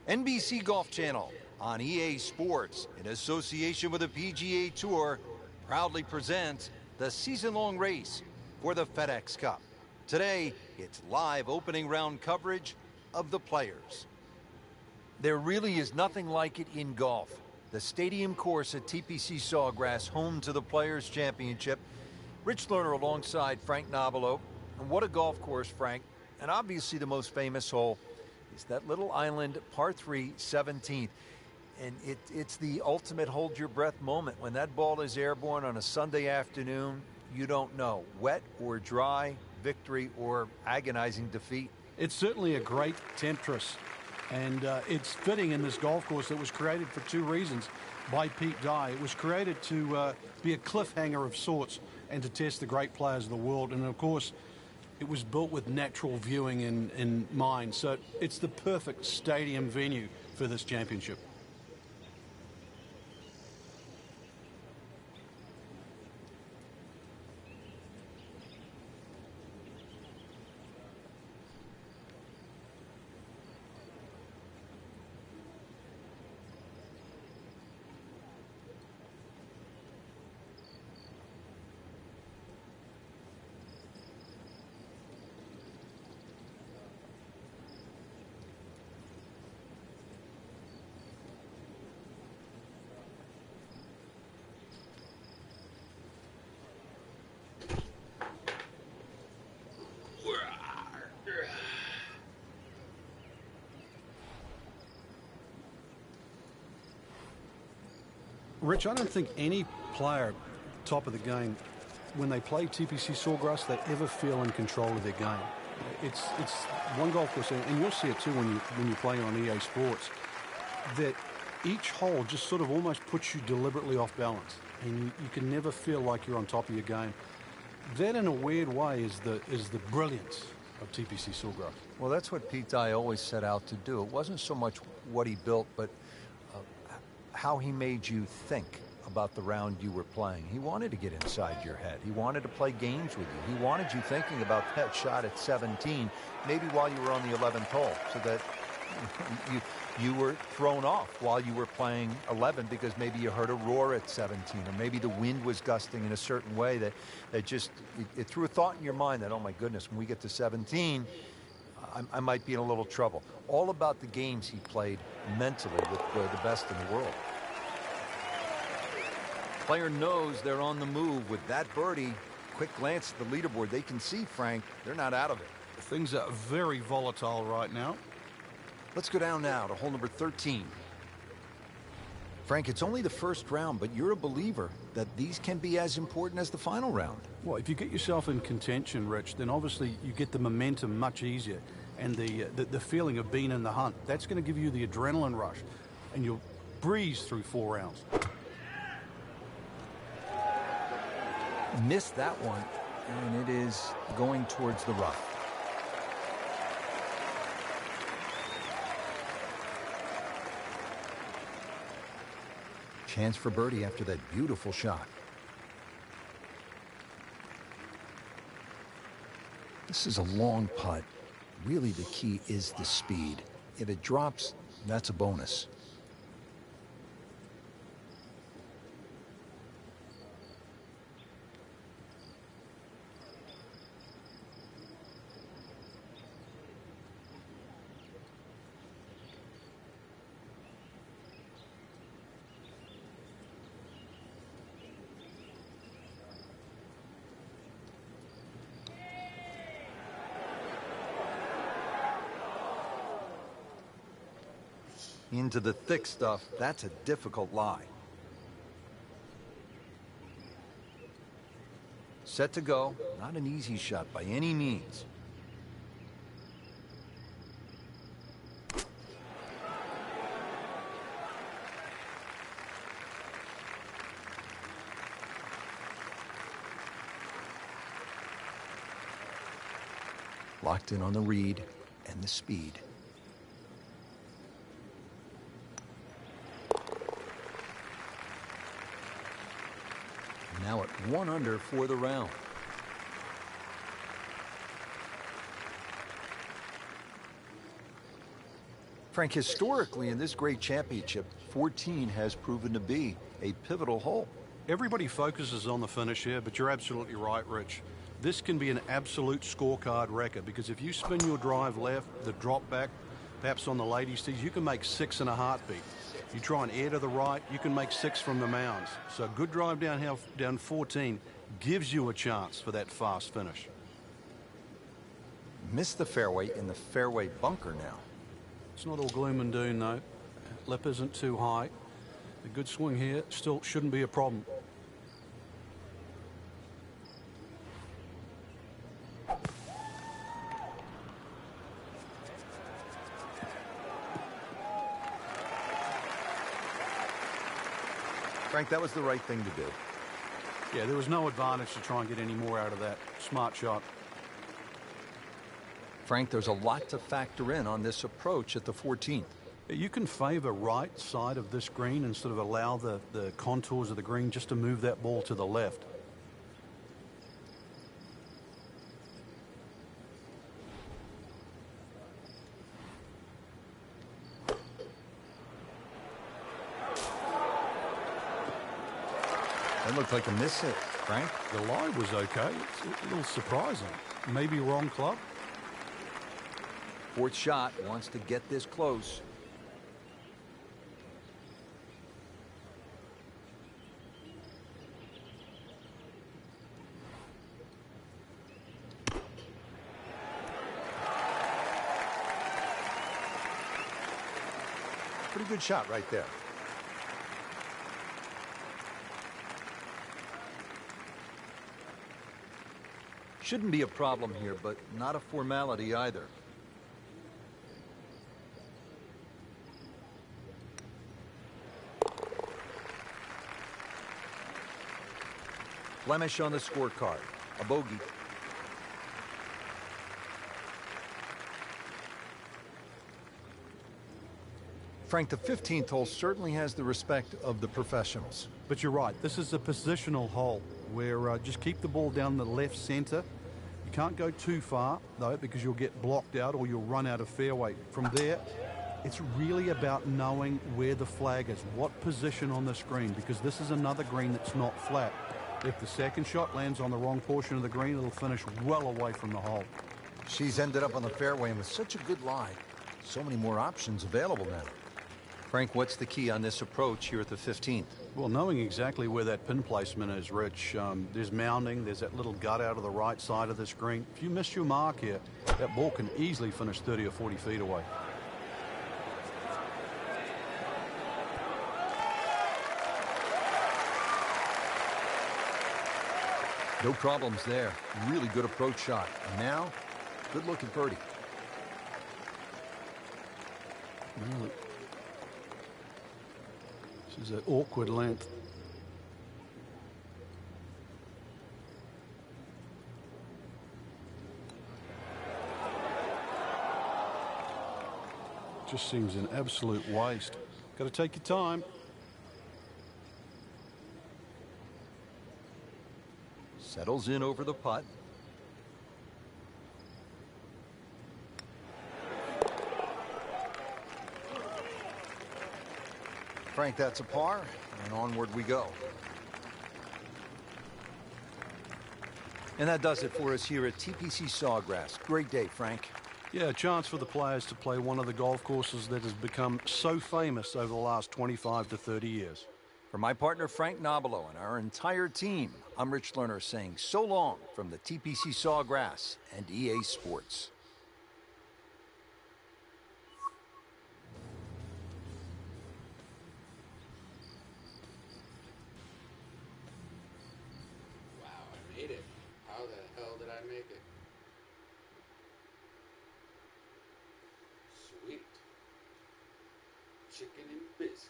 NBC Golf Channel on EA Sports, in association with the PGA Tour, proudly presents the season-long race for the FedEx Cup. Today, it's live opening round coverage of the Players. There really is nothing like it in golf. The stadium course at TPC Sawgrass, home to the Players Championship. Rich Lerner alongside Frank Nobilo. And what a golf course, Frank. And obviously the most famous hole is that little island, par 3, 17th. And it's the ultimate hold-your-breath moment. When that ball is airborne on a Sunday afternoon, you don't know. Wet or dry, victory or agonizing defeat. It's certainly a great temptress. And it's fitting in this golf course that was created for 2 reasons by Pete Dye. It was created to be a cliffhanger of sorts and to test the great players of the world. And, of course, it was built with natural viewing in mind. So it's the perfect stadium venue for this championship. Rich, I don't think any player top of the game, when they play TPC Sawgrass, they ever feel in control of their game. It's one golf course, and you'll see it too when you're playing on EA Sports, that each hole just sort of almost puts you deliberately off balance, and you can never feel like you're on top of your game. That, in a weird way, is the brilliance of TPC Sawgrass. Well, that's what Pete Dye always set out to do. It wasn't so much what he built, but how he made you think about the round you were playing. He wanted to get inside your head. He wanted to play games with you. He wanted you thinking about that shot at 17, maybe while you were on the 11th hole, so that you were thrown off while you were playing 11 because maybe you heard a roar at 17, or maybe the wind was gusting in a certain way that just it threw a thought in your mind that, oh my goodness, when we get to 17, I might be in a little trouble. All about the games he played mentally with the best in the world. Player knows they're on the move with that birdie. Quick glance at the leaderboard. They can see, Frank, they're not out of it. Things are very volatile right now. Let's go down now to hole number 13. Frank, it's only the first round, but you're a believer that these can be as important as the final round. Well, if you get yourself in contention, Rich, then obviously you get the momentum much easier, and the feeling of being in the hunt. That's going to give you the adrenaline rush, and you'll breeze through 4 rounds. Missed that one, and it is going towards the rough. Chance for birdie after that beautiful shot. This is a long putt. Really, the key is the speed. If it drops, that's a bonus. Into the thick stuff, that's a difficult lie. Set to go, not an easy shot by any means. Locked in on the read and the speed. Now at 1 under for the round. Frank, historically in this great championship, 14 has proven to be a pivotal hole. Everybody focuses on the finish here, but you're absolutely right, Rich. This can be an absolute scorecard wrecker, because if you spin your drive left, the drop back, perhaps on the ladies' tees, you can make 6 in a heartbeat. You try and air to the right, you can make 6 from the mounds. So a good drive down 14 gives you a chance for that fast finish. Missed the fairway in the fairway bunker now. It's not all gloom and doom, though. Lip isn't too high. A good swing here still shouldn't be a problem. Frank, that was the right thing to do. Yeah, there was no advantage to try and get any more out of that. Smart shot. Frank, there's a lot to factor in on this approach at the 14th. You can favor right side of this green and sort of allow the contours of the green just to move that ball to the left. That looked like a miss hit, Frank. The lie was okay. It's a little surprising. Maybe wrong club. Fourth shot, wants to get this close. Pretty good shot right there. Shouldn't be a problem here, but not a formality either. Blemish on the scorecard, a bogey. Frank, the 15th hole certainly has the respect of the professionals. But you're right, this is a positional hole where just keep the ball down the left center. You can't go too far, though, because you'll get blocked out or you'll run out of fairway. From there, it's really about knowing where the flag is, what position on the green, because this is another green that's not flat. If the second shot lands on the wrong portion of the green, it'll finish well away from the hole. She's ended up on the fairway and with such a good lie. So many more options available now. Frank, what's the key on this approach here at the 15th? Well, knowing exactly where that pin placement is, Rich. There's mounding, there's that little gut out of the right side of the green. If you miss your mark here, that ball can easily finish 30 or 40 feet away. No problems there. Really good approach shot. And now, good looking birdie. Really. This is an awkward length. Just seems an absolute waste. Got to take your time. Settles in over the putt. Frank, that's a par, and onward we go. And that does it for us here at TPC Sawgrass. Great day, Frank. Yeah, a chance for the players to play one of the golf courses that has become so famous over the last 25 to 30 years. For my partner, Frank Nobilo, and our entire team, I'm Rich Lerner saying so long from the TPC Sawgrass and EA Sports. Wow, I made it. How the hell did I make it? Sweet. Chicken and biscuits.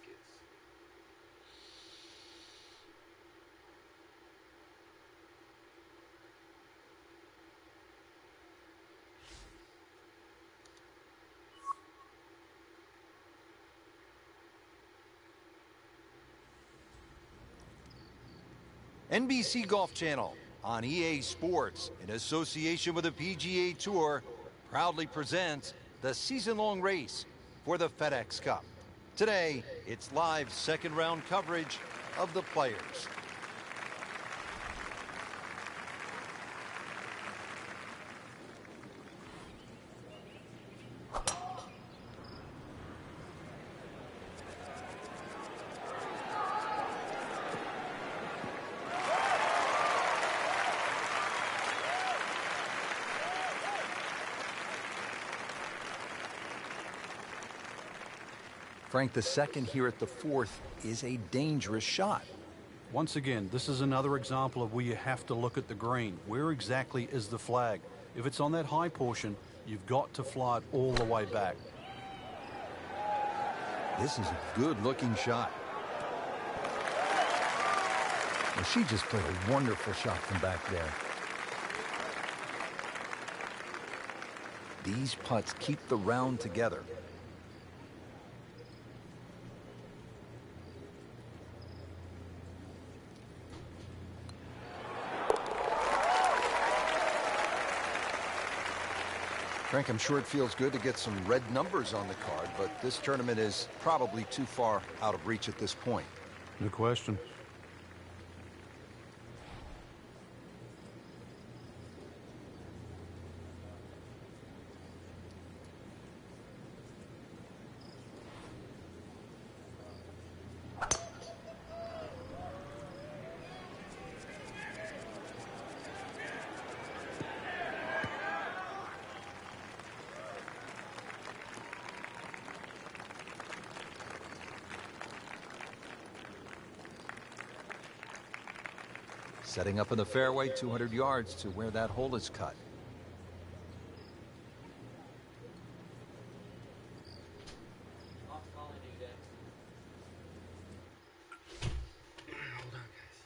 NBC Golf Channel on EA Sports, in association with the PGA Tour, proudly presents the season-long race for the FedEx Cup. Today, it's live second-round coverage of the Players. Frank, the second here at the fourth is a dangerous shot. Once again, this is another example of where you have to look at the green. Where exactly is the flag? If it's on that high portion, you've got to fly it all the way back. This is a good-looking shot. Well, she just played a wonderful shot from back there. These putts keep the round together. Frank, I'm sure it feels good to get some red numbers on the card, but this tournament is probably too far out of reach at this point. No question. Setting up in the fairway, 200 yards to where that hole is cut. Off calling you guys. Hold on, guys.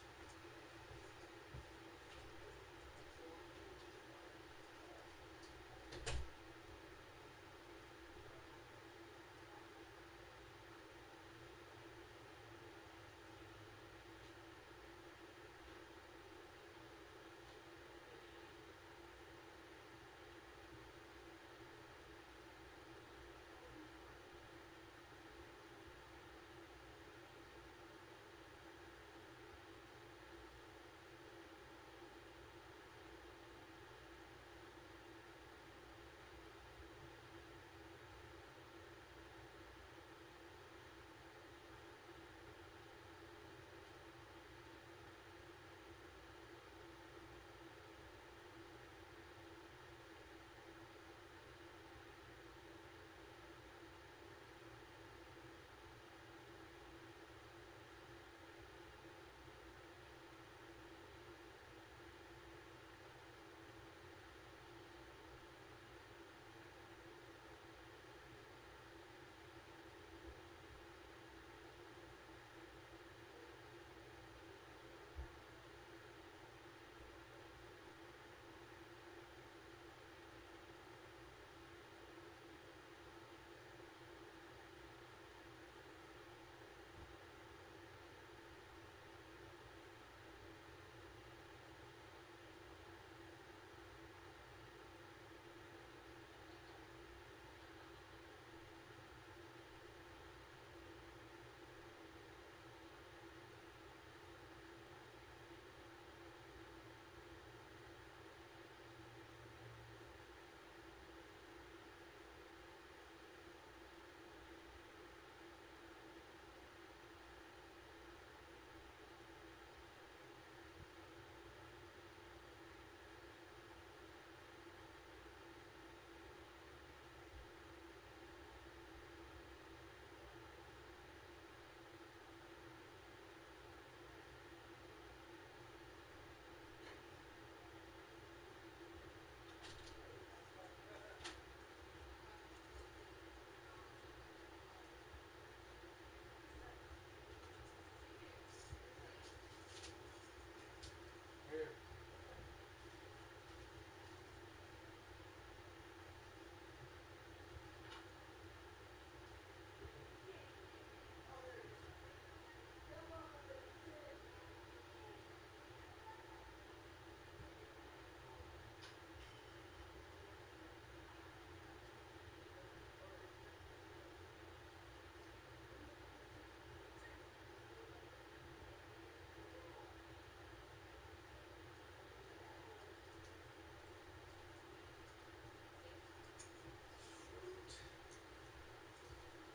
Here.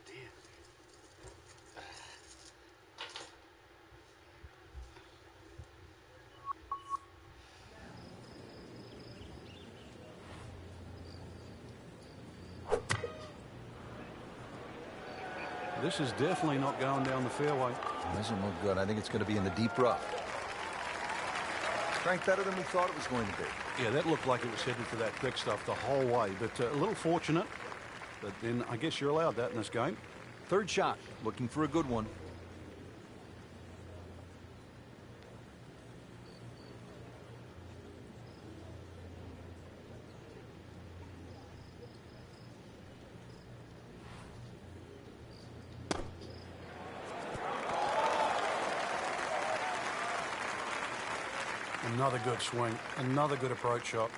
Damn. This is definitely not going down the fairway. Doesn't look good. I think it's going to be in the deep rough. Strength better than we thought it was going to be. Yeah, that looked like it was headed for that thick stuff the whole way, but a little fortunate. But then I guess you're allowed that in this game. Third shot, looking for a good one. Another good swing, another good approach shot.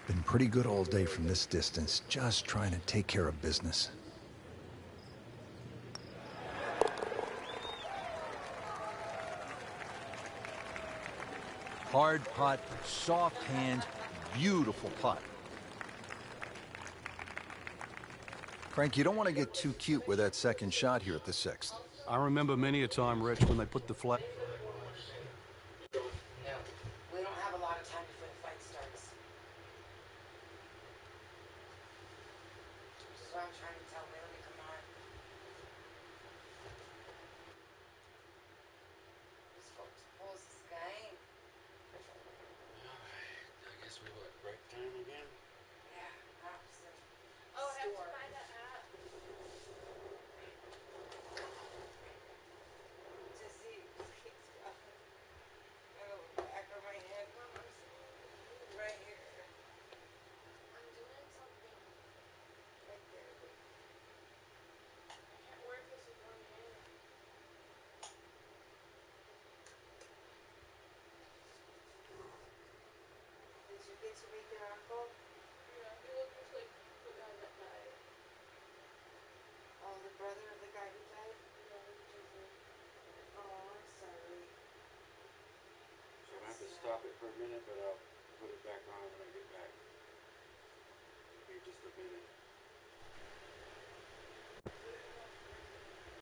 Been pretty good all day from this distance, just trying to take care of business. Hard putt, soft hand, beautiful putt. Frank, you don't want to get too cute with that second shot here at the sixth. I remember many a time, Rich, when they put the flag. No, we don't have a lot of time before the fight starts. This is what I'm trying to tell Melanie, come on. for a minute, but I'll put it back on when I get back. It'll be just a minute.